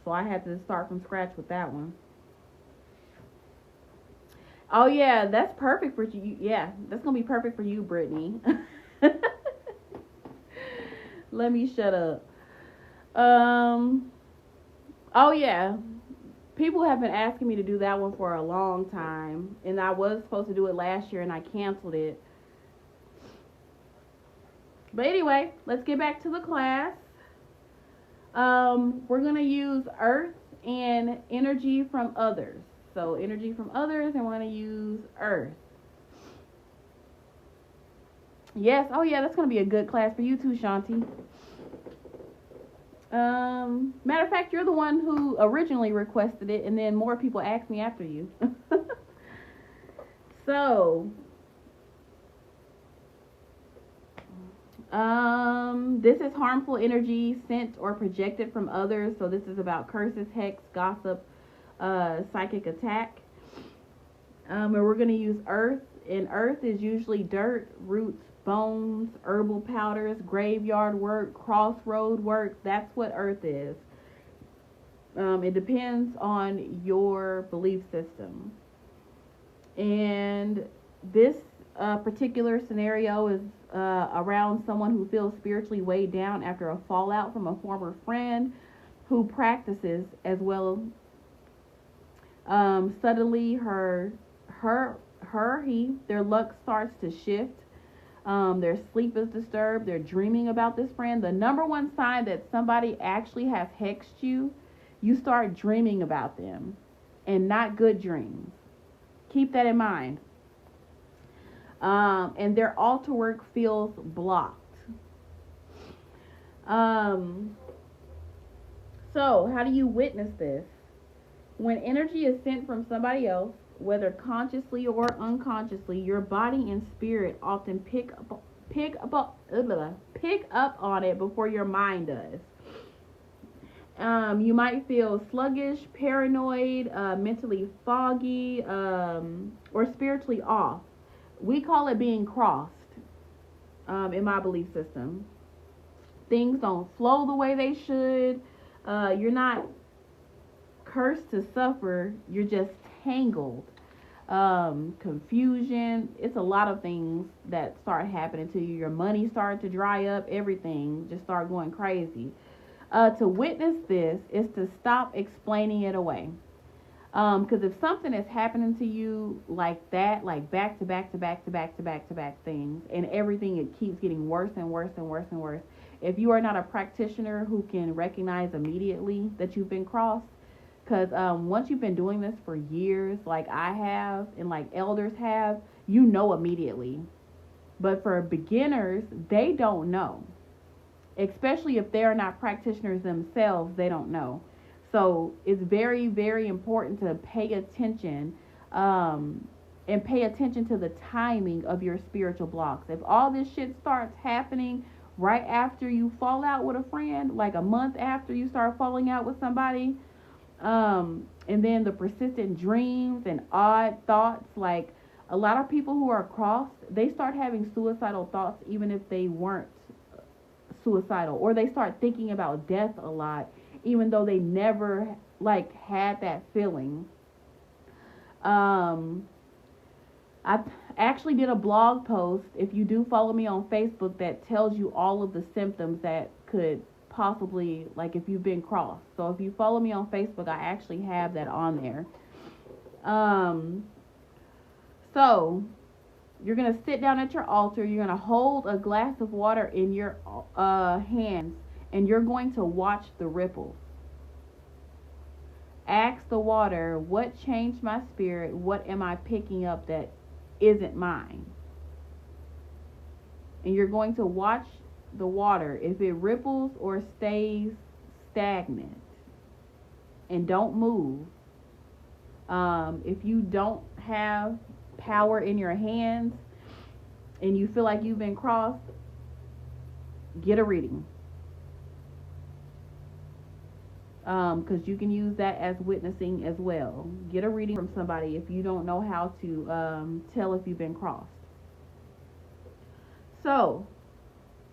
So I had to start from scratch with that one. Oh, yeah, that's perfect for you. Yeah, that's going to be perfect for you, Brittany. Let me shut up. Oh, yeah. People have been asking me to do that one for a long time. And I was supposed to do it last year and I canceled it. But anyway, let's get back to the class. We're going to use earth and energy from others. So energy from others, and we're going to use earth. Yes, oh yeah, that's going to be a good class for you too, Shanti. Matter of fact, you're the one who originally requested it, and then more people asked me after you. So, this is harmful energy sent or projected from others. So this is about curses, hex, gossip, psychic attack. And we're going to use earth. And earth is usually dirt, roots, bones, herbal powders, graveyard work, crossroad work. That's what earth is. It depends on your belief system. And this particular scenario is around someone who feels spiritually weighed down after a fallout from a former friend who practices as well. Suddenly their luck starts to shift. Their sleep is disturbed. They're dreaming about this friend. The number one sign that somebody actually has hexed you, you start dreaming about them, and not good dreams. Keep that in mind. And their altar work feels blocked. So how do you witness this? When energy is sent from somebody else, whether consciously or unconsciously, your body and spirit often pick up on it before your mind does. You might feel sluggish, paranoid, mentally foggy, or spiritually off. We call it being crossed, in my belief system. Things don't flow the way they should. You're not cursed to suffer. You're just tangled. Confusion. It's a lot of things that start happening to you. Your money started to dry up. Everything just started going crazy. To witness this is to stop explaining it away. Because if something is happening to you like that, like back to back things, and everything, it keeps getting worse and worse and worse and worse. If you are not a practitioner who can recognize immediately that you've been crossed, because once you've been doing this for years, like I have and like elders have, you know immediately. But for beginners, they don't know. Especially if they're not practitioners themselves, they don't know. So it's very, very important to pay attention and pay attention to the timing of your spiritual blocks. If all this shit starts happening right after you fall out with a friend, like a month after you start falling out with somebody, and then the persistent dreams and odd thoughts, like a lot of people who are crossed, they start having suicidal thoughts even if they weren't suicidal, or they start thinking about death a lot even though they never like had that feeling. I actually did a blog post, if you do follow me on Facebook, that tells you all of the symptoms that could possibly, like if you've been crossed. So if you follow me on Facebook, I actually have that on there. So You're going to sit down at your altar. You're going to hold a glass of water in your hands, and you're going to watch the ripples. Ask the water, what changed my spirit? What am I picking up that isn't mine? And you're going to watch the water if it ripples or stays stagnant and don't move. If you don't have power in your hands and you feel like you've been crossed, get a reading. Because you can use that as witnessing as well. Get a reading from somebody if you don't know how to tell if you've been crossed. So,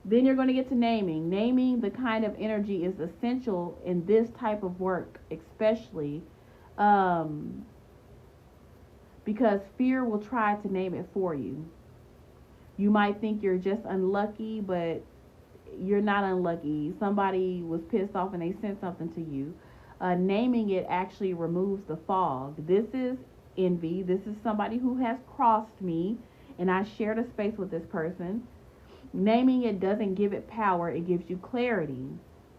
then you're going to get to naming. Naming the kind of energy is essential in this type of work, especially because fear will try to name it for you. You might think you're just unlucky, but you're not unlucky. Somebody was pissed off and they sent something to you. Naming it actually removes the fog. This is envy. This is somebody who has crossed me and I shared a space with this person. Naming it doesn't give it power. It gives you clarity.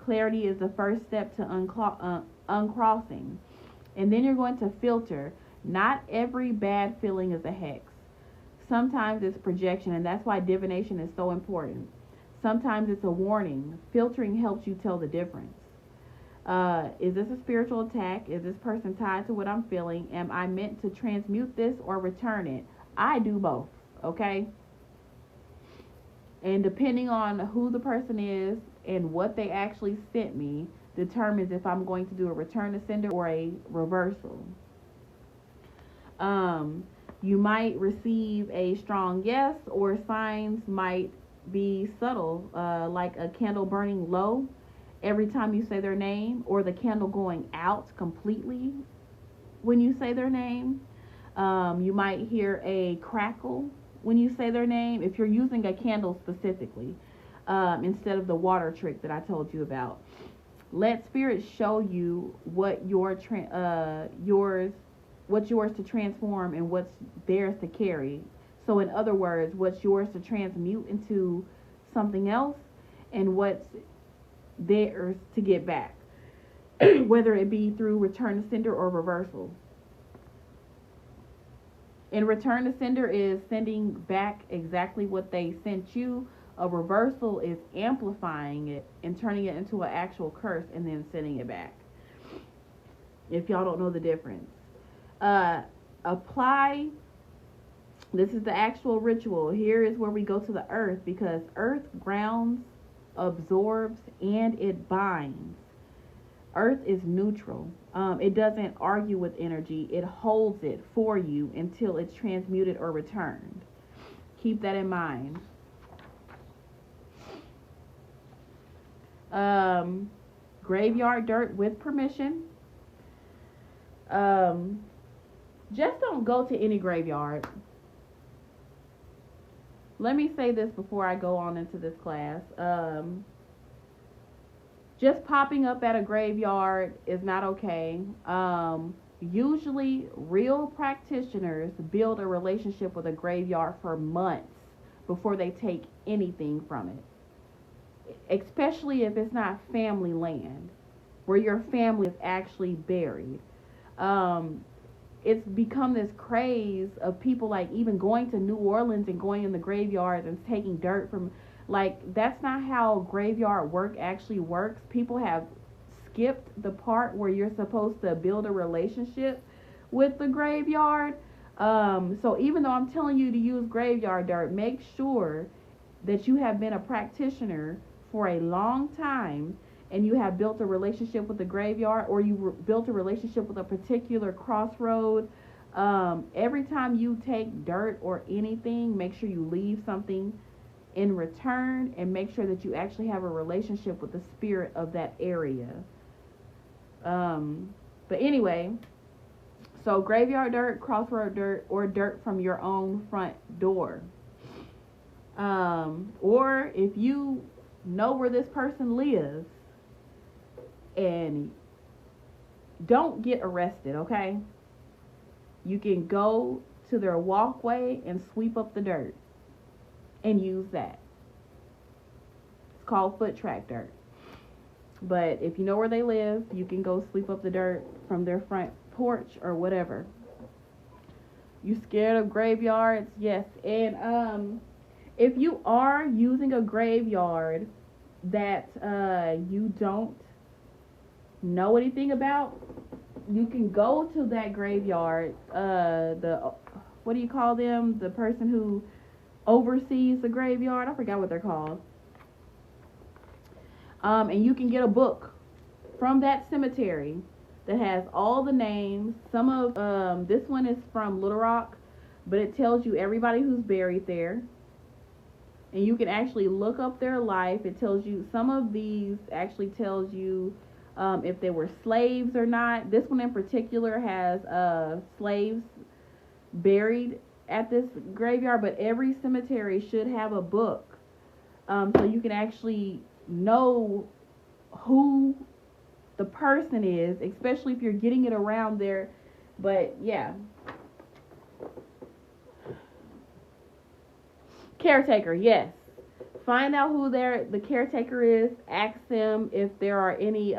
Clarity is the first step to uncrossing. And then you're going to filter. Not every bad feeling is a hex. Sometimes it's projection, and that's why divination is so important. Sometimes it's a warning. Filtering helps you tell the difference. Is this a spiritual attack? Is this person tied to what I'm feeling? Am I meant to transmute this or return it? I do both, okay? And depending on who the person is and what they actually sent me determines if I'm going to do a return to sender or a reversal. You might receive a strong yes, or signs might be subtle, like a candle burning low every time you say their name, or the candle going out completely when you say their name. You might hear a crackle when you say their name, if you're using a candle specifically, instead of the water trick that I told you about. Let spirit show you what what's yours to transform and what's theirs to carry. So in other words, what's yours to transmute into something else and what's theirs to get back, whether it be through return to sender or reversal. And return to sender is sending back exactly what they sent you. A reversal is amplifying it and turning it into an actual curse and then sending it back. If y'all don't know the difference. Apply. This is the actual ritual. Here is where we go to the earth, because earth grounds, absorbs, and it binds. Earth is neutral. It doesn't argue with energy. It holds it for you until it's transmuted or returned. Keep that in mind. Graveyard dirt with permission. Just don't go to any graveyard. Let me say this before I go on into this class. Just popping up at a graveyard is not okay. Usually, real practitioners build a relationship with a graveyard for months before they take anything from it. Especially if it's not family land, where your family is actually buried. It's become this craze of people like even going to New Orleans and going in the graveyards and taking dirt from, like, that's not how graveyard work actually works. People have skipped the part where you're supposed to build a relationship with the graveyard. So even though I'm telling you to use graveyard dirt, make sure that you have been a practitioner for a long time and you have built a relationship with the graveyard, or you built a relationship with a particular crossroad. Every time you take dirt or anything, make sure you leave something in return, and make sure that you actually have a relationship with the spirit of that area. But anyway, so graveyard dirt, crossroad dirt, or dirt from your own front door. Or if you know where this person lives, and don't get arrested, okay? You can go to their walkway and sweep up the dirt and use that. It's called foot track dirt. But if you know where they live, you can go sweep up the dirt from their front porch or whatever. You scared of graveyards? Yes. And if you are using a graveyard that you don't know anything about, you can go to that graveyard. What do you call them? The person who oversees the graveyard. I forgot what they're called. And you can get a book from that cemetery that has all the names. Some of this one is from Little Rock, but it tells you everybody who's buried there. And you can actually look up their life. It tells you, some of these actually tells you if they were slaves or not. This one in particular has slaves buried at this graveyard, but every cemetery should have a book, so you can actually know who the person is, especially if you're getting it around there. But yeah. Caretaker, yes. Find out who the caretaker is. Ask them if there are any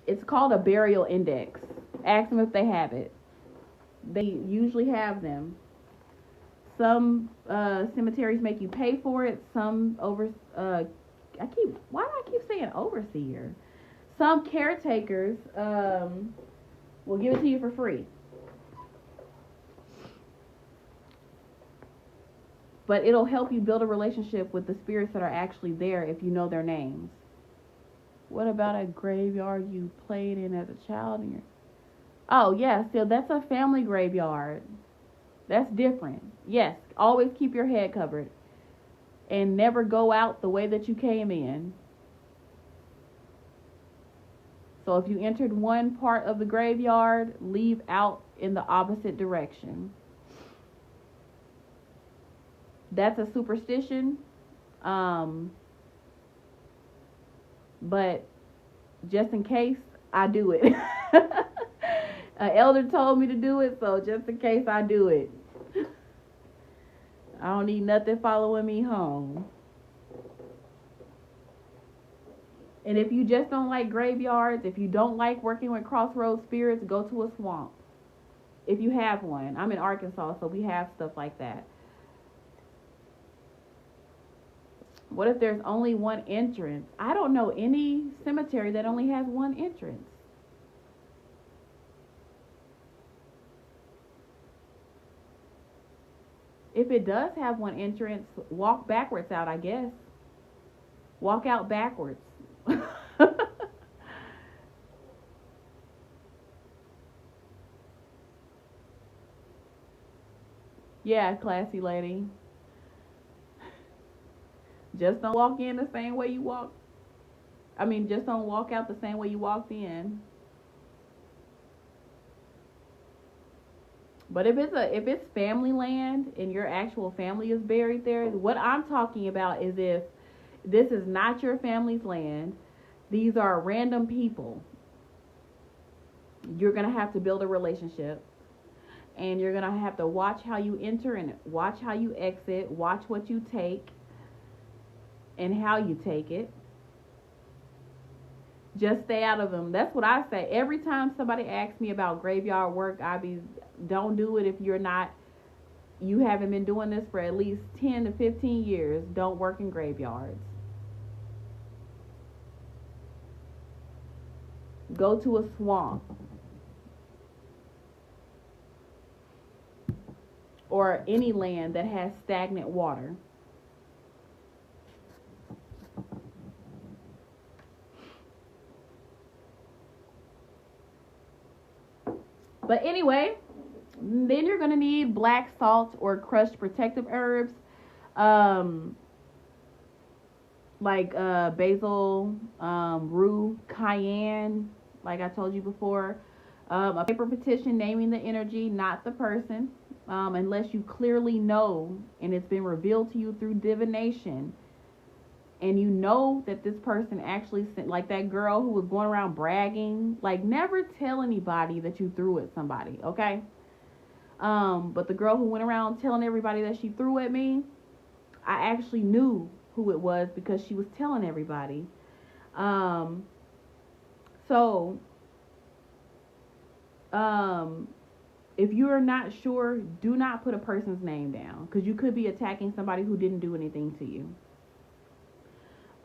it's called a burial index. Ask them if they have it. They usually have them. Some cemeteries make you pay for it. Some why do I keep saying overseer? Some caretakers will give it to you for free. But it'll help you build a relationship with the spirits that are actually there if you know their names. What about a graveyard you played in as a child? Oh, yeah, so that's a family graveyard. That's different. Yes, always keep your head covered. And never go out the way that you came in. So if you entered one part of the graveyard, leave out in the opposite direction. That's a superstition. But just in case, I do it. An elder told me to do it, so just in case, I do it. I don't need nothing following me home. And if you just don't like graveyards, if you don't like working with crossroads spirits, go to a swamp. If you have one. I'm in Arkansas, so we have stuff like that. What if there's only one entrance? I don't know any cemetery that only has one entrance. If it does have one entrance, walk backwards out, I guess. Walk out backwards. Yeah, classy lady. Just don't walk in the same way you walk. Just don't walk out the same way you walked in. But if it's family land and your actual family is buried there, what I'm talking about is if this is not your family's land, these are random people. You're going to have to build a relationship. And you're going to have to watch how you enter and watch how you exit, watch what you take and how you take it. Just stay out of them. That's what I say. Every time somebody asks me about graveyard work, don't do it if you haven't been doing this for at least 10 to 15 years. Don't work in graveyards. Go to a swamp. Or any land that has stagnant water. But anyway, then you're going to need black salt or crushed protective herbs. Like basil, rue, cayenne, like I told you before. A paper petition naming the energy, not the person. Unless you clearly know and it's been revealed to you through divination and you know that this person actually sent, like that girl who was going around bragging, like never tell anybody that you threw at somebody, okay? But the girl who went around telling everybody that she threw at me, I actually knew who it was because she was telling everybody. So if you are not sure, do not put a person's name down, because you could be attacking somebody who didn't do anything to you.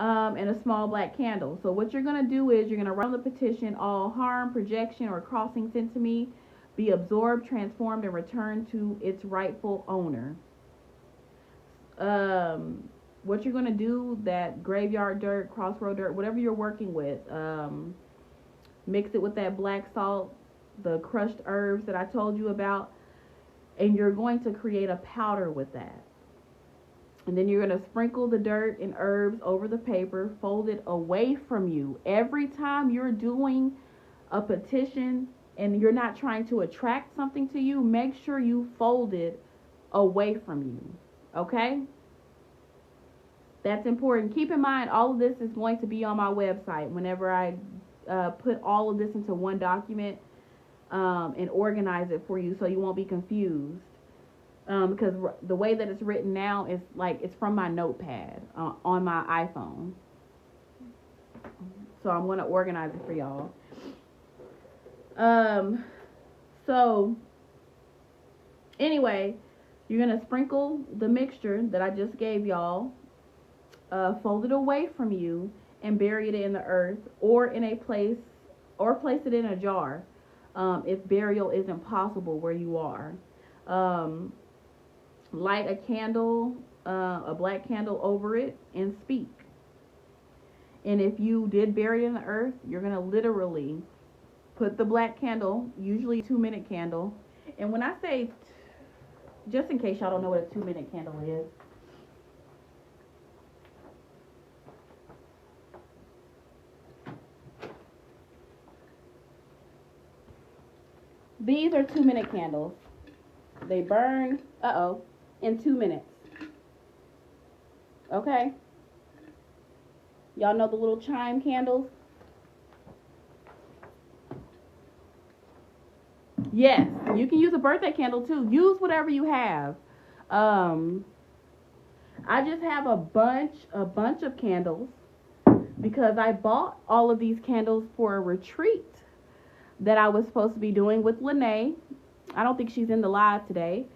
And a small black candle. So what you're going to do is you're going to write on the petition, all harm, projection, or crossing sent to me be absorbed, transformed, and returned to its rightful owner. What you're going to do, that graveyard dirt, crossroad dirt, whatever you're working with, mix it with that black salt, the crushed herbs that I told you about, and you're going to create a powder with that. And then you're going to sprinkle the dirt and herbs over the paper, fold it away from you. Every time you're doing a petition and you're not trying to attract something to you, make sure you fold it away from you. Okay? That's important. Keep in mind, all of this is going to be on my website whenever I put all of this into one document and organize it for you so you won't be confused. Because the way that it's written now is like it's from my notepad on my iPhone. So I'm going to organize it for y'all. So anyway, you're going to sprinkle the mixture that I just gave y'all, fold it away from you, and bury it in the earth or in a place, or place it in a jar if burial isn't possible where you are. Light a candle, a black candle over it, and speak. And if you did bury it in the earth, you're going to literally put the black candle, usually a 2-minute candle. And when I say, just in case y'all don't know what a 2-minute candle is, these are 2-minute candles. They burn, in 2 minutes. Okay? Y'all know the little chime candles? Yes, you can use a birthday candle too. Use whatever you have. I just have a bunch of candles because I bought all of these candles for a retreat that I was supposed to be doing with Lene. I don't think she's in the live today.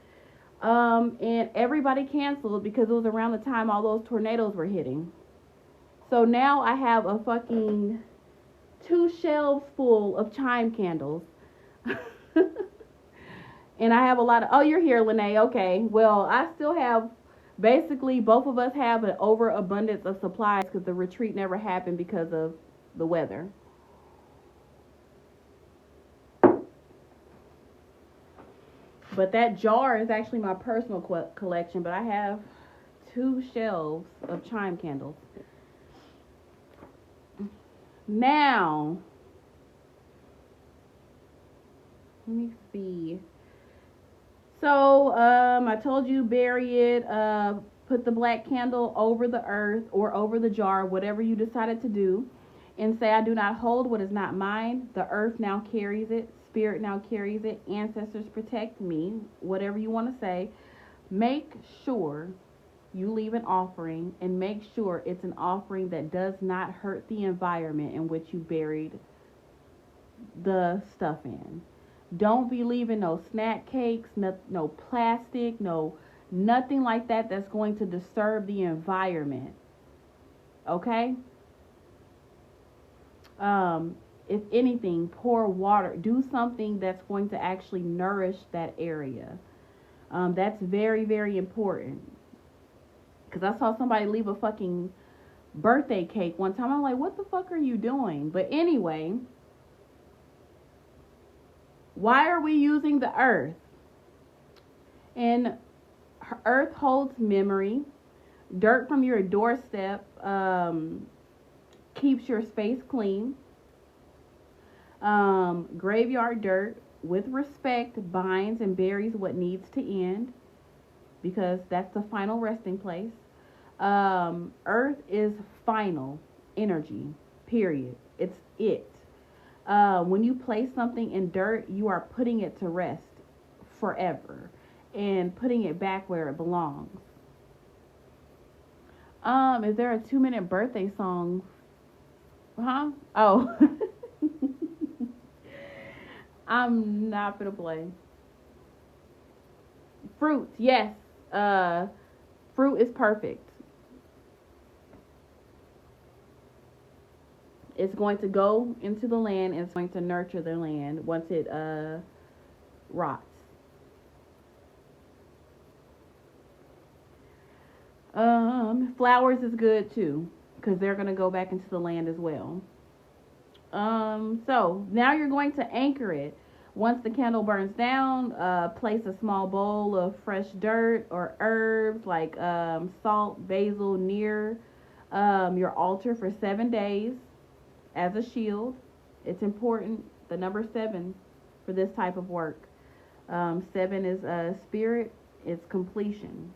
And everybody canceled because it was around the time all those tornadoes were hitting. So now I have a fucking 2 shelves full of chime candles. And I have a lot of, oh, you're here, Lene. Okay. Well, I still have, basically, both of us have an overabundance of supplies because the retreat never happened because of the weather. But that jar is actually my personal collection, but I have 2 shelves of chime candles. Now, let me see. So, I told you bury it, put the black candle over the earth or over the jar, whatever you decided to do, and say, I do not hold what is not mine. The earth now carries it. Spirit now carries it. Ancestors protect me. Whatever you want to say. Make sure you leave an offering, and make sure it's an offering that does not hurt the environment in which you buried the stuff in. Don't be leaving no snack cakes, no plastic, nothing like that that's going to disturb the environment. Okay? If anything, pour water. Do something that's going to actually nourish that area. That's very, very important. Because I saw somebody leave a fucking birthday cake one time. I'm like, what the fuck are you doing? But anyway, why are we using the earth? And earth holds memory. Dirt from your doorstep keeps your space clean. Graveyard dirt, with respect, binds and buries what needs to end, because that's the final resting place. Earth is final energy, period. It's it. When you place something in dirt, you are putting it to rest forever and putting it back where it belongs. Is there a 2-minute birthday song? Huh? Oh. I'm not gonna play. Fruits, yes. Fruit is perfect. It's going to go into the land and it's going to nurture the land once it rots. Flowers is good too, because they're going to go back into the land as well. So now you're going to anchor it. Once the candle burns down, place a small bowl of fresh dirt or herbs like salt, basil near your altar for 7 days as a shield. It's important, the number 7 for this type of work. 7 is spirit, it's completion.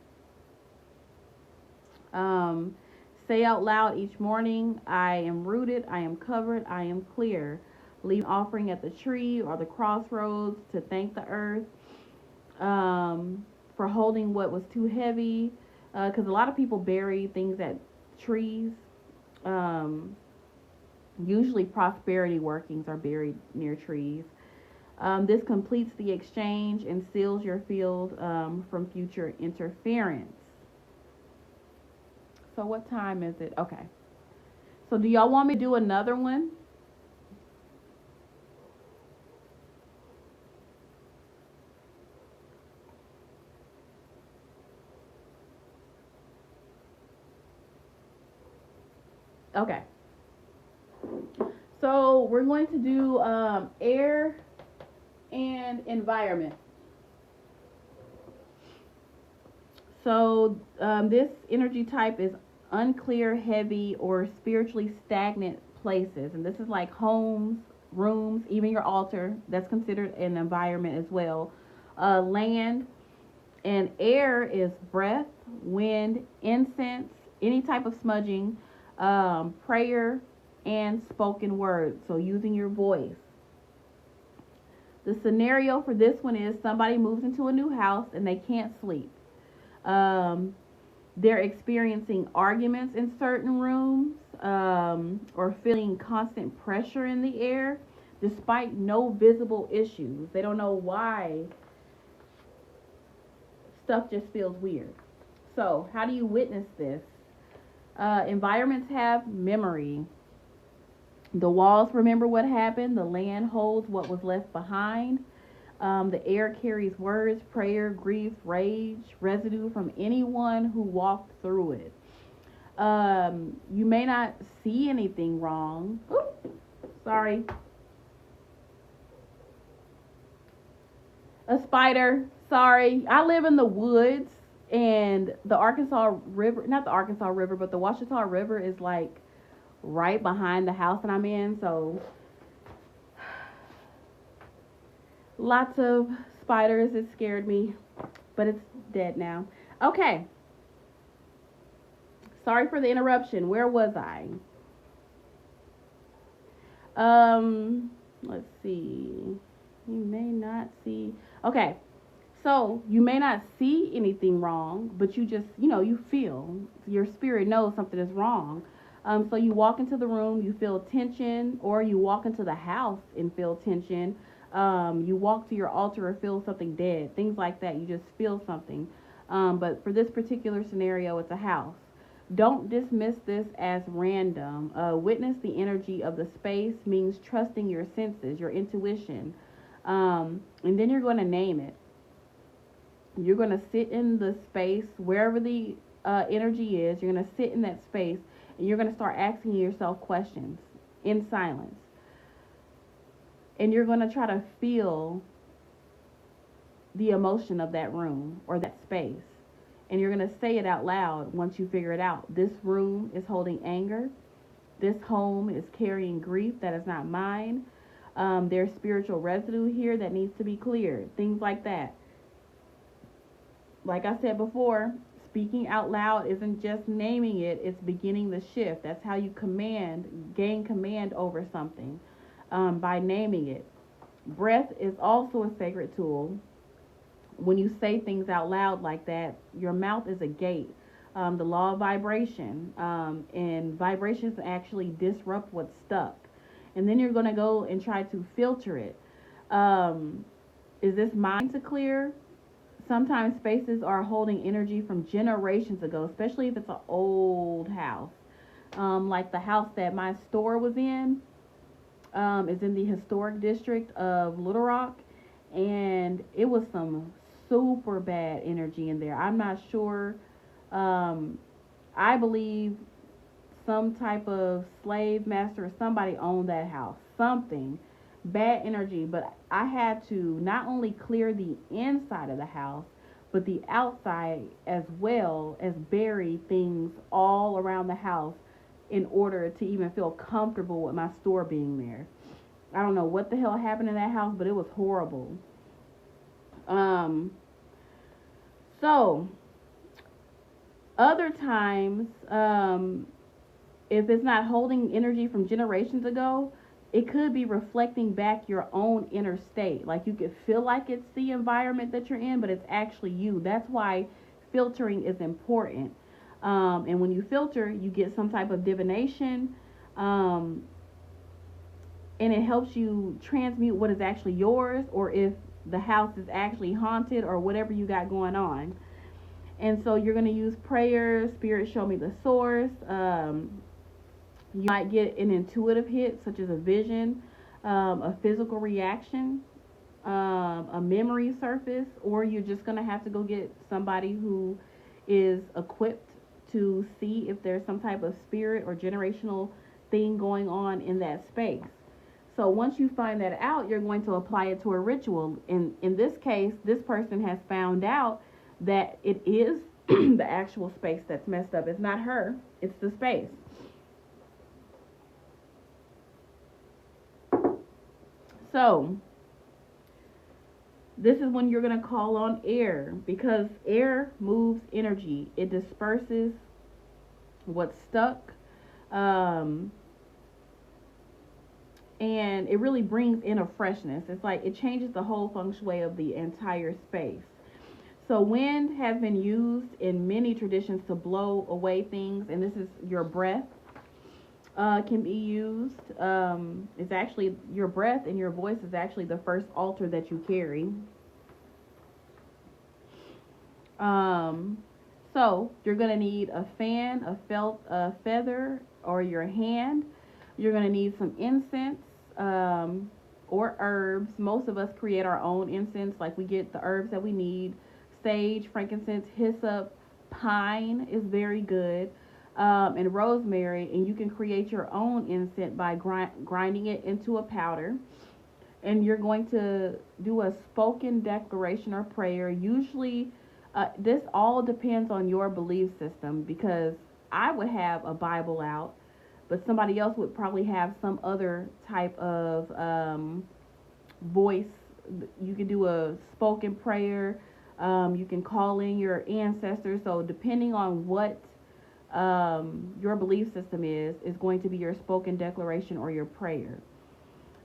Say out loud each morning, I am rooted, I am covered, I am clear. Leave an offering at the tree or the crossroads to thank the earth for holding what was too heavy. Because a lot of people bury things at trees. Usually prosperity workings are buried near trees. This completes the exchange and seals your field from future interference. So what time is it? Okay. So do y'all want me to do another one? Okay. So we're going to do air and environment. So this energy type is unclear, heavy, or spiritually stagnant places. And this is like homes, rooms, even your altar. That's considered an environment as well. Land and air is breath, wind, incense, any type of smudging, prayer, and spoken word. So using your voice. The scenario for this one is somebody moves into a new house and they can't sleep. They're experiencing arguments in certain rooms or feeling constant pressure in the air despite no visible issues. They don't know why stuff just feels weird. So how do you witness this? Environments have memory. The walls remember what happened. The land holds what was left behind. The air carries words, prayer, grief, rage, residue from anyone who walked through it. You may not see anything wrong. Oops, sorry. A spider. Sorry. I live in the woods, and the Arkansas River, not the Arkansas River, but the Ouachita River is like right behind the house that I'm in. So lots of spiders. It scared me, but it's dead now. Okay. Sorry for the interruption. Where was I? Let's see. You may not see. Okay. So you may not see anything wrong, but you just, you feel, your spirit knows something is wrong. So you walk into the room, you feel tension, or you walk into the house and feel tension. You walk to your altar or feel something dead, things like that. You just feel something. But for this particular scenario, it's a house. Don't dismiss this as random. Witness the energy of the space means trusting your senses, your intuition. And then you're going to name it. You're going to sit in the space, wherever the energy is. You're going to sit in that space, and you're going to start asking yourself questions in silence. And you're going to try to feel the emotion of that room or that space. And you're going to say it out loud once you figure it out. This room is holding anger. This home is carrying grief that is not mine. There's spiritual residue here that needs to be cleared. Things like that. Like I said before, speaking out loud isn't just naming it, it's beginning the shift. That's how you gain command over something, by naming it. Breath is also a sacred tool. When you say things out loud like that, your mouth is a gate. The law of vibration, and vibrations actually disrupt what's stuck. And then you're going to go and try to filter it. Is this mind to clear? Sometimes spaces are holding energy from generations ago, especially if it's an old house. Like the house that my store was in, is in the historic district of Little Rock, and it was some super bad energy in there. I'm not sure. I believe some type of slave master or somebody owned that house. Something bad energy, but I had to not only clear the inside of the house, but the outside as well, as bury things all around the house in order to even feel comfortable with my store being there. I don't know what the hell happened in that house, but it was horrible. So other times, if it's not holding energy from generations ago, it could be reflecting back your own inner state. Like you could feel like it's the environment that you're in, but it's actually you. That's why filtering is important. And when you filter, you get some type of divination, and it helps you transmute what is actually yours, or if the house is actually haunted, or whatever you got going on. And so you're going to use prayer, spirit show me the source. You might get an intuitive hit, such as a vision, a physical reaction, a memory surface, or you're just going to have to go get somebody who is equipped to see if there's some type of spirit or generational thing going on in that space. So once you find that out, you're going to apply it to a ritual. In this case, this person has found out that it is the actual space that's messed up. It's not her, it's the space. So this is when you're going to call on air, because air moves energy. It disperses what's stuck, and it really brings in a freshness. It's like it changes the whole feng shui of the entire space. So wind has been used in many traditions to blow away things, and this is your breath. Can be used. It's actually your breath, and your voice is actually the first altar that you carry. So you're going to need a fan, a feather, or your hand. You're going to need some incense, or herbs. Most of us create our own incense. Like we get the herbs that we need. Sage, frankincense, hyssop, pine is very good. And rosemary, and you can create your own incense by grinding it into a powder. And you're going to do a spoken declaration or prayer. Usually, this all depends on your belief system, because I would have a Bible out, but somebody else would probably have some other type of voice. You can do a spoken prayer. You can call in your ancestors. So depending on what your belief system is going to be your spoken declaration or your prayer.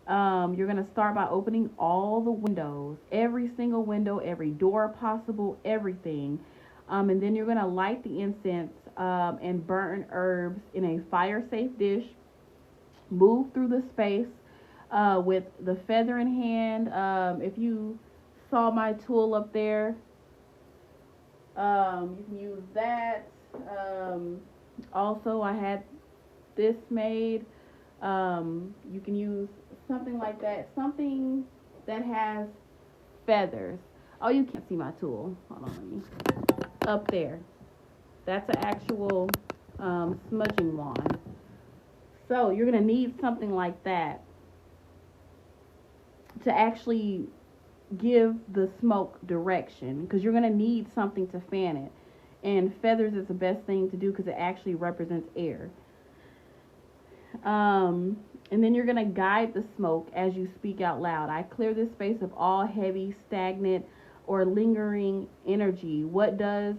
You're going to start by opening all the windows, every single window, every door possible, everything. And then you're going to light the incense and burn herbs in a fire-safe dish. Move through the space with the feather in hand. If you saw my tool up there, you can use that. Also, I had this made. You can use something like that, something that has feathers. Oh, you can't see my tool. Hold on, let me. Up there. That's an actual smudging wand. So you're going to need something like that to actually give the smoke direction, because you're going to need something to fan it. And feathers is the best thing to do because it actually represents air. And then you're going to guide the smoke as you speak out loud. I clear this space of all heavy, stagnant, or lingering energy. What does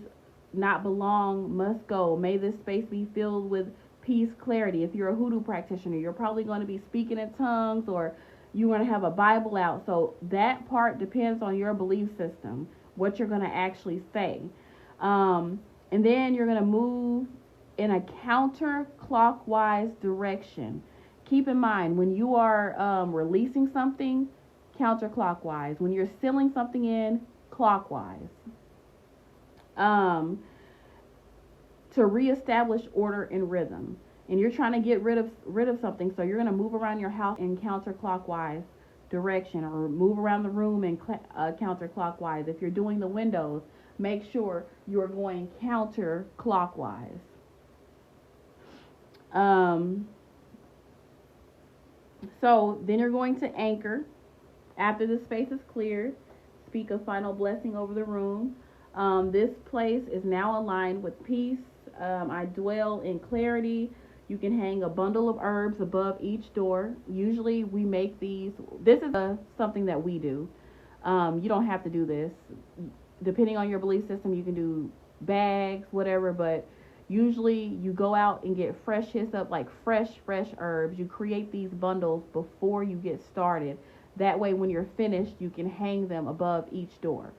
not belong must go. May this space be filled with peace, clarity. If you're a Hoodoo practitioner, you're probably going to be speaking in tongues, or you're going to have a Bible out. So that part depends on your belief system, what you're going to actually say. And then you're going to move in a counterclockwise direction. Keep in mind, when you are releasing something, counterclockwise. When you're sealing something in, clockwise. To reestablish order and rhythm. And you're trying to get rid of something, so you're going to move around your house in counterclockwise direction, or move around the room in counterclockwise. If you're doing the windows, make sure you're going counterclockwise. So then you're going to anchor. After the space is cleared, speak a final blessing over the room. This place is now aligned with peace. I dwell in clarity. You can hang a bundle of herbs above each door. Usually we make these. This is something that we do. You don't have to do this. Depending on your belief system, you can do bags, whatever, but usually you go out and get fresh hyssop, like fresh herbs. You create these bundles before you get started. That way when you're finished, you can hang them above each door.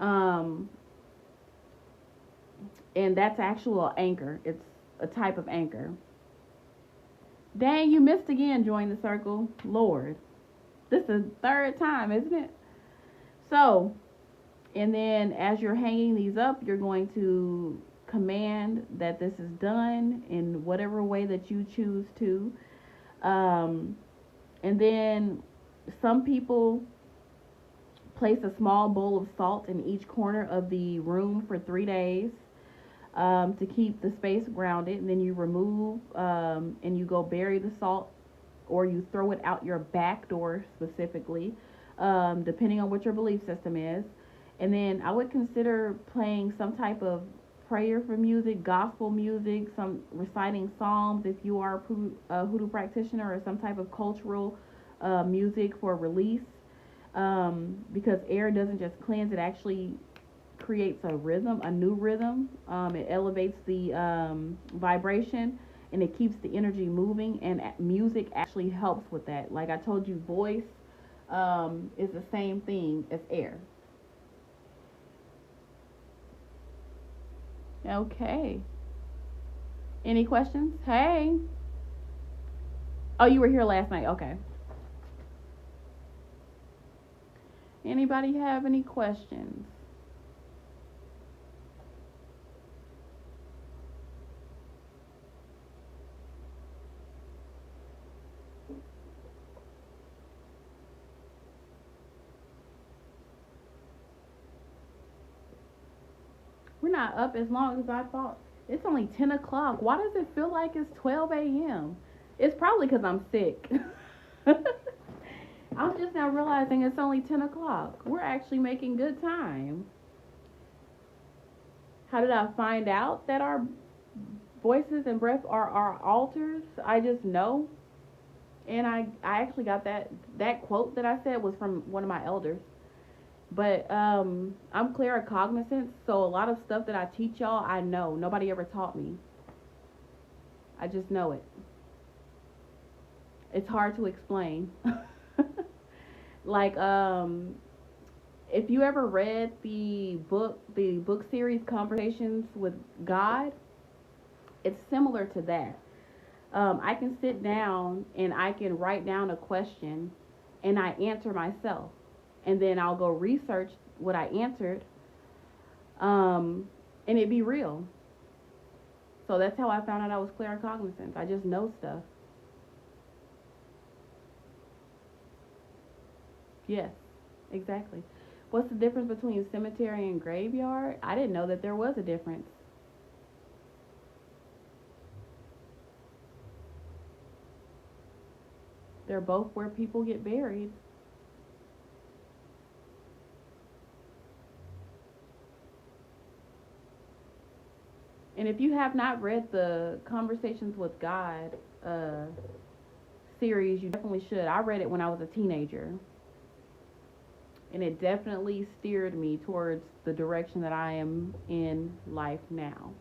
And that's actual anchor. It's a type of anchor. Dang, you missed again. Join the circle. Lord. This is the third time, isn't it? So, and then as you're hanging these up, you're going to command that this is done in whatever way that you choose to. And then some people place a small bowl of salt in each corner of the room for 3 days to keep the space grounded. And then you remove and you go bury the salt, or you throw it out your back door specifically, depending on what your belief system is. And then I would consider playing some type of prayer for music, gospel music, some reciting psalms if you are a Hoodoo practitioner, or some type of cultural music for release. Because air doesn't just cleanse, it actually creates a rhythm, a new rhythm. It elevates the vibration, and it keeps the energy moving, and music actually helps with that. Like I told you, voice is the same thing as air. Okay. Any questions? Hey. Oh, you were here last night. Okay. Anybody have any questions? We're not up as long as I thought. It's only 10 o'clock. Why does it feel like it's 12 a.m.? It's probably because I'm sick. I'm just now realizing it's only 10 o'clock. We're actually making good time. How did I find out that our voices and breath are our altars? I just know. And I actually got that quote that I said was from one of my elders. But I'm claircognizant, so a lot of stuff that I teach y'all, I know. Nobody ever taught me. I just know it. It's hard to explain. Like, if you ever read the book series Conversations with God, it's similar to that. I can sit down and I can write down a question and I answer myself. And then I'll go research what I answered, and it'd be real. So that's how I found out I was claircognizant. I just know stuff. Yes, exactly. What's the difference between cemetery and graveyard? I didn't know that there was a difference. They're both where people get buried. And if you have not read the Conversations with God series, you definitely should. I read it when I was a teenager. And it definitely steered me towards the direction that I am in life now.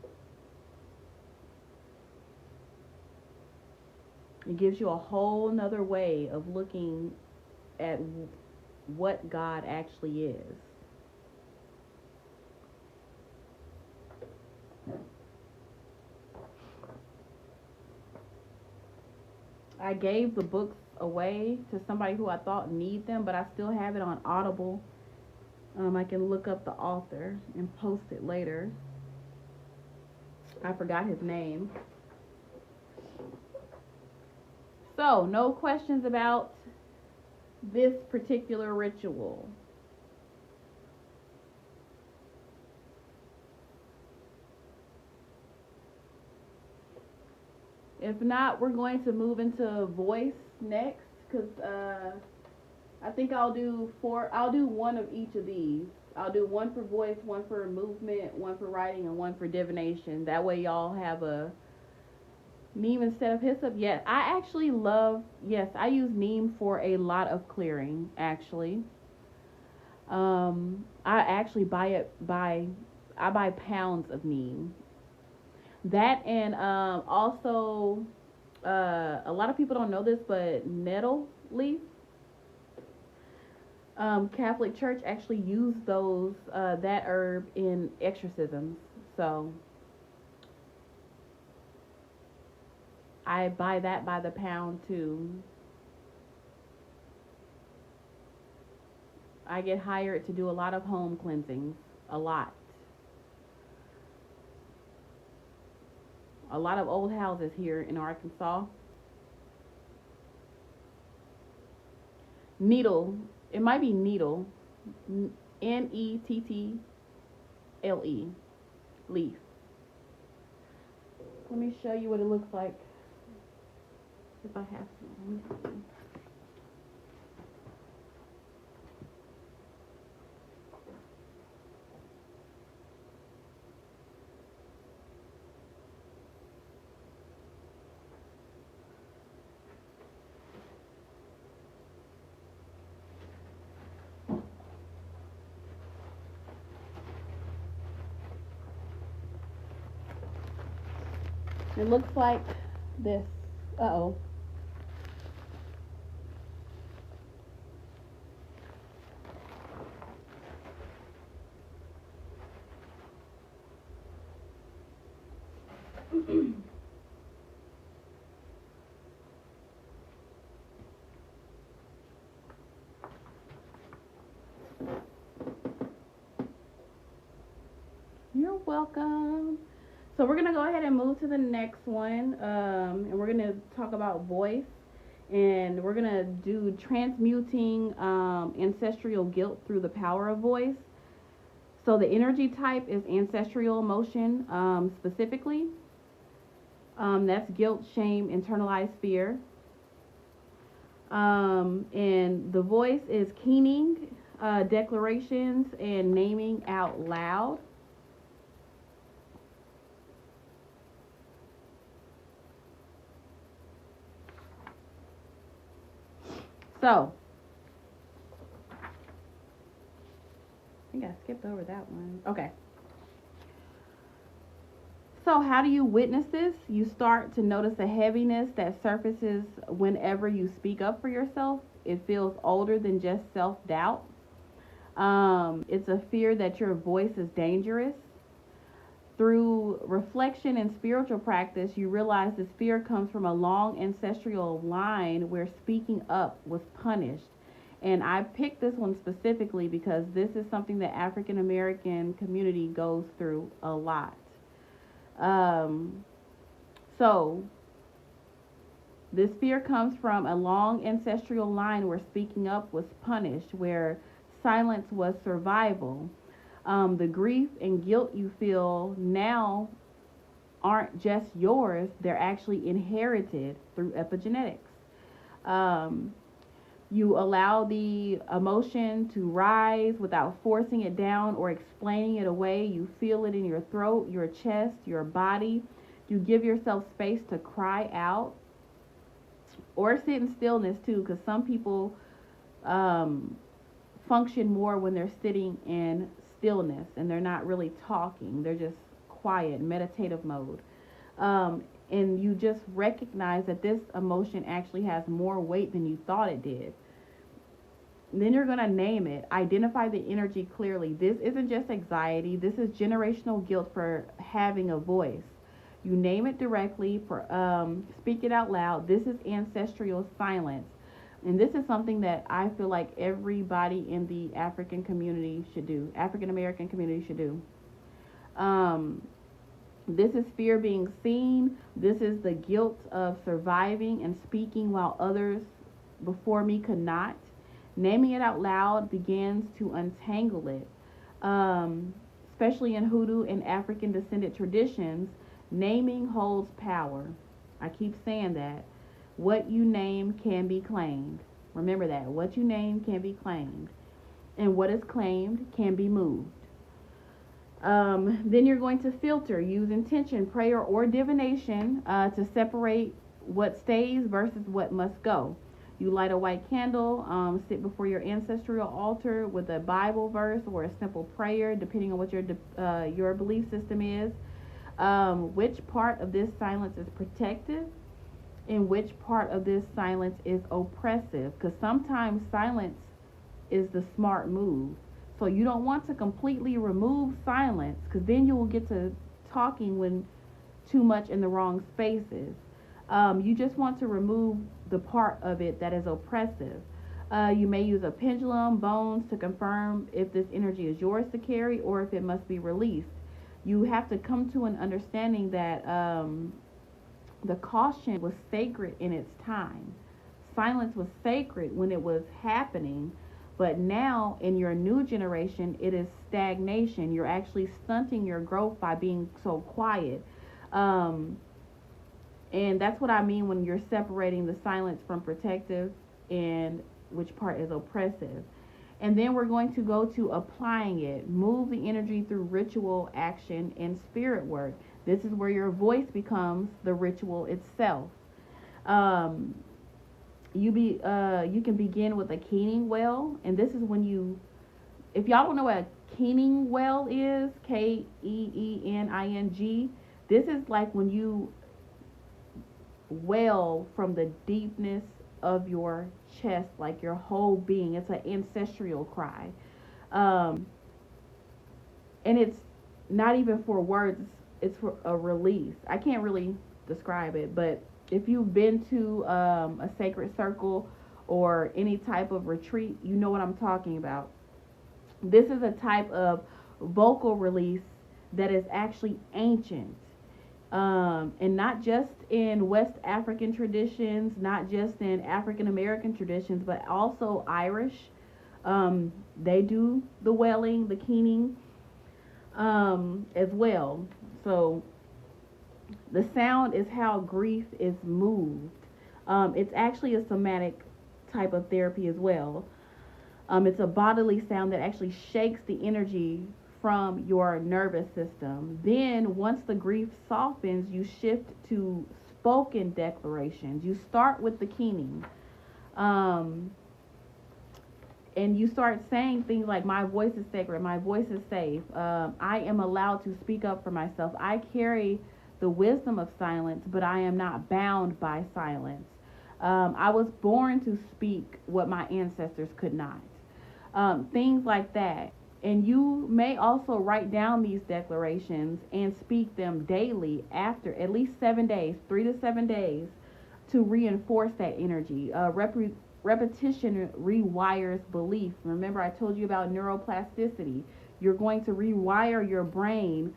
It gives you a whole nother way of looking at what God actually is. I gave the books away to somebody who I thought need them, but I still have it on Audible. I can look up the author and post it later. I forgot his name. So, no questions about this particular ritual. If not, we're going to move into voice next, because I think I'll do one of each of these. I'll do one for voice, one for movement, one for writing, and one for divination. That way y'all have a neem instead of hyssop. Yes, I use neem for a lot of clearing, actually. I actually buy pounds of neem. That, and also, a lot of people don't know this, but nettle leaf. Catholic Church actually used that herb in exorcisms. So I buy that by the pound too. I get hired to do a lot of home cleansings. A lot of old houses here in Arkansas. Needle. It might be needle. Nettle. Leaf. Let me show you what it looks like. If I have to. It looks like this. Uh-oh. You're welcome. So we're going to go ahead and move to the next one, and we're going to talk about voice, and we're going to do transmuting ancestral guilt through the power of voice. So the energy type is ancestral emotion, specifically. That's guilt, shame, internalized fear. And the voice is keening, declarations, and naming out loud. So, I think I skipped over that one. Okay. So how do you witness this? You start to notice a heaviness that surfaces whenever you speak up for yourself. It feels older than just self-doubt. It's a fear that your voice is dangerous. Through reflection and spiritual practice, you realize this fear comes from a long ancestral line where speaking up was punished. And I picked this one specifically because this is something the African American community goes through a lot. So this fear comes from a long ancestral line where speaking up was punished, where silence was survival. The grief and guilt you feel now aren't just yours, they're actually inherited through epigenetics. You allow the emotion to rise without forcing it down or explaining it away. You feel it in your throat, your chest, your body. You give yourself space to cry out or sit in stillness too, because some people function more when they're sitting in stillness and they're not really talking. They're just quiet, meditative mode. And you just recognize that this emotion actually has more weight than you thought it did. Then you're going to name it. Identify the energy clearly. This isn't just anxiety. This is generational guilt for having a voice. You name it directly, speak it out loud. This is ancestral silence. And this is something that I feel like everybody in the African community should do. African American community should do. This is fear being seen. This is the guilt of surviving and speaking while others before me could not. Naming it out loud begins to untangle it. Especially in Hoodoo and African descended traditions, naming holds power. I keep saying that. What you name can be claimed. Remember that. What you name can be claimed. And what is claimed can be moved. Then you're going to filter. Use intention, prayer, or divination to separate what stays versus what must go. You light a white candle, sit before your ancestral altar with a Bible verse or a simple prayer, depending on what your belief system is. Which part of this silence is protective and which part of this silence is oppressive? Because sometimes silence is the smart move. So you don't want to completely remove silence, because then you will get to talking when too much in the wrong spaces. You just want to remove the part of it that is oppressive. You may use a pendulum, bones to confirm if this energy is yours to carry or if it must be released. You have to come to an understanding that the caution was sacred in its time. Silence was sacred when it was happening, but now in your new generation, it is stagnation. You're actually stunting your growth by being so quiet. And that's what I mean when you're separating the silence from protective and which part is oppressive. And then we're going to go to applying it. Move the energy through ritual, action, and spirit work. This is where your voice becomes the ritual itself. You can begin with a keening well, and this is when if y'all don't know what a keening well is, Keening, this is like when you well from the deepness of your chest, like your whole being. It's an ancestral cry. And it's not even for words, it's for a release. I can't really describe it, but if you've been to a sacred circle or any type of retreat, you know what I'm talking about. This is a type of vocal release that is actually ancient. And not just in West African traditions, not just in African American traditions, but also Irish. They do the wailing, the keening, as well. So the sound is how grief is moved. It's actually a somatic type of therapy as well. It's a bodily sound that actually shakes the energy from your nervous system. Then once the grief softens, you shift to spoken declarations. You start with the keening. And you start saying things like, my voice is sacred, my voice is safe, I am allowed to speak up for myself, I carry the wisdom of silence, but I am not bound by silence. I was born to speak what my ancestors could not. Things like that. And you may also write down these declarations and speak them daily after at least 7 days, 3 to 7 days, to reinforce that energy. Repetition rewires belief. Remember, I told you about neuroplasticity. You're going to rewire your brain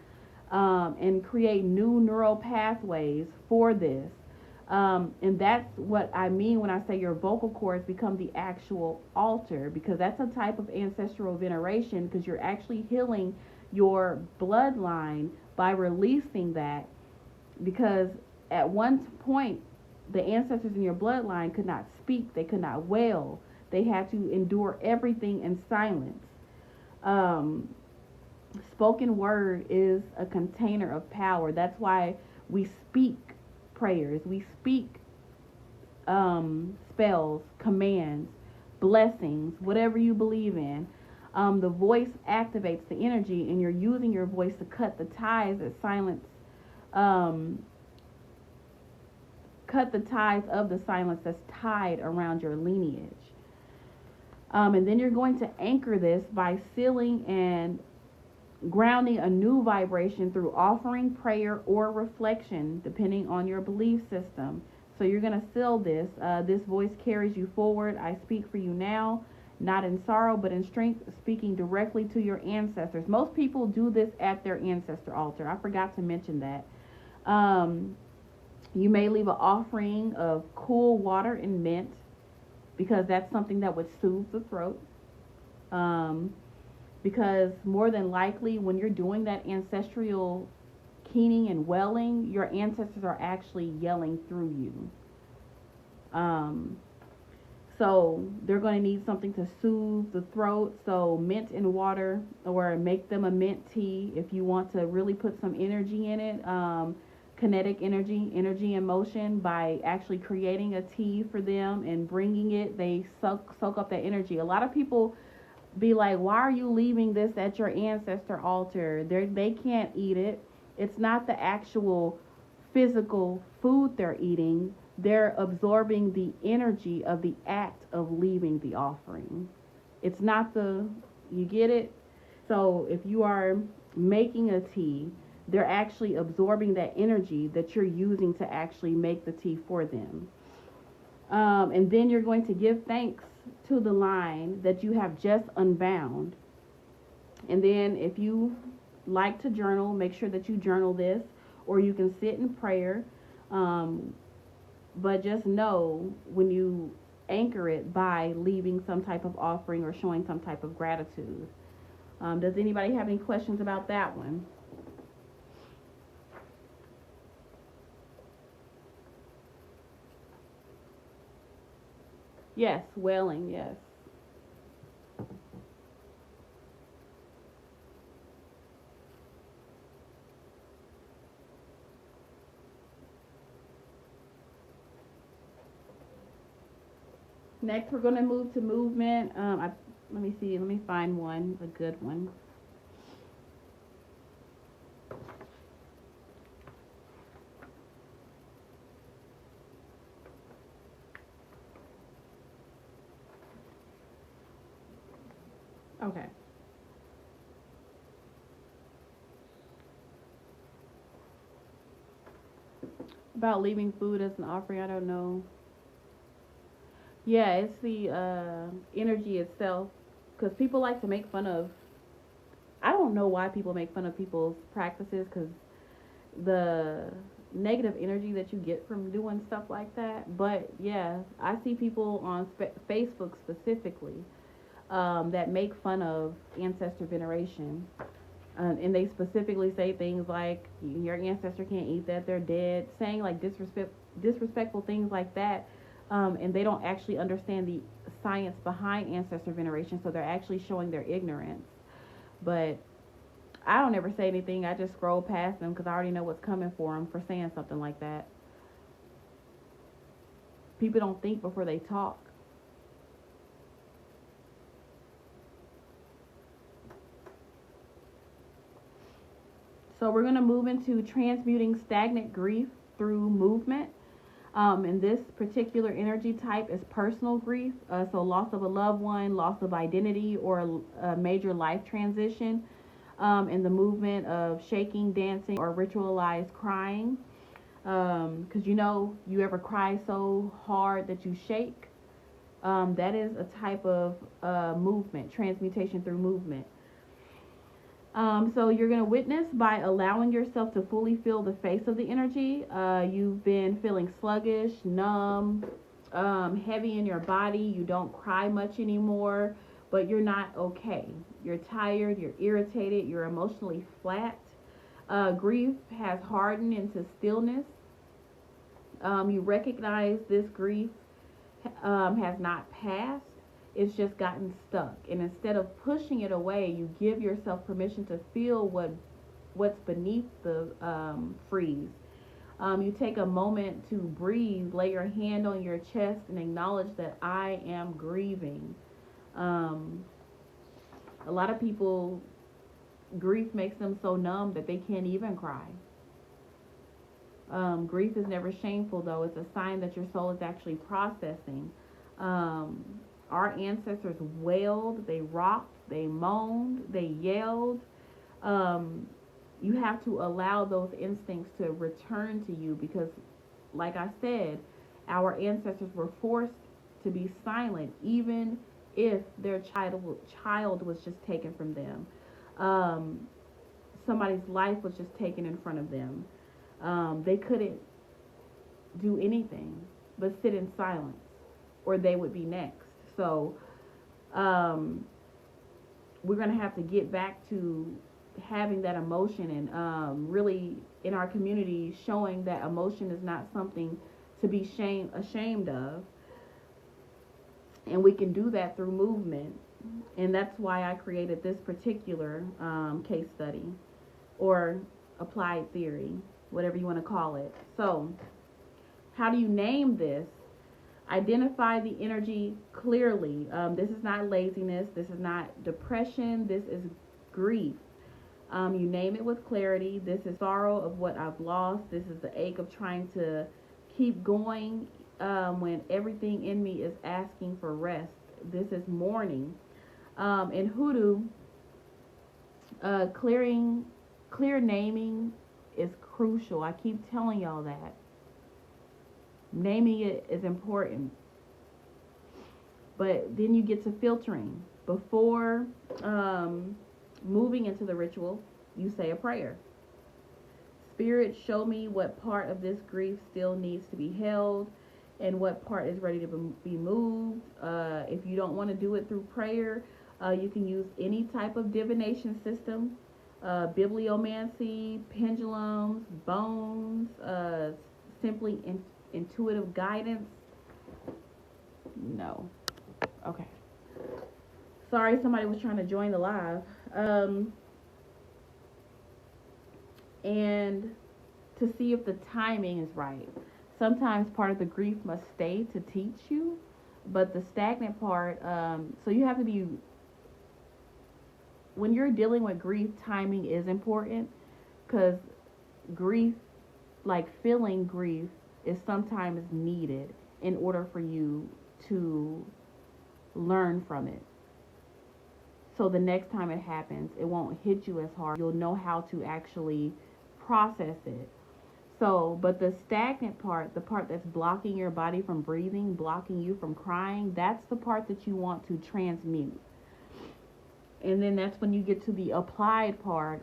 and create new neural pathways for this. And that's what I mean when I say your vocal cords become the actual altar, because that's a type of ancestral veneration, because you're actually healing your bloodline by releasing that. Because at one point, the ancestors in your bloodline could not speak, they could not wail, they had to endure everything in silence. Spoken word is a container of power. That's why we speak prayers, we speak spells, commands, blessings, whatever you believe in. The voice activates the energy, and you're using your voice to cut the ties that silence, cut the ties of the silence that's tied around your lineage. And then you're going to anchor this by sealing and grounding a new vibration through offering, prayer, or reflection, depending on your belief system. So you're going to seal this. This voice carries you forward. I speak for you now, not in sorrow, but in strength, speaking directly to your ancestors. Most people do this at their ancestor altar. I forgot to mention that. You may leave an offering of cool water and mint, because that's something that would soothe the throat. Because more than likely, when you're doing that ancestral keening and welling, your ancestors are actually yelling through you. So they're going to need something to soothe the throat. So mint and water, or make them a mint tea if you want to really put some energy in it. Kinetic energy in motion, by actually creating a tea for them and bringing it. They soak up that energy. A lot of people be like, why are you leaving this at your ancestor altar? They can't eat it. It's not the actual physical food they're eating. They're absorbing the energy of the act of leaving the offering. It's not you get it? So if you are making a tea, they're actually absorbing that energy that you're using to actually make the tea for them. And then you're going to give thanks to the line that you have just unbound. And then if you like to journal, make sure that you journal this, or you can sit in prayer. But just know when you anchor it by leaving some type of offering or showing some type of gratitude. Does anybody have any questions about that one? Yes, wailing, yes. Next, we're going to move to movement. Let me see. Let me find one, a good one. Okay. About leaving food as an offering, I don't know. Yeah, it's the energy itself. Because people like to make fun of, I don't know why people make fun of people's practices, because the negative energy that you get from doing stuff like that. But yeah, I see people on Facebook specifically that make fun of ancestor veneration. And they specifically say things like, your ancestor can't eat that, they're dead, saying like disrespectful things like that. And they don't actually understand the science behind ancestor veneration, so they're actually showing their ignorance. But I don't ever say anything. I just scroll past them because I already know what's coming for them for saying something like that. People don't think before they talk. So we're going to move into transmuting stagnant grief through movement. And this particular energy type is personal grief. So loss of a loved one, loss of identity, or a major life transition. In the movement of shaking, dancing, or ritualized crying. Because you ever cry so hard that you shake. That is a type of movement, transmutation through movement. So you're going to witness by allowing yourself to fully feel the face of the energy. You've been feeling sluggish, numb, heavy in your body. You don't cry much anymore, but you're not okay. You're tired, you're irritated, you're emotionally flat. Grief has hardened into stillness. You recognize this grief has not passed. It's just gotten stuck, and instead of pushing it away, you give yourself permission to feel what's beneath the freeze. You take a moment to breathe, lay your hand on your chest, and acknowledge that I am grieving. A lot of people, grief makes them so numb that they can't even cry. Grief is never shameful, though. It's a sign that your soul is actually processing. Our ancestors wailed, they rocked, they moaned, they yelled. You have to allow those instincts to return to you because, like I said, our ancestors were forced to be silent, even if their child was just taken from them. Somebody's life was just taken in front of them. They couldn't do anything but sit in silence, or they would be next. So we're going to have to get back to having that emotion and really in our community showing that emotion is not something to be ashamed of. And we can do that through movement. And that's why I created this particular case study or applied theory, whatever you want to call it. So how do you name this? Identify the energy clearly. This is not laziness. This is not depression. This is grief. You name it with clarity. This is sorrow of what I've lost. This is the ache of trying to keep going when everything in me is asking for rest. This is mourning. In Hoodoo, clear naming is crucial. I keep telling y'all that. Naming it is important. But then you get to filtering. Before moving into the ritual, you say a prayer. Spirit, show me what part of this grief still needs to be held and what part is ready to be moved. If you don't want to do it through prayer, you can use any type of divination system, bibliomancy, pendulums, bones, simply intuitive guidance. No. Okay. Sorry, somebody was trying to join the live. And to see if the timing is right. Sometimes part of the grief must stay to teach you, but the stagnant part, so you have to be, when you're dealing with grief, timing is important because grief, like feeling grief, is sometimes needed in order for you to learn from it. So the next time it happens, it won't hit you as hard. You'll know how to actually process it. So, but the stagnant part, the part that's blocking your body from breathing, blocking you from crying, that's the part that you want to transmute. And then that's when you get to the applied part.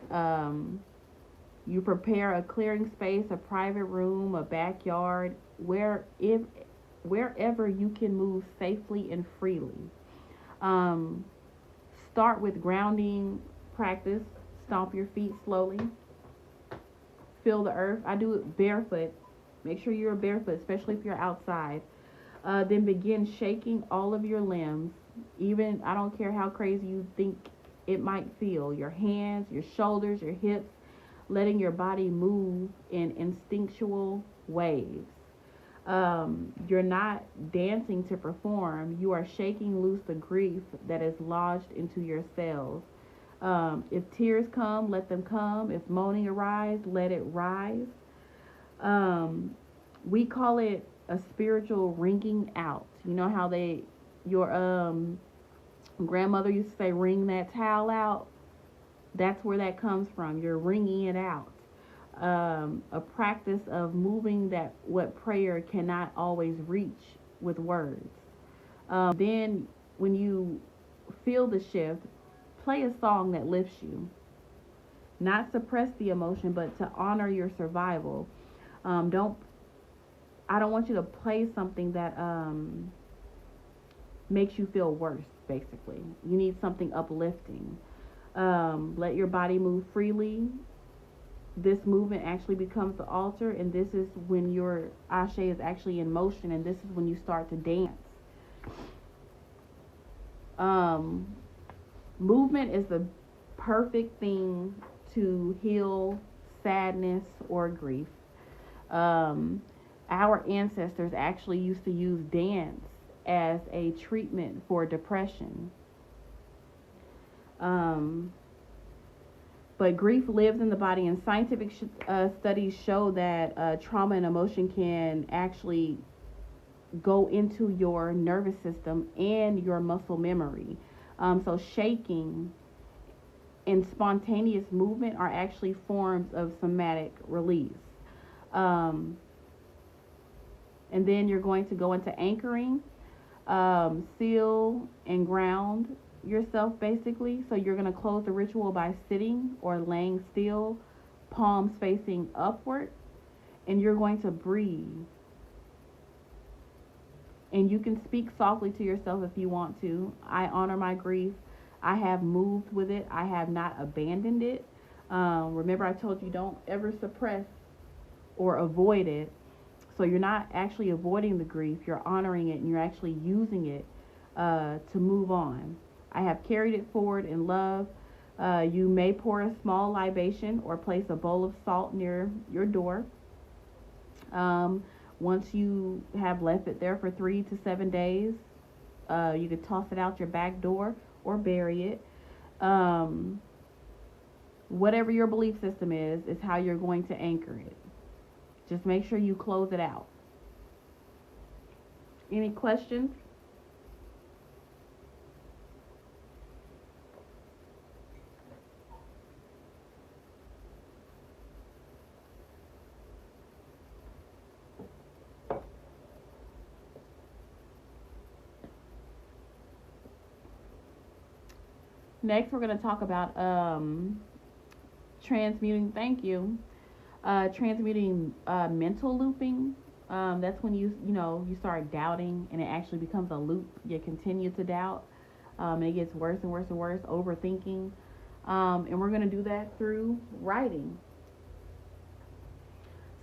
You prepare a clearing space, a private room, a backyard, wherever you can move safely and freely. Start with grounding practice. Stomp your feet slowly. Feel the earth. I do it barefoot. Make sure you're barefoot, especially if you're outside. Then begin shaking all of your limbs. Even, I don't care how crazy you think it might feel. Your hands, your shoulders, your hips. Letting your body move in instinctual waves. You're not dancing to perform. You are shaking loose the grief that is lodged into your cells. If tears come, let them come. If moaning arise, let it rise. We call it a spiritual wringing out. You know how your grandmother used to say, wring that towel out? That's where that comes from. You're wringing it out. A practice of moving that what prayer cannot always reach with words. Then when you feel the shift, play a song that lifts you. Not suppress the emotion, but to honor your survival. I don't want you to play something that makes you feel worse, basically. You need something uplifting. Let your body move freely. This movement actually becomes the altar, and this is when your ashe is actually in motion, and this is when you start to dance. Movement is the perfect thing to heal sadness or grief. Our ancestors actually used to use dance as a treatment for depression. But grief lives in the body, and scientific studies show that trauma and emotion can actually go into your nervous system and your muscle memory. So shaking and spontaneous movement are actually forms of somatic release. And then you're going to go into anchoring, seal and ground yourself basically. So you're going to close the ritual by sitting or laying still, palms facing upward, and you're going to breathe. And you can speak softly to yourself if you want to. I honor my grief. I have moved with it. I have not abandoned it. Remember, I told you don't ever suppress or avoid it. So you're not actually avoiding the grief. You're honoring it, and you're actually using it to move on. I have carried it forward in love. You may pour a small libation or place a bowl of salt near your door. Once you have left it there for 3 to 7 days, you could toss it out your back door or bury it. Whatever your belief system is how you're going to anchor it. Just make sure you close it out. Any questions? Next, we're going to talk about transmuting. Thank you. Transmuting mental looping. That's when you start doubting, and it actually becomes a loop. You continue to doubt. It gets worse and worse and worse. Overthinking, and we're going to do that through writing.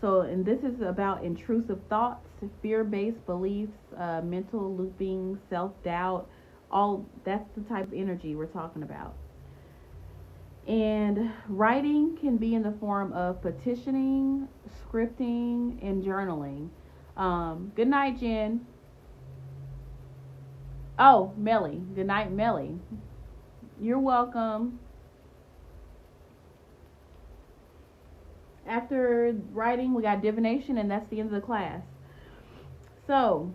So, and this is about intrusive thoughts, fear-based beliefs, mental looping, self-doubt. All that's the type of energy we're talking about. And writing can be in the form of petitioning, scripting, and journaling. Good night, Jen. Oh, Melly. Good night, Melly. You're welcome. After writing, we got divination, and that's the end of the class. So,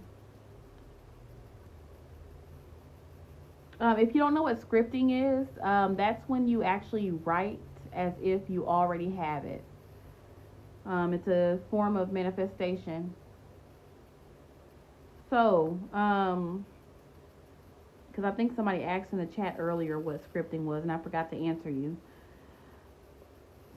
if you don't know what scripting is, that's when you actually write as if you already have it. It's a form of manifestation. So, because I think somebody asked in the chat earlier what scripting was, and I forgot to answer you.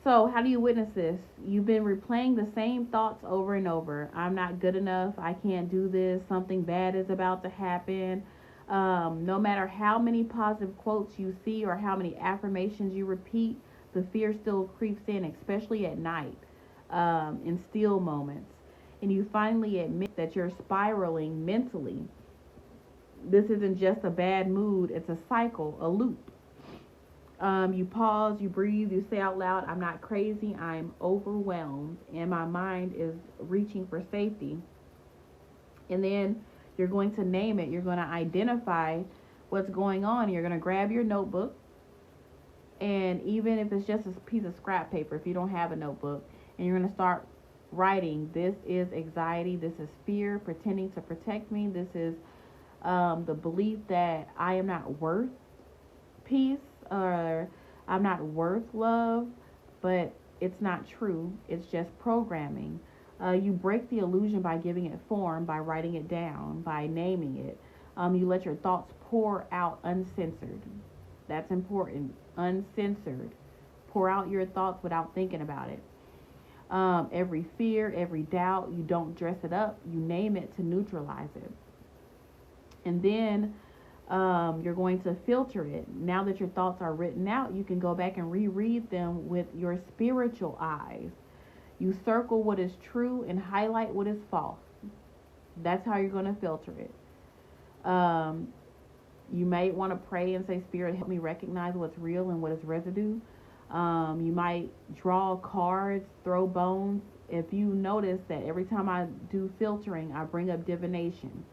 So, how do you witness this? You've been replaying the same thoughts over and over. I'm not good enough. I can't do this. Something bad is about to happen. No matter how many positive quotes you see or how many affirmations you repeat, the fear still creeps in, especially at night, in still moments. And you finally admit that you're spiraling mentally. This isn't just a bad mood, it's a cycle, a loop. You pause, you breathe, you say out loud, I'm not crazy, I'm overwhelmed, and my mind is reaching for safety. And then you're going to name it. You're going to identify what's going on. You're going to grab your notebook, and even if it's just a piece of scrap paper, if you don't have a notebook, and you're going to start writing, this is anxiety, this is fear pretending to protect me, this is the belief that I am not worth peace, or I'm not worth love, but it's not true. It's just programming. You break the illusion by giving it form, by writing it down, by naming it. You let your thoughts pour out uncensored. That's important. Uncensored. Pour out your thoughts without thinking about it. Every fear, every doubt, you don't dress it up. You name it to neutralize it. And then you're going to filter it. Now that your thoughts are written out, you can go back and reread them with your spiritual eyes. You circle what is true and highlight what is false. That's how you're going to filter it. You may want to pray and say, Spirit, help me recognize what's real and what is residue. You might draw cards, throw bones If you notice that every time I do filtering, I bring up divination,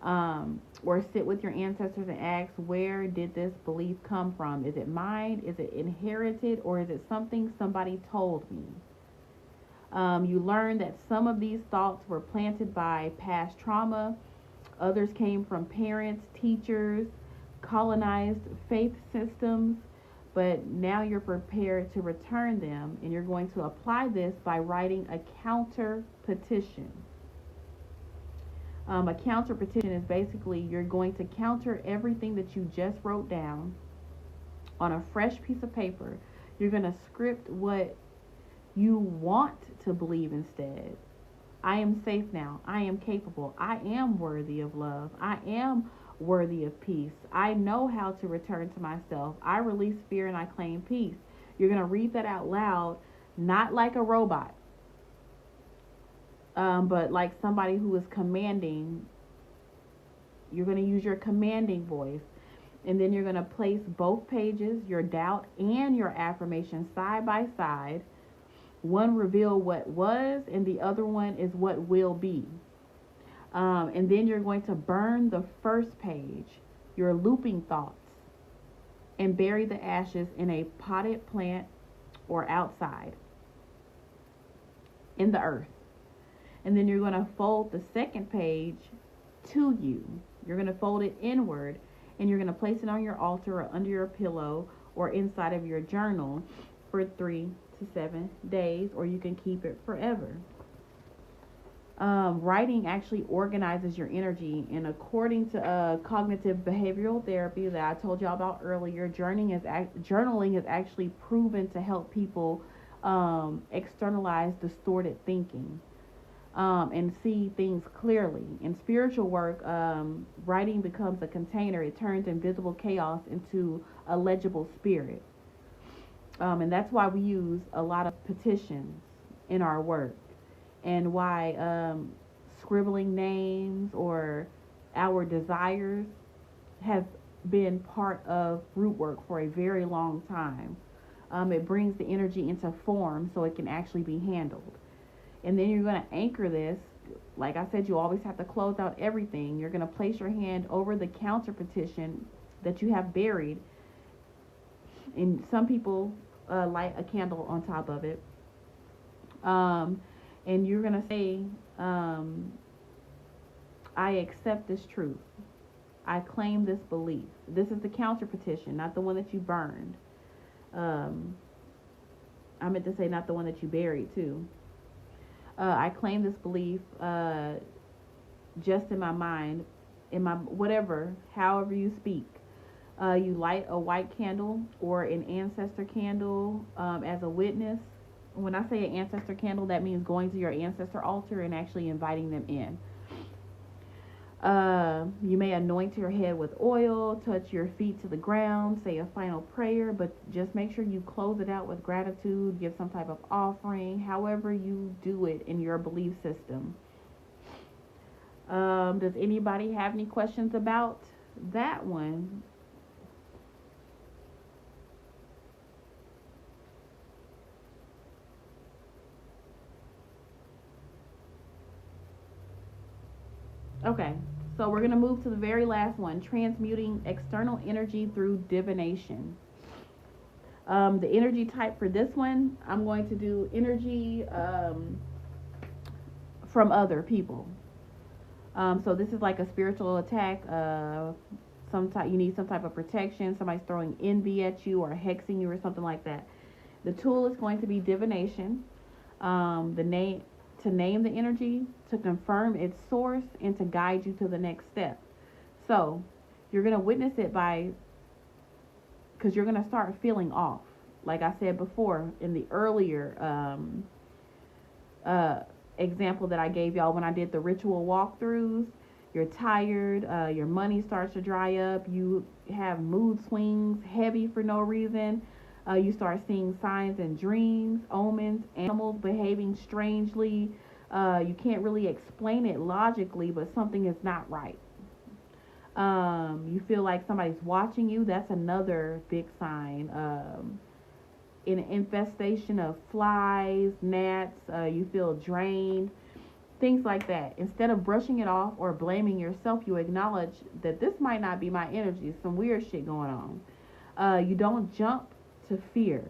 or sit with your ancestors and ask, where did this belief come from? Is it mine? Is it inherited? Or is it something somebody told me? You learn that some of these thoughts were planted by past trauma. Others came from parents, teachers, colonized faith systems. But now you're prepared to return them, and you're going to apply this by writing a counter petition. A counter petition is basically you're going to counter everything that you just wrote down on a fresh piece of paper. You're going to script what you want to believe instead. I am safe now. I am capable. I am worthy of love. I am worthy of peace. I know how to return to myself. I release fear and I claim peace. You're going to read that out loud, not like a robot, but like somebody who is commanding. You're going to use your commanding voice. And then you're going to place both pages, your doubt and your affirmation, side by side. One reveal what was, and the other one is what will be. And then you're going to burn the first page, your looping thoughts, and bury the ashes in a potted plant or outside in the earth. And then you're going to fold the second page to you. You're going to fold it inward, and you're going to place it on your altar or under your pillow or inside of your journal for 3 to 7 days, or you can keep it forever. Writing actually organizes your energy, and according to cognitive behavioral therapy that I told y'all about earlier, journaling is actually proven to help people externalize distorted thinking and see things clearly. In spiritual work, writing becomes a container. It turns invisible chaos into a legible spirit. And that's why we use a lot of petitions in our work, and why scribbling names or our desires have been part of root work for a very long time. It brings the energy into form so it can actually be handled. And then you're going to anchor this. Like I said, you always have to close out everything. You're going to place your hand over the counter petition that you have buried. And some people light a candle on top of it. And you're going to say, I accept this truth. I claim this belief. This is the counter petition, not the one that you burned. I meant to say not the one that you buried too. I claim this belief just in my mind, in my whatever, however you speak. You light a white candle or an ancestor candle as a witness. When I say an ancestor candle, that means going to your ancestor altar and actually inviting them in. You may anoint your head with oil, touch your feet to the ground, say a final prayer, but just make sure you close it out with gratitude, give some type of offering, however you do it in your belief system. Does anybody have any questions about that one? Okay, so we're going to move to the very last one, transmuting external energy through divination. The energy type for this one, I'm going to do energy from other people. So this is like a spiritual attack. You need some type of protection. Somebody's throwing envy at you or hexing you or something like that. The tool is going to be divination. To name the energy, to confirm its source, and to guide you to the next step. So you're going to witness it because you're going to start feeling off. Like I said before in the earlier example that I gave y'all when I did the ritual walkthroughs, you're tired, your money starts to dry up, you have mood swings, heavy for no reason. You start seeing signs and dreams, omens, animals behaving strangely. You can't really explain it logically, but something is not right. You feel like somebody's watching you. That's another big sign. an infestation of flies, gnats, you feel drained, things like that. Instead of brushing it off or blaming yourself, you acknowledge that this might not be my energy, some weird shit going on. You don't jump to fear.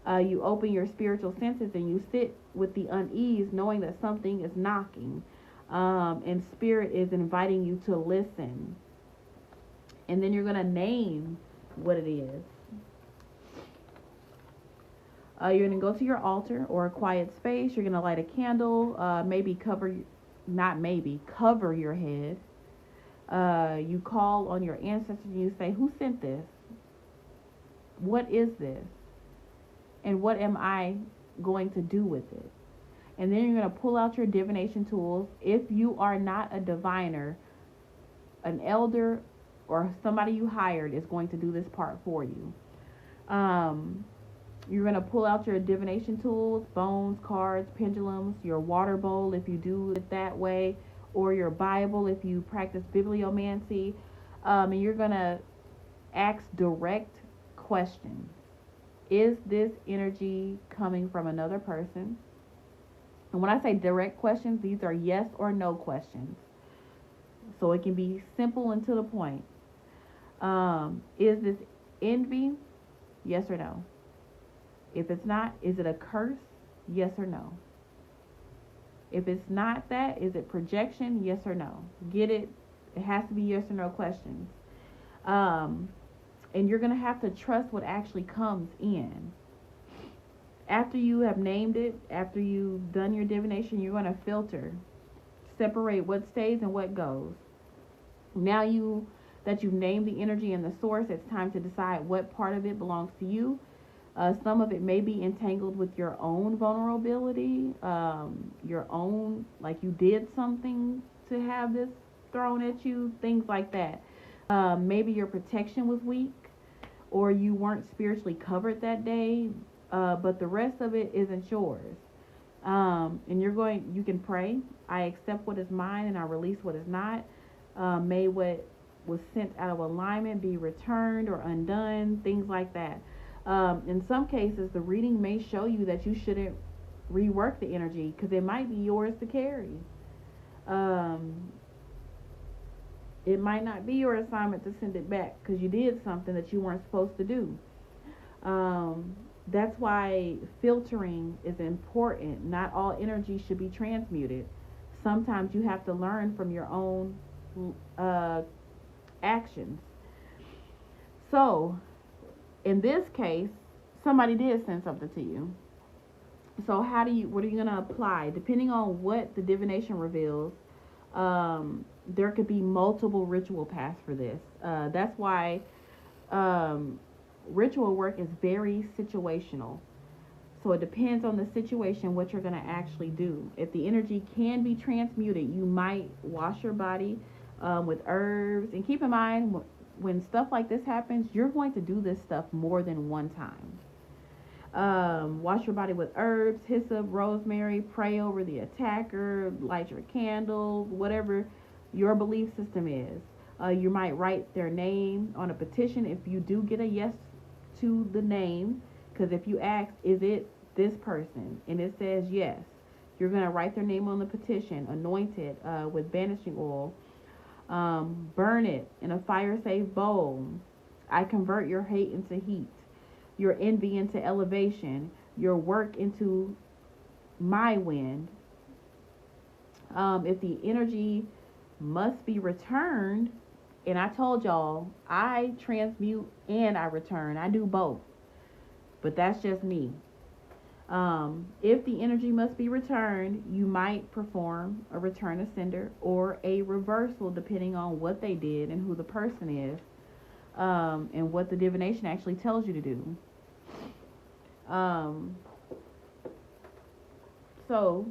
You open your spiritual senses and you sit with the unease, knowing that something is knocking, and spirit is inviting you to listen. And then you're going to name what it is. You're going to go to your altar or a quiet space. You're going to light a candle, cover your head. You call on your ancestors and you say, who sent this? What is this? And what am I going to do with it? And then you're going to pull out your divination tools. If you are not a diviner, an elder or somebody you hired is going to do this part for you. You're going to pull out your divination tools, bones, cards, pendulums, your water bowl if you do it that way, or your Bible if you practice bibliomancy. And you're going to ask direct questions. Is this energy coming from another person? And when I say direct questions, these are yes or no questions. So it can be simple and to the point. Is this envy? Yes or no? If it's not, is it a curse? Yes or no? If it's not that, is it projection? Yes or no? Get it? It has to be yes or no questions. And you're going to have to trust what actually comes in. After you have named it, after you've done your divination, you're going to filter, separate what stays and what goes. Now that you've named the energy and the source, it's time to decide what part of it belongs to you. Some of it may be entangled with your own vulnerability, your own, like you did something to have this thrown at you, things like that. Maybe your protection was weak, or you weren't spiritually covered that day, but the rest of it isn't yours. And you can pray. I accept what is mine and I release what is not. May what was sent out of alignment be returned or undone, things like that. In some cases, the reading may show you that you shouldn't rework the energy because it might be yours to carry. It might not be your assignment to send it back because you did something that you weren't supposed to do. That's why filtering is important. Not all energy should be transmuted. Sometimes you have to learn from your own actions. So, in this case, somebody did send something to you. So what are you going to apply? Depending on what the divination reveals, there could be multiple ritual paths for this. That's why ritual work is very situational. So it depends on the situation what you're going to actually do. If the energy can be transmuted, you might wash your body with herbs. And keep in mind, when stuff like this happens, you're going to do this stuff more than one time. Wash your body with herbs, hyssop, rosemary, pray over the attacker, light your candle, whatever your belief system is. You might write their name on a petition if you do get a yes to the name, because if you ask, is it this person, and it says yes, you're going to write their name on the petition, anoint it with banishing oil, burn it in a fire-safe bowl. I convert your hate into heat, your envy into elevation, your work into my wind. If the energy must be returned, and I told y'all, I transmute and I return. I do both. But that's just me. If the energy must be returned, you might perform a return of sender or a reversal depending on what they did and who the person is, and what the divination actually tells you to do. So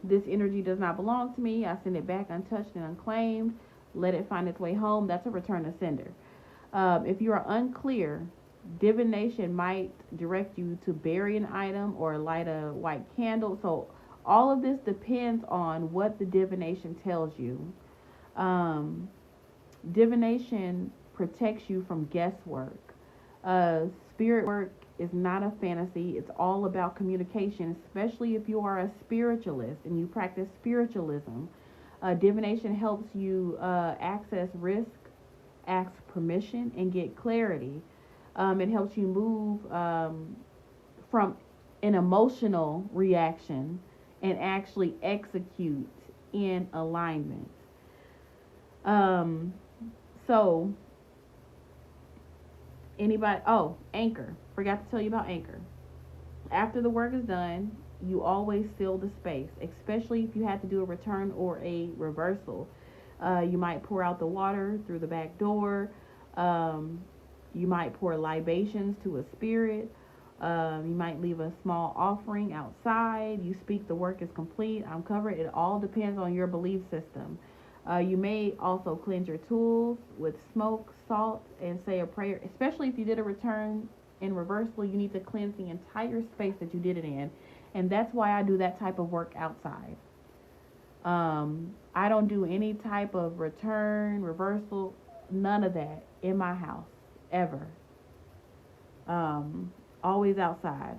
this energy does not belong to me. I send it back untouched and unclaimed. Let it find its way home. That's a return of sender. If you are unclear, divination might direct you to bury an item or light a white candle. So all of this depends on what the divination tells you. Divination protects you from guesswork. Spirit work is not a fantasy. It's all about communication, especially if you are a spiritualist and you practice spiritualism. Divination helps you access risk, ask permission, and get clarity. It helps you move from an emotional reaction and actually execute in alignment. Um, so anybody, oh, Anchor. Forgot to tell you about Anchor. After the work is done, you always seal the space, especially if you had to do a return or a reversal. You might pour out the water through the back door. Um, you might pour libations to a spirit. You might leave a small offering outside. You speak the work is complete. I'm covered. It all depends on your belief system. You may also cleanse your tools with smoke, salt, and say a prayer. Especially if you did a return in reversal, you need to cleanse the entire space that you did it in. And that's why I do that type of work outside. I don't do any type of return, reversal, none of that in my house, ever. Always outside.